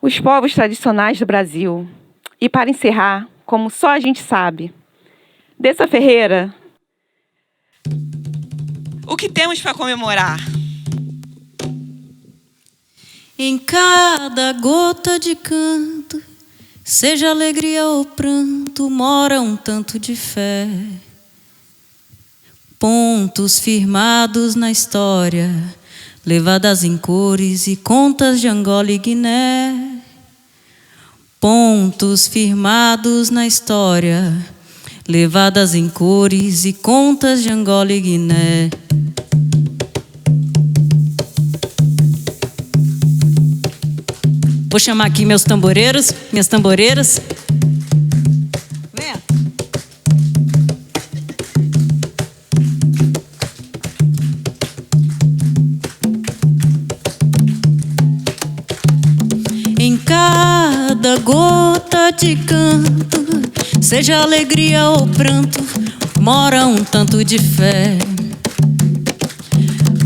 os povos tradicionais do Brasil. E para encerrar, como só a gente sabe, Dessa Ferreira, o que temos para comemorar? Em cada gota de canto, seja alegria ou pranto, mora um tanto de fé. Pontos firmados na história, levadas em cores e contas de Angola e Guiné. Pontos firmados na história, levadas em cores e contas de Angola e Guiné. Vou chamar aqui meus tamboreiros, minhas tamboreiras. Venha. Em cada gota de canto, seja alegria ou pranto, mora um tanto de fé.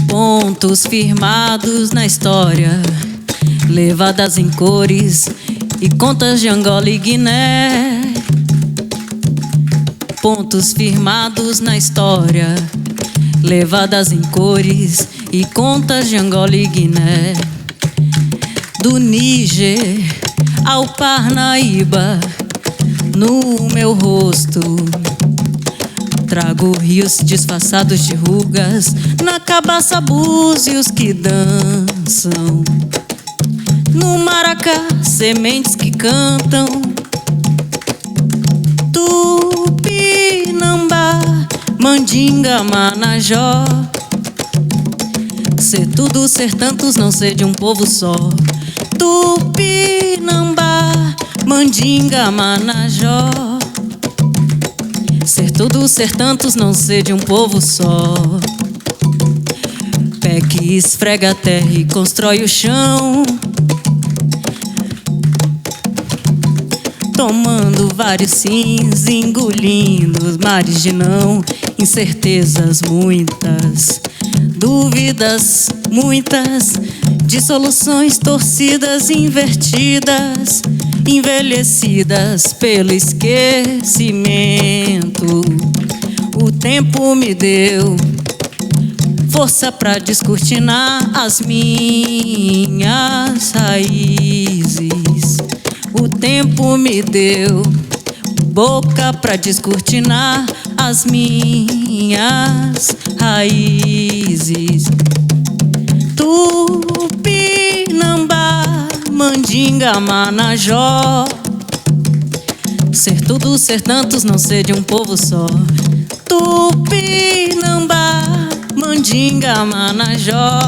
Pontos firmados na história, levadas em cores e contas de Angola e Guiné. Pontos firmados na história, levadas em cores e contas de Angola e Guiné. Do Níger ao Parnaíba, no meu rosto trago rios disfarçados de rugas, na cabaça búzios que dançam, no maracá sementes que cantam, Tupinambá, Mandinga, Manajó. Ser tudo, ser tantos, não ser de um povo só. Tupinambá, Mandinga, Manajó. Ser tudo, ser tantos, não ser de um povo só. Pé que esfrega a terra e constrói o chão, tomando vários sims, engolindo os mares de não. Incertezas muitas, dúvidas muitas, dissoluções torcidas, invertidas, envelhecidas pelo esquecimento. O tempo me deu força pra descortinar as minhas raízes. O tempo me deu boca pra descortinar as minhas raízes. Tupinambá, Mandinga, Manajó. Ser tudo, ser tantos, não ser de um povo só. Tupinambá, Mandinga, Manajó.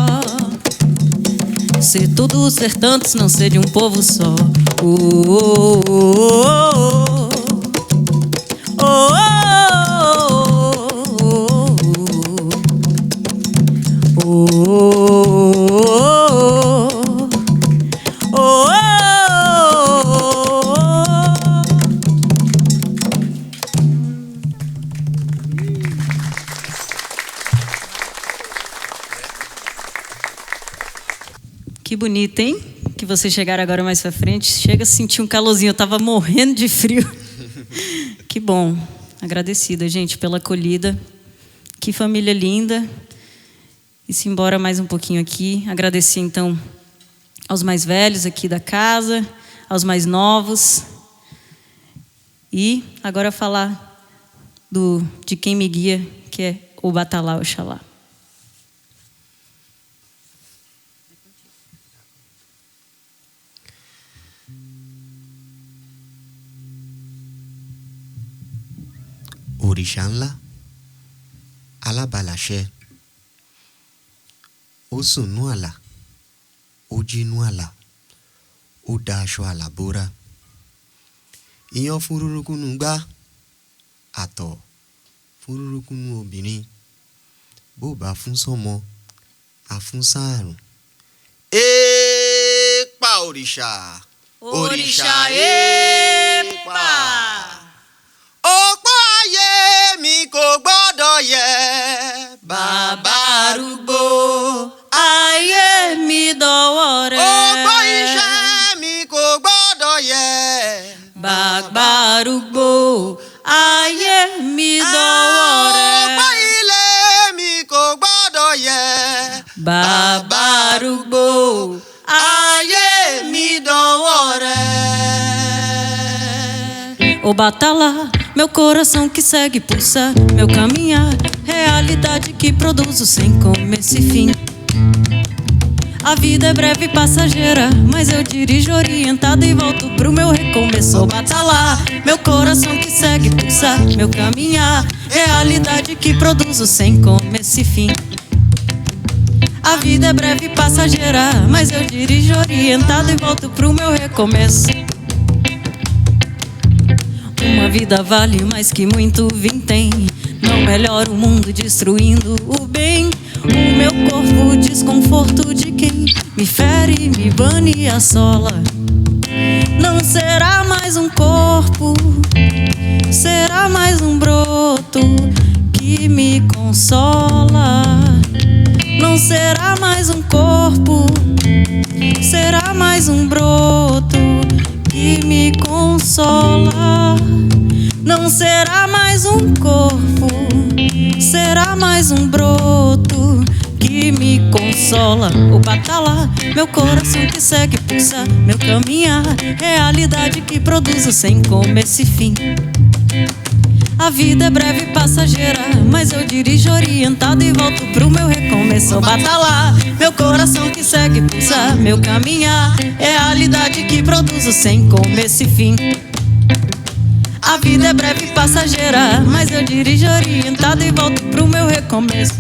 Ser tudo, ser tantos, não ser de um povo só. Que bonito, hein? Que vocês chegaram agora mais pra frente. Chega a sentir um calorzinho. Eu tava morrendo de frio. Que bom. Agradecida, gente, pela acolhida. Que família linda. E se embora mais um pouquinho aqui. Agradecer, então, aos mais velhos aqui da casa, aos mais novos. E agora falar de quem me guia, que é o Batalá Oxalá. Orixá-ńlá, alábàláṣẹ, ó sùn nú àlà, ó jí nú àlà, ó da aṣọ àlà bóra. Iyán fún rúrúkúnú gbá, àtọ̀ fún rúrúkúnú obìnrin. Bó bá fún sọ́mọ, a fún sáàrùn. Èèpà òrìṣà, òrìṣà èèpà. Òpó ayé mi kò gbọ́dọ̀ yẹ̀. Bàbá arúgbó, ayé mi dọwọ́ rẹ. Òpó iṣẹ́ mi kò gbọ́dọ̀ yẹ̀. Bàbá arúgbó, ayé mi dọwọ́ rẹ. Òpó ilé mi kò gbọ́dọ̀ yẹ̀. Bàbá arúgbó, ayé mi dọwọ́ rẹ. Ô Batalá, meu coração que segue pulsa, meu caminhar, realidade que produzo sem começo e fim. A vida é breve e passageira, mas eu dirijo orientado e volto pro meu recomeço. Ô Batalá, meu coração que segue pulsa, meu caminhar, realidade que produzo sem começo e fim. A vida é breve e passageira, mas eu dirijo orientado e volto pro meu recomeço. Uma vida vale mais que muito vintém. Não melhora o mundo destruindo o bem. O meu corpo, desconforto de quem me fere, me bane e assola. Não será mais um corpo, será mais um broto que me consola. Não será mais um corpo, será mais um broto que me consola. Não será mais um corpo, será mais um broto que me consola. O Batalá, meu coração que segue pulsa, meu caminhar, realidade que produzo sem começo e fim. A vida é breve e passageira, mas eu dirijo orientado e volto pro meu recomeço. O Batalá, meu coração que segue pulsa, meu caminhar, realidade que produzo sem começo e fim. A vida é breve e passageira, mas eu dirijo orientado e volto pro meu recomeço.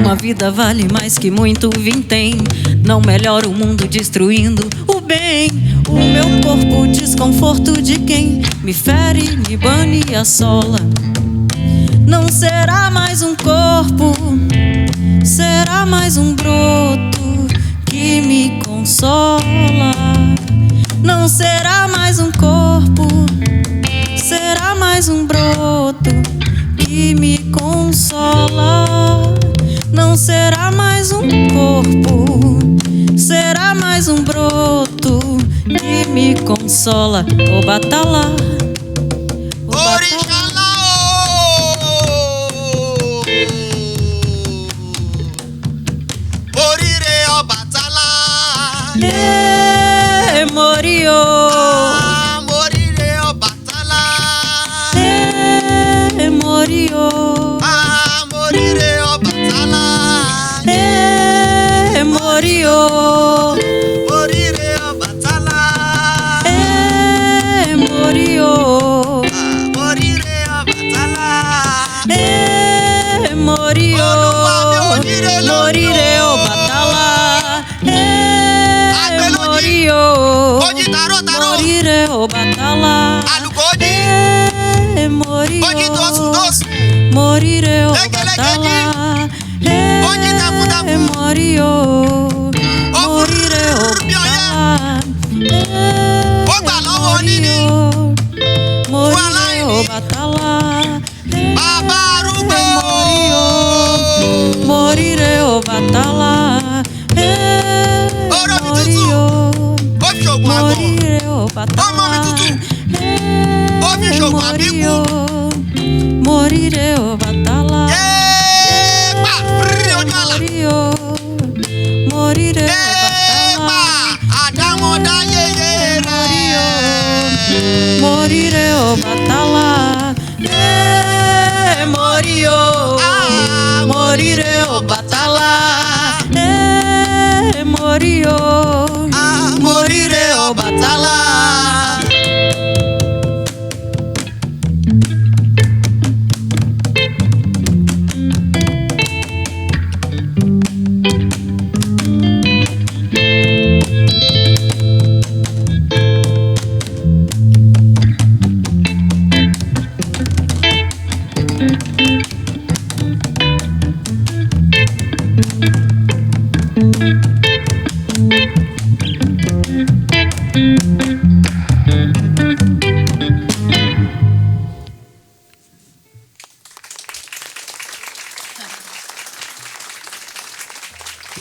Uma vida vale mais que muito vintém. Não melhora o mundo destruindo o bem. O meu corpo, desconforto de quem me fere, me bane e assola. Não será mais um corpo, será mais um broto que me consola. Não será mais um corpo, será mais um broto que me consola. Não será mais um corpo, será mais um broto que me consola. O Batalá, o Batalá. Morire o Batalá. Morió. Morire o Batalá. Morió. Morire o Batalá. Morió. Morire o Batalá. Morire o batalá, morio. Morire o batalá, morio. Morire o batalá, morio. Morire o batalá, morio. Morire o batalá, morio. Morire o batalá, morio. Morire o batalá, morio. Morire o batalá, morio. Morire o batalá, morire o batalá, morio. Morire o batalá, morio. Morire o batalá.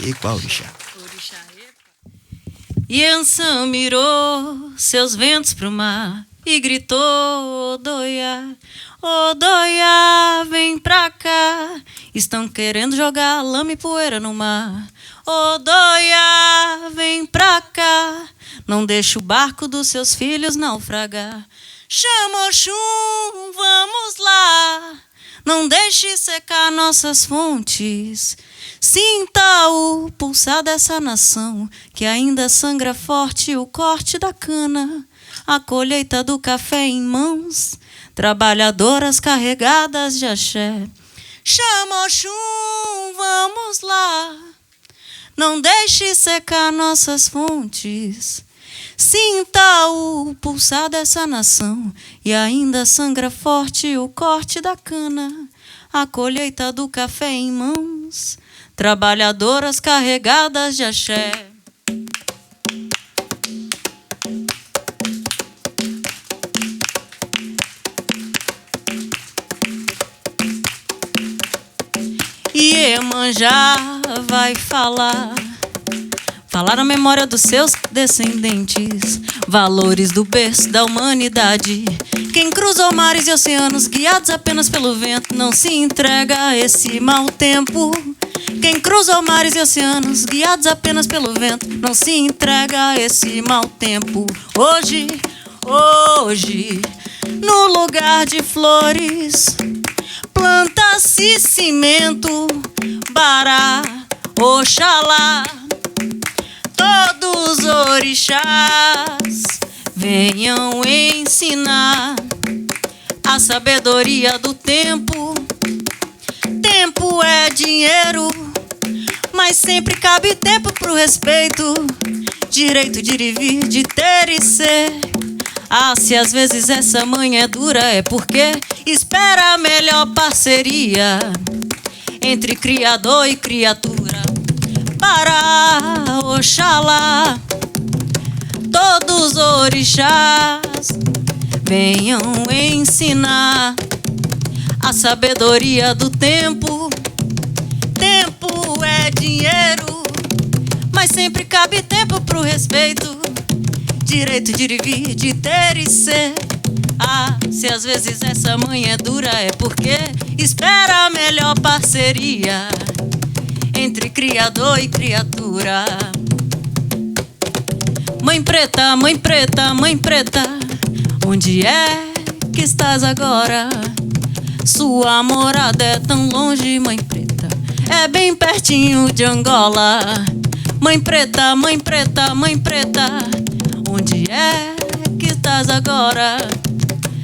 Epa, orixá. Yansan mirou seus ventos pro mar e gritou: Odoia, Odoia, vem pra cá. Estão querendo jogar lama e poeira no mar. Odoia, vem pra cá. Não deixe o barco dos seus filhos naufragar. Chama Oxum, vamos lá. Não deixe secar nossas fontes. Sinta o pulsar dessa nação que ainda sangra forte o corte da cana, a colheita do café em mãos, trabalhadoras carregadas de axé. Chama Oxum, vamos lá. Não deixe secar nossas fontes. Sinta o pulsar dessa nação e ainda sangra forte o corte da cana, a colheita do café em mãos, trabalhadoras carregadas de axé. Iemanjá vai falar a memória dos seus descendentes, valores do berço da humanidade. Quem cruzou mares e oceanos guiados apenas pelo vento não se entrega a esse mau tempo. Quem cruzou mares e oceanos guiados apenas pelo vento não se entrega a esse mau tempo. Hoje, no lugar de flores, planta-se cimento, Bará, Oxalá. Todos os orixás venham ensinar a sabedoria do tempo. Tempo é dinheiro, mas sempre cabe tempo pro respeito, direito de ir e vir, de ter e ser. Ah, se às vezes essa manhã é dura, é porque espera a melhor parceria entre criador e criatura. Para Oxalá, todos os orixás venham ensinar a sabedoria do tempo. Tempo é dinheiro, mas sempre cabe tempo pro respeito, direito de ir e vir, de ter e ser. Ah, se às vezes essa manhã é dura, é porque espera a melhor parceria entre criador e criatura. Mãe preta, mãe preta, mãe preta, onde é que estás agora? Sua morada é tão longe, mãe preta, é bem pertinho de Angola. Mãe preta, mãe preta, mãe preta, onde é que estás agora?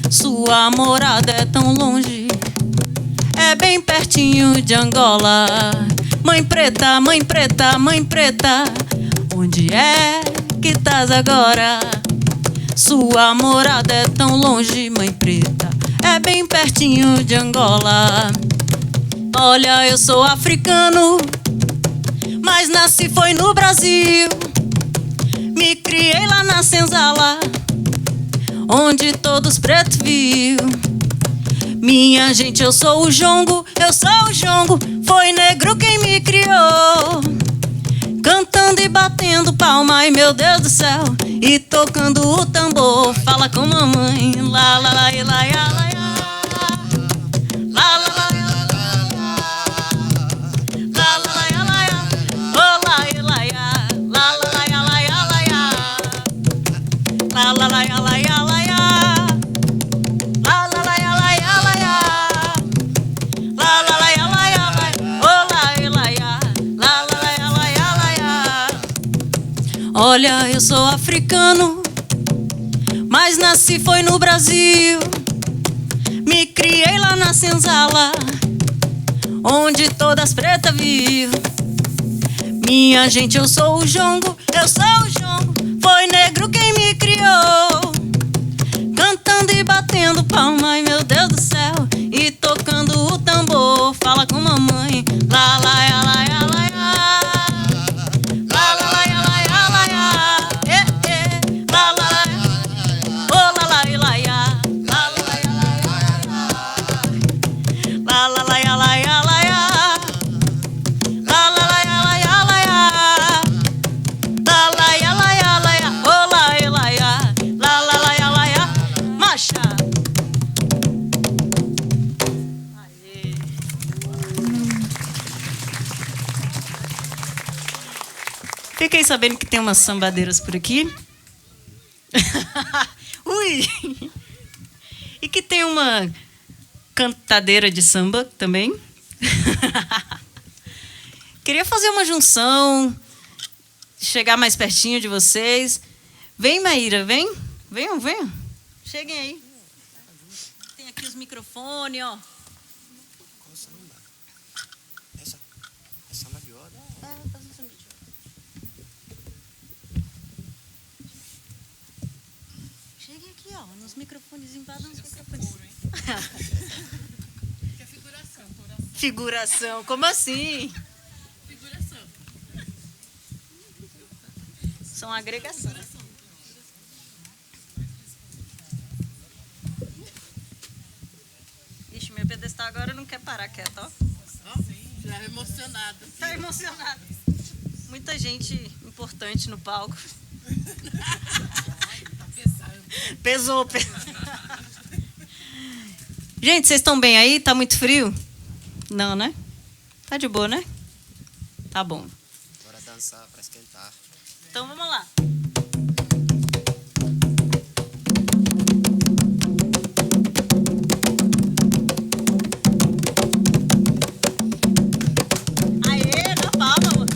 Sua morada é tão longe, é bem pertinho de Angola. Mãe preta, mãe preta, mãe preta, onde é que estás agora? Sua morada é tão longe, mãe preta, é bem pertinho de Angola. Olha, eu sou africano, mas nasci foi no Brasil. Me criei lá na senzala, onde todos pretos viu. Minha gente, eu sou o jongo, eu sou o jongo. Foi negro quem me criou, cantando e batendo palma, ai meu Deus do céu, e tocando o tambor. Fala com mamãe, lá lá lá lá lá lá. Olha, eu sou africano, mas nasci foi no Brasil. Me criei lá na senzala, onde todas pretas viu. Minha gente, eu sou o jongo, eu sou o jongo. Foi negro quem me criou, cantando e batendo palma, ai meu Deus do céu, e tocando o tambor. Fala com mamãe, lá lá lá lá lá lá. Fiquei sabendo que tem umas sambadeiras por aqui. Ui! E que tem uma cantadeira de samba também. Queria fazer uma junção, chegar mais pertinho de vocês. Vem, Maíra, vem. Venham, venham. Cheguem aí. Tem aqui os microfones, ó. Cheguem aqui, ó, nos microfones, invadam os microfones. Que é figuração. Figuração, como assim? Figuração. São agregação. Ixi, meu pedestal agora não quer parar quieto, ó. Já é emocionado. Tá emocionado. Muita gente importante no palco. Pesou. Gente, vocês estão bem aí? Tá muito frio? Não, né? Tá de boa, né? Tá bom. Bora dançar pra esquentar. Então vamos lá. Aê, dá palma.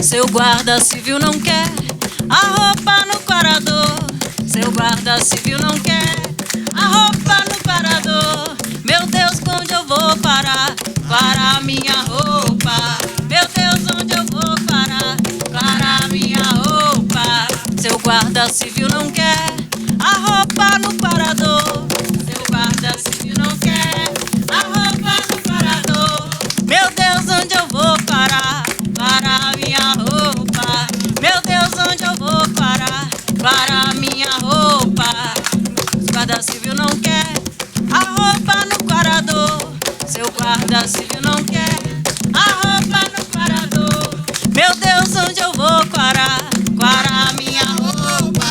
Seu guarda civil não quer a roupa no quarador. Seu guarda civil não quer a roupa no quarador. Meu Deus, onde eu vou parar? Para minha roupa. Meu Deus, onde eu vou parar? Para minha roupa. Seu guarda civil não quer a roupa no quarador. Seu guarda civil não quer a roupa no quarador. Meu Deus, onde eu vou parar? Para minha roupa. Meu Deus, onde eu vou parar? Para minha roupa. Seu guarda civil não quer a roupa no quarador. Seu guarda civil não quer a roupa no quarador. Meu Deus, onde eu vou parar? Para minha roupa.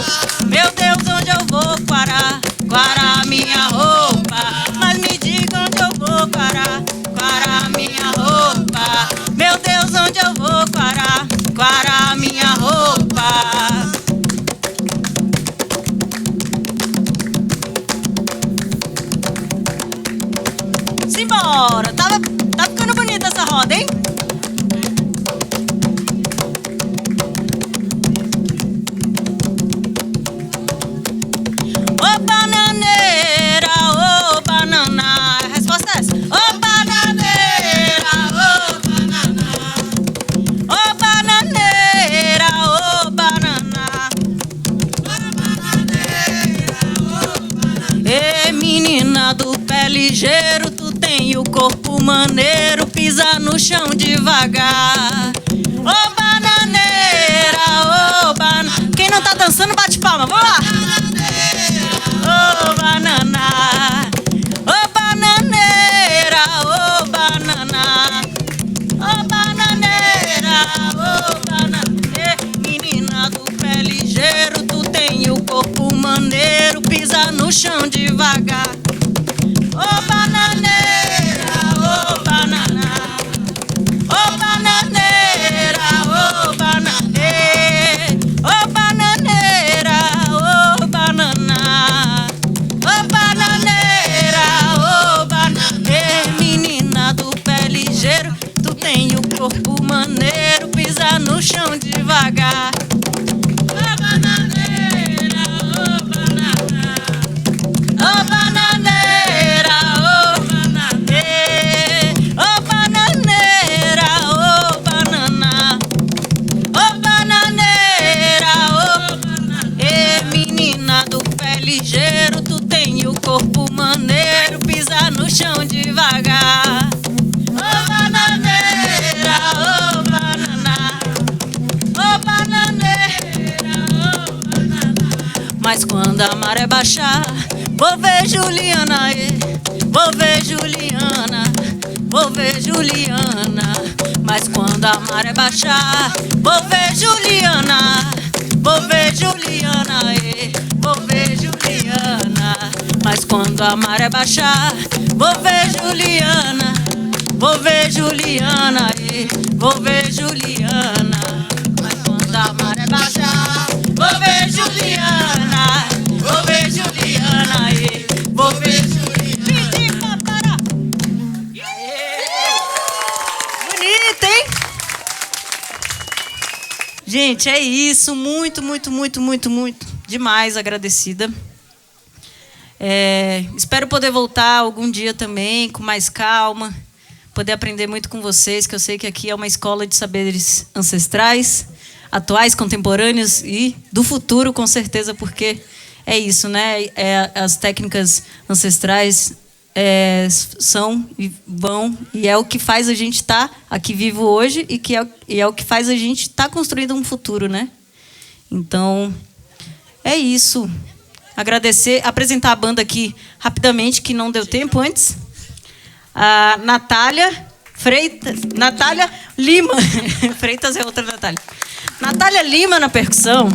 Meu Deus, onde eu vou parar? Para minha roupa. Mas me diga onde eu vou parar? Para minha roupa. Meu Deus, onde eu vou parar? Para minha roupa. Simbora! Tá ficando bonita essa roda, hein? Ô bananeira, ô banana. A resposta é essa. Ô maneiro, pisa no chão devagar. Ô bananeira, ô banana. Quem não tá dançando, bate palma, vamos lá. Ô banana, ô bananeira, ô banana. Ô bananeira, ô bananeira. Menina do pé ligeiro, tu tem o corpo maneiro, pisa no chão devagar. Ô bananeira, ô banana. Ô bananeira, ô bananeira. Ô bananeira, ô banana. Ô bananeira, ô bananeira. Menina do pé ligeiro, tu tem o corpo maneiro, pisa no chão devagar. Ô bananeira, ô banana. Ô bananeira, ô bananeira. Ô bananeira, ô banana. Ô bananeira, ô bananeira. Menina do pé ligeiro, tu tem o corpo maneiro, pisa no chão devagar. Ô bananeira, ô banana. Ô bananeira, ô banana. Mas quando a maré baixar, vou ver Juliana, vou ver Juliana, vou ver Juliana. Mas quando a maré baixar, vou ver Juliana, vou ver Juliana, vou ver Juliana. Mas quando a maré baixar, vou ver Juliana, vou ver Juliana, vou ver Juliana. Mas quando a maré baixar, vou ver Juliana, vou ver Juliana, vou ver Juliana. Bonito, hein? Gente, é isso. Muito, muito, muito, muito, muito demais agradecida. Espero poder voltar algum dia também, com mais calma, poder aprender muito com vocês, que eu sei que aqui é uma escola de saberes ancestrais, atuais, contemporâneos e do futuro, com certeza, porque é isso, né? As técnicas ancestrais são e vão, e é o que faz a gente estar aqui vivo hoje e é o que faz a gente estar construindo um futuro, né? Então, é isso. Agradecer, apresentar a banda aqui rapidamente, que não deu tempo antes. A Natália Freitas, Natália Lima. Freitas é outra Natália. Natália Lima na percussão.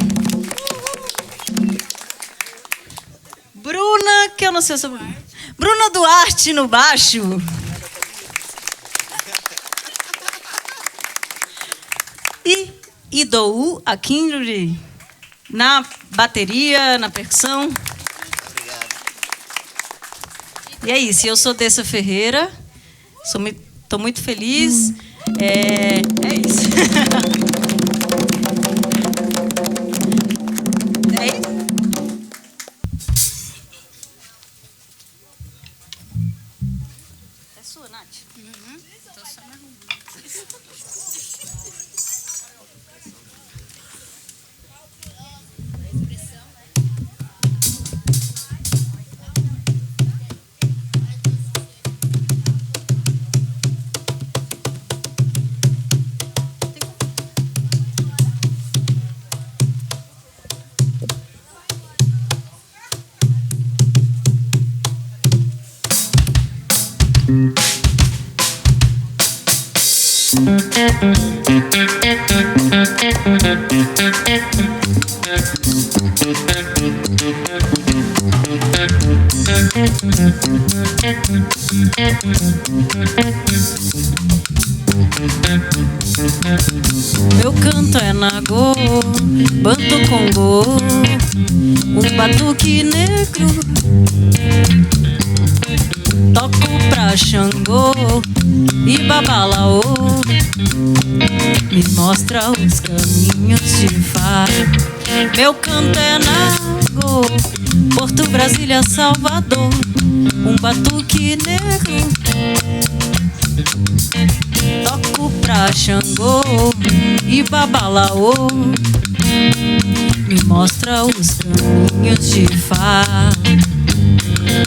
Bruna, que eu não sei o sobrenome. Bruna Duarte no baixo. E Idou Akinri na bateria, na percussão. E é isso, eu sou Dessa Ferreira, estou muito feliz. É isso. É isso? É sua, Nath? Tô só me arrumando. Meu canto é nagô, banto congô, um batuque negro. Toco pra Xangô e Babalaô, me mostra os caminhos de Fá. Meu canto é nagô, Porto, Brasília, Salvador, um batuque negro. Toco pra Xangô e Babalaô, me mostra os caminhos de Fá.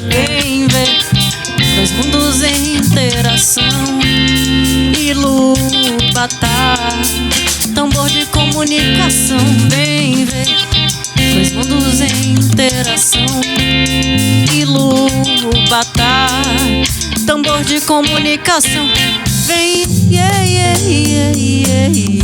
Vem ver dois mundos em interação, tambor de comunicação, vem ver dois mundos em interação. Ilubatá, tambor de comunicação, vem, yeah, yeah, yeah, yeah, yeah.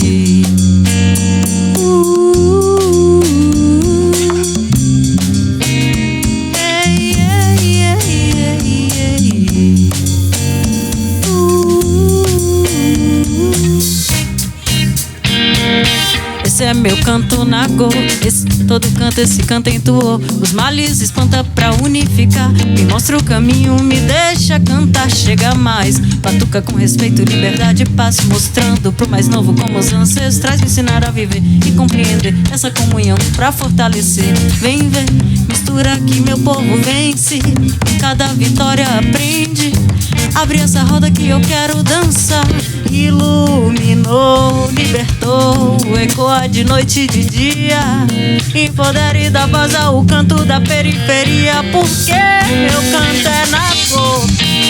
Esse é meu canto nagô, esse todo canto, esse canto entoou. Os males espanta pra unificar. Quem mostra o caminho me deixa cantar. Chega mais, batuca com respeito, liberdade e paz, mostrando pro mais novo como os ancestrais me ensinaram a viver e compreender essa comunhão pra fortalecer. Vem ver, mistura que meu povo vence, em cada vitória aprende. Abre essa roda que eu quero dançar. Iluminou, libertou, ecoa de noite e de dia. Empodere da voz ao canto da periferia. Porque meu canto é Nagô,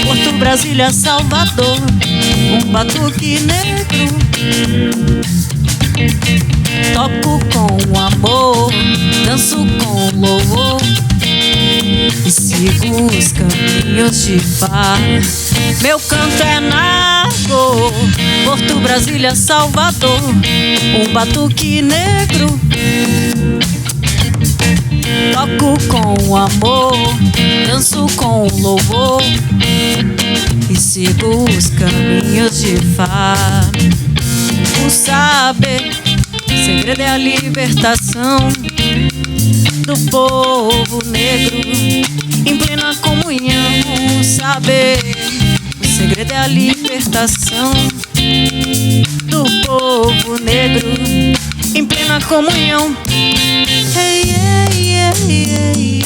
Porto, Brasília, Salvador. Um batuque negro, toco com amor, danço com louvor e sigo os caminhos de paz. Meu canto é Nagô, Porto, Brasília, Salvador. Um batuque negro, toco com amor, danço com louvor e sigo os caminhos de Fá. O saber, segredo é a libertação do povo negro em plena comunhão. O saber, o segredo é a libertação do povo negro em plena comunhão. Hey, yeah, yeah, yeah, yeah.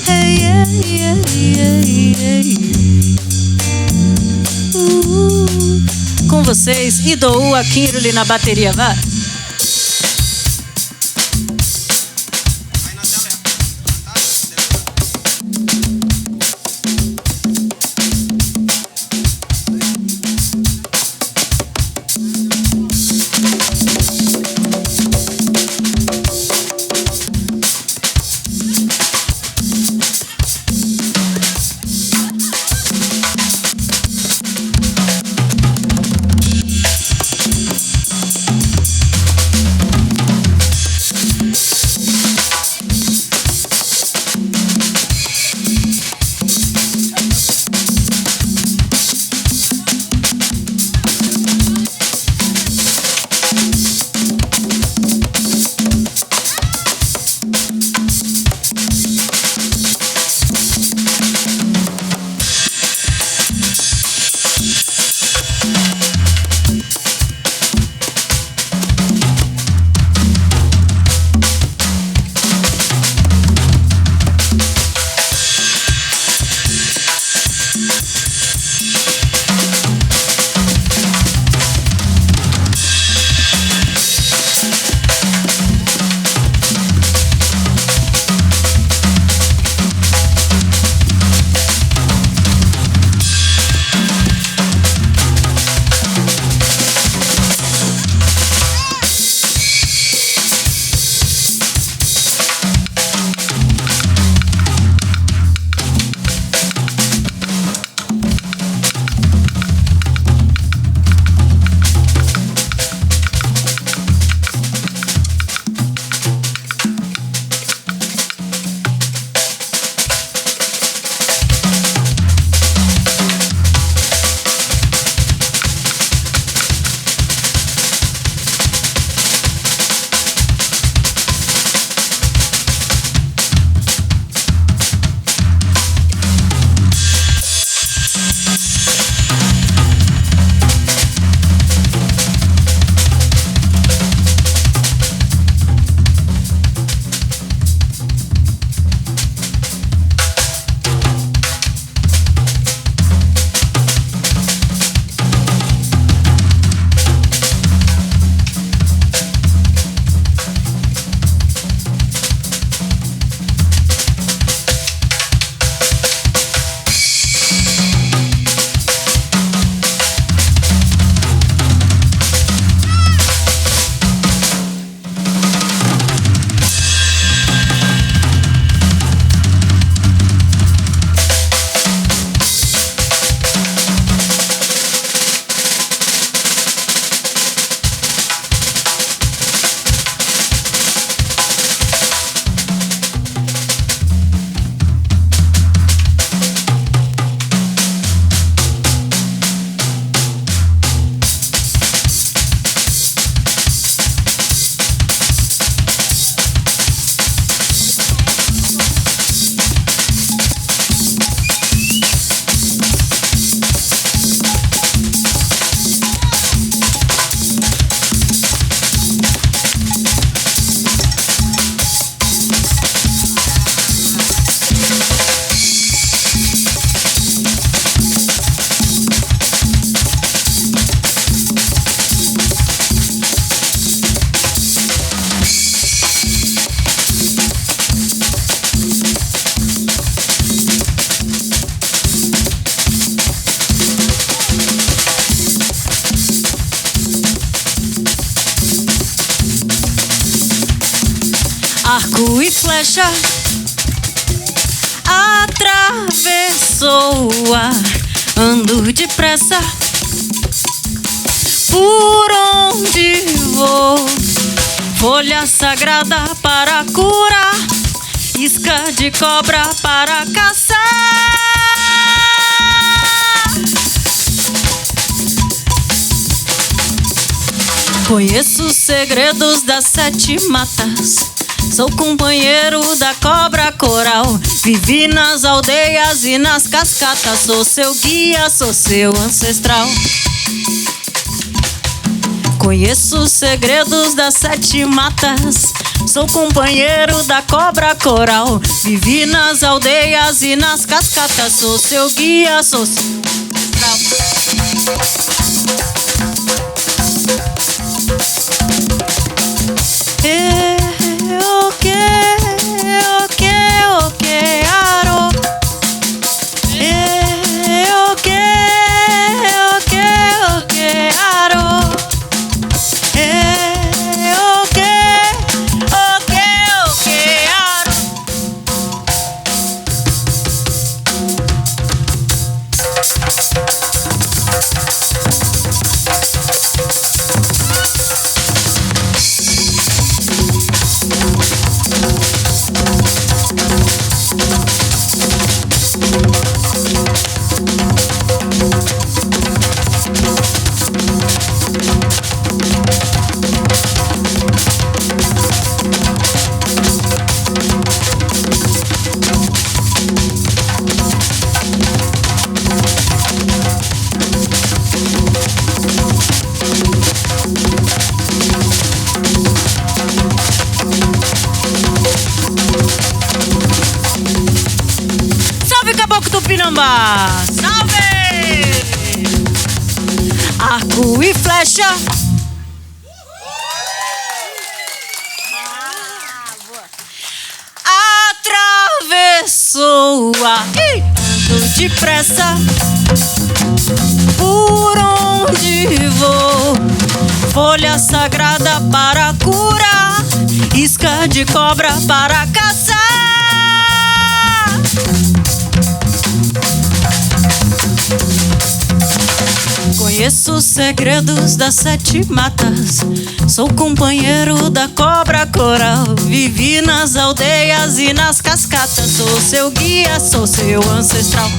Hey, yeah, yeah, yeah, yeah. Com vocês, Idou Aquiruli na bateria, vai. arco e flecha atravessou o ar. Ando depressa por onde vou. Folha sagrada para curar, isca de cobra para caçar. Conheço os segredos das 7 matas. Sou companheiro da cobra coral. Vivi nas aldeias e nas cascatas. Sou seu guia, sou seu ancestral. Conheço os segredos das 7 matas. Sou companheiro da cobra coral. Vivi nas aldeias e nas cascatas. Sou seu guia, sou seu Tupinambá, salve! Arco e flecha atravessou o ar. Ando depressa por onde vou. Folha sagrada para curar, isca de cobra para caçar. Conheço os segredos das 7 matas. Sou companheiro da cobra coral. Vivi nas aldeias e nas cascatas. Sou seu guia, sou seu ancestral.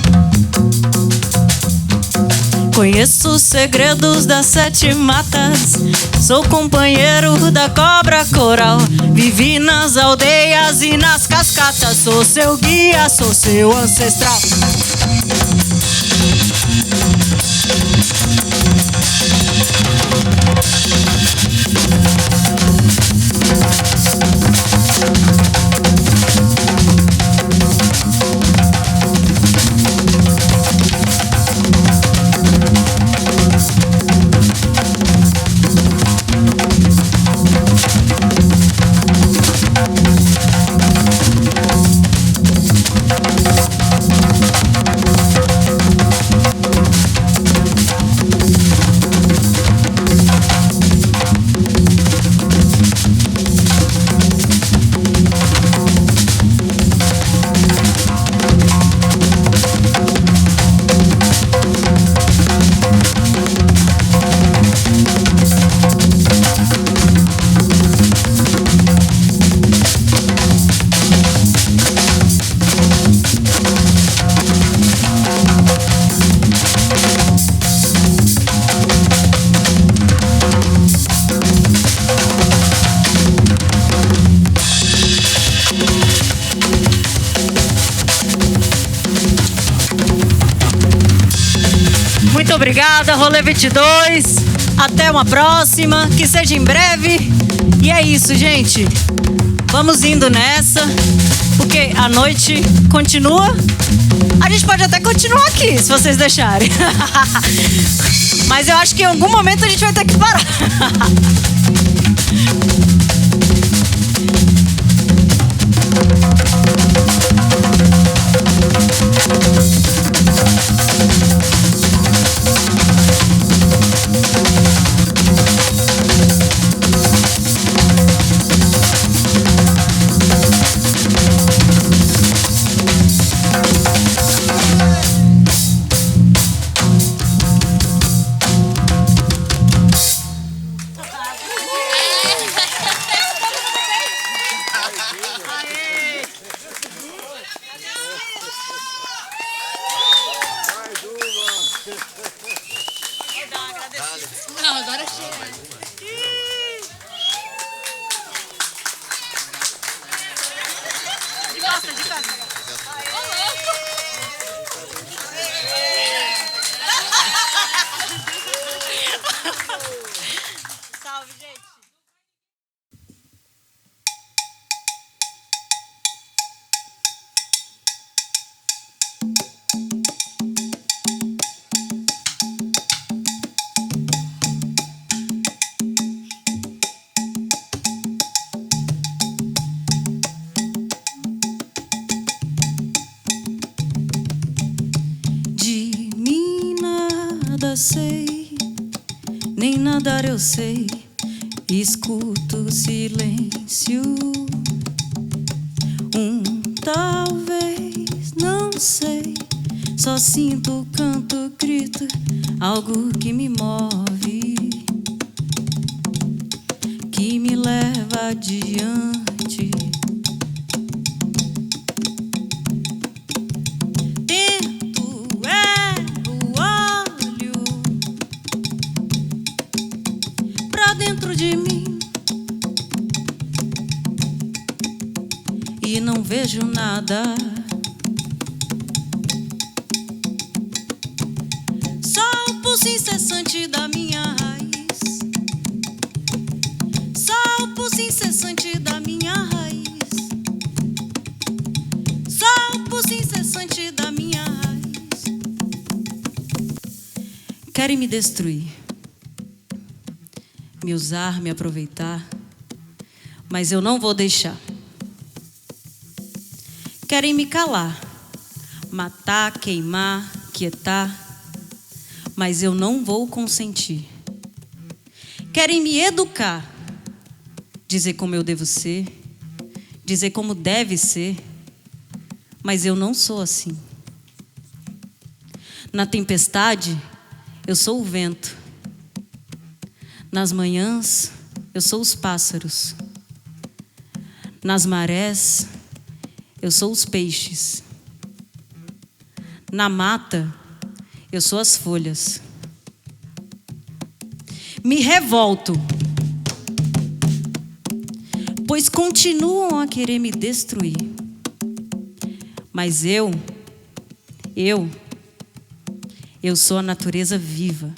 Conheço os segredos das 7 matas. Sou companheiro da cobra coral. Vivi nas aldeias e nas cascatas. Sou seu guia, sou seu ancestral. Muito obrigada, Rolê 22. Até uma próxima, que seja em breve. E é isso, gente. Vamos indo nessa, porque a noite continua. A gente pode até continuar aqui, se vocês deixarem. Mas eu acho que em algum momento a gente vai ter que parar. nem nadar eu sei, escuto o silêncio. Talvez, não sei, só sinto, canto, grito, algo que me move, que me leva adiante. Tento, olho pra dentro de mim e não vejo nada. Só o pulso incessante da minha raiz. Só o pulso incessante da minha raiz. Só o pulso incessante da minha raiz. Querem me destruir, me usar, me aproveitar, mas eu não vou deixar. Querem me calar, matar, queimar, quietar, mas eu não vou consentir. Querem me educar, dizer como eu devo ser, dizer como deve ser, mas eu não sou assim. Na tempestade, eu sou o vento. Nas manhãs, eu sou os pássaros. Nas marés, eu sou os peixes. Na mata, eu sou as folhas. Me revolto, pois continuam a querer me destruir. Mas eu sou a natureza viva.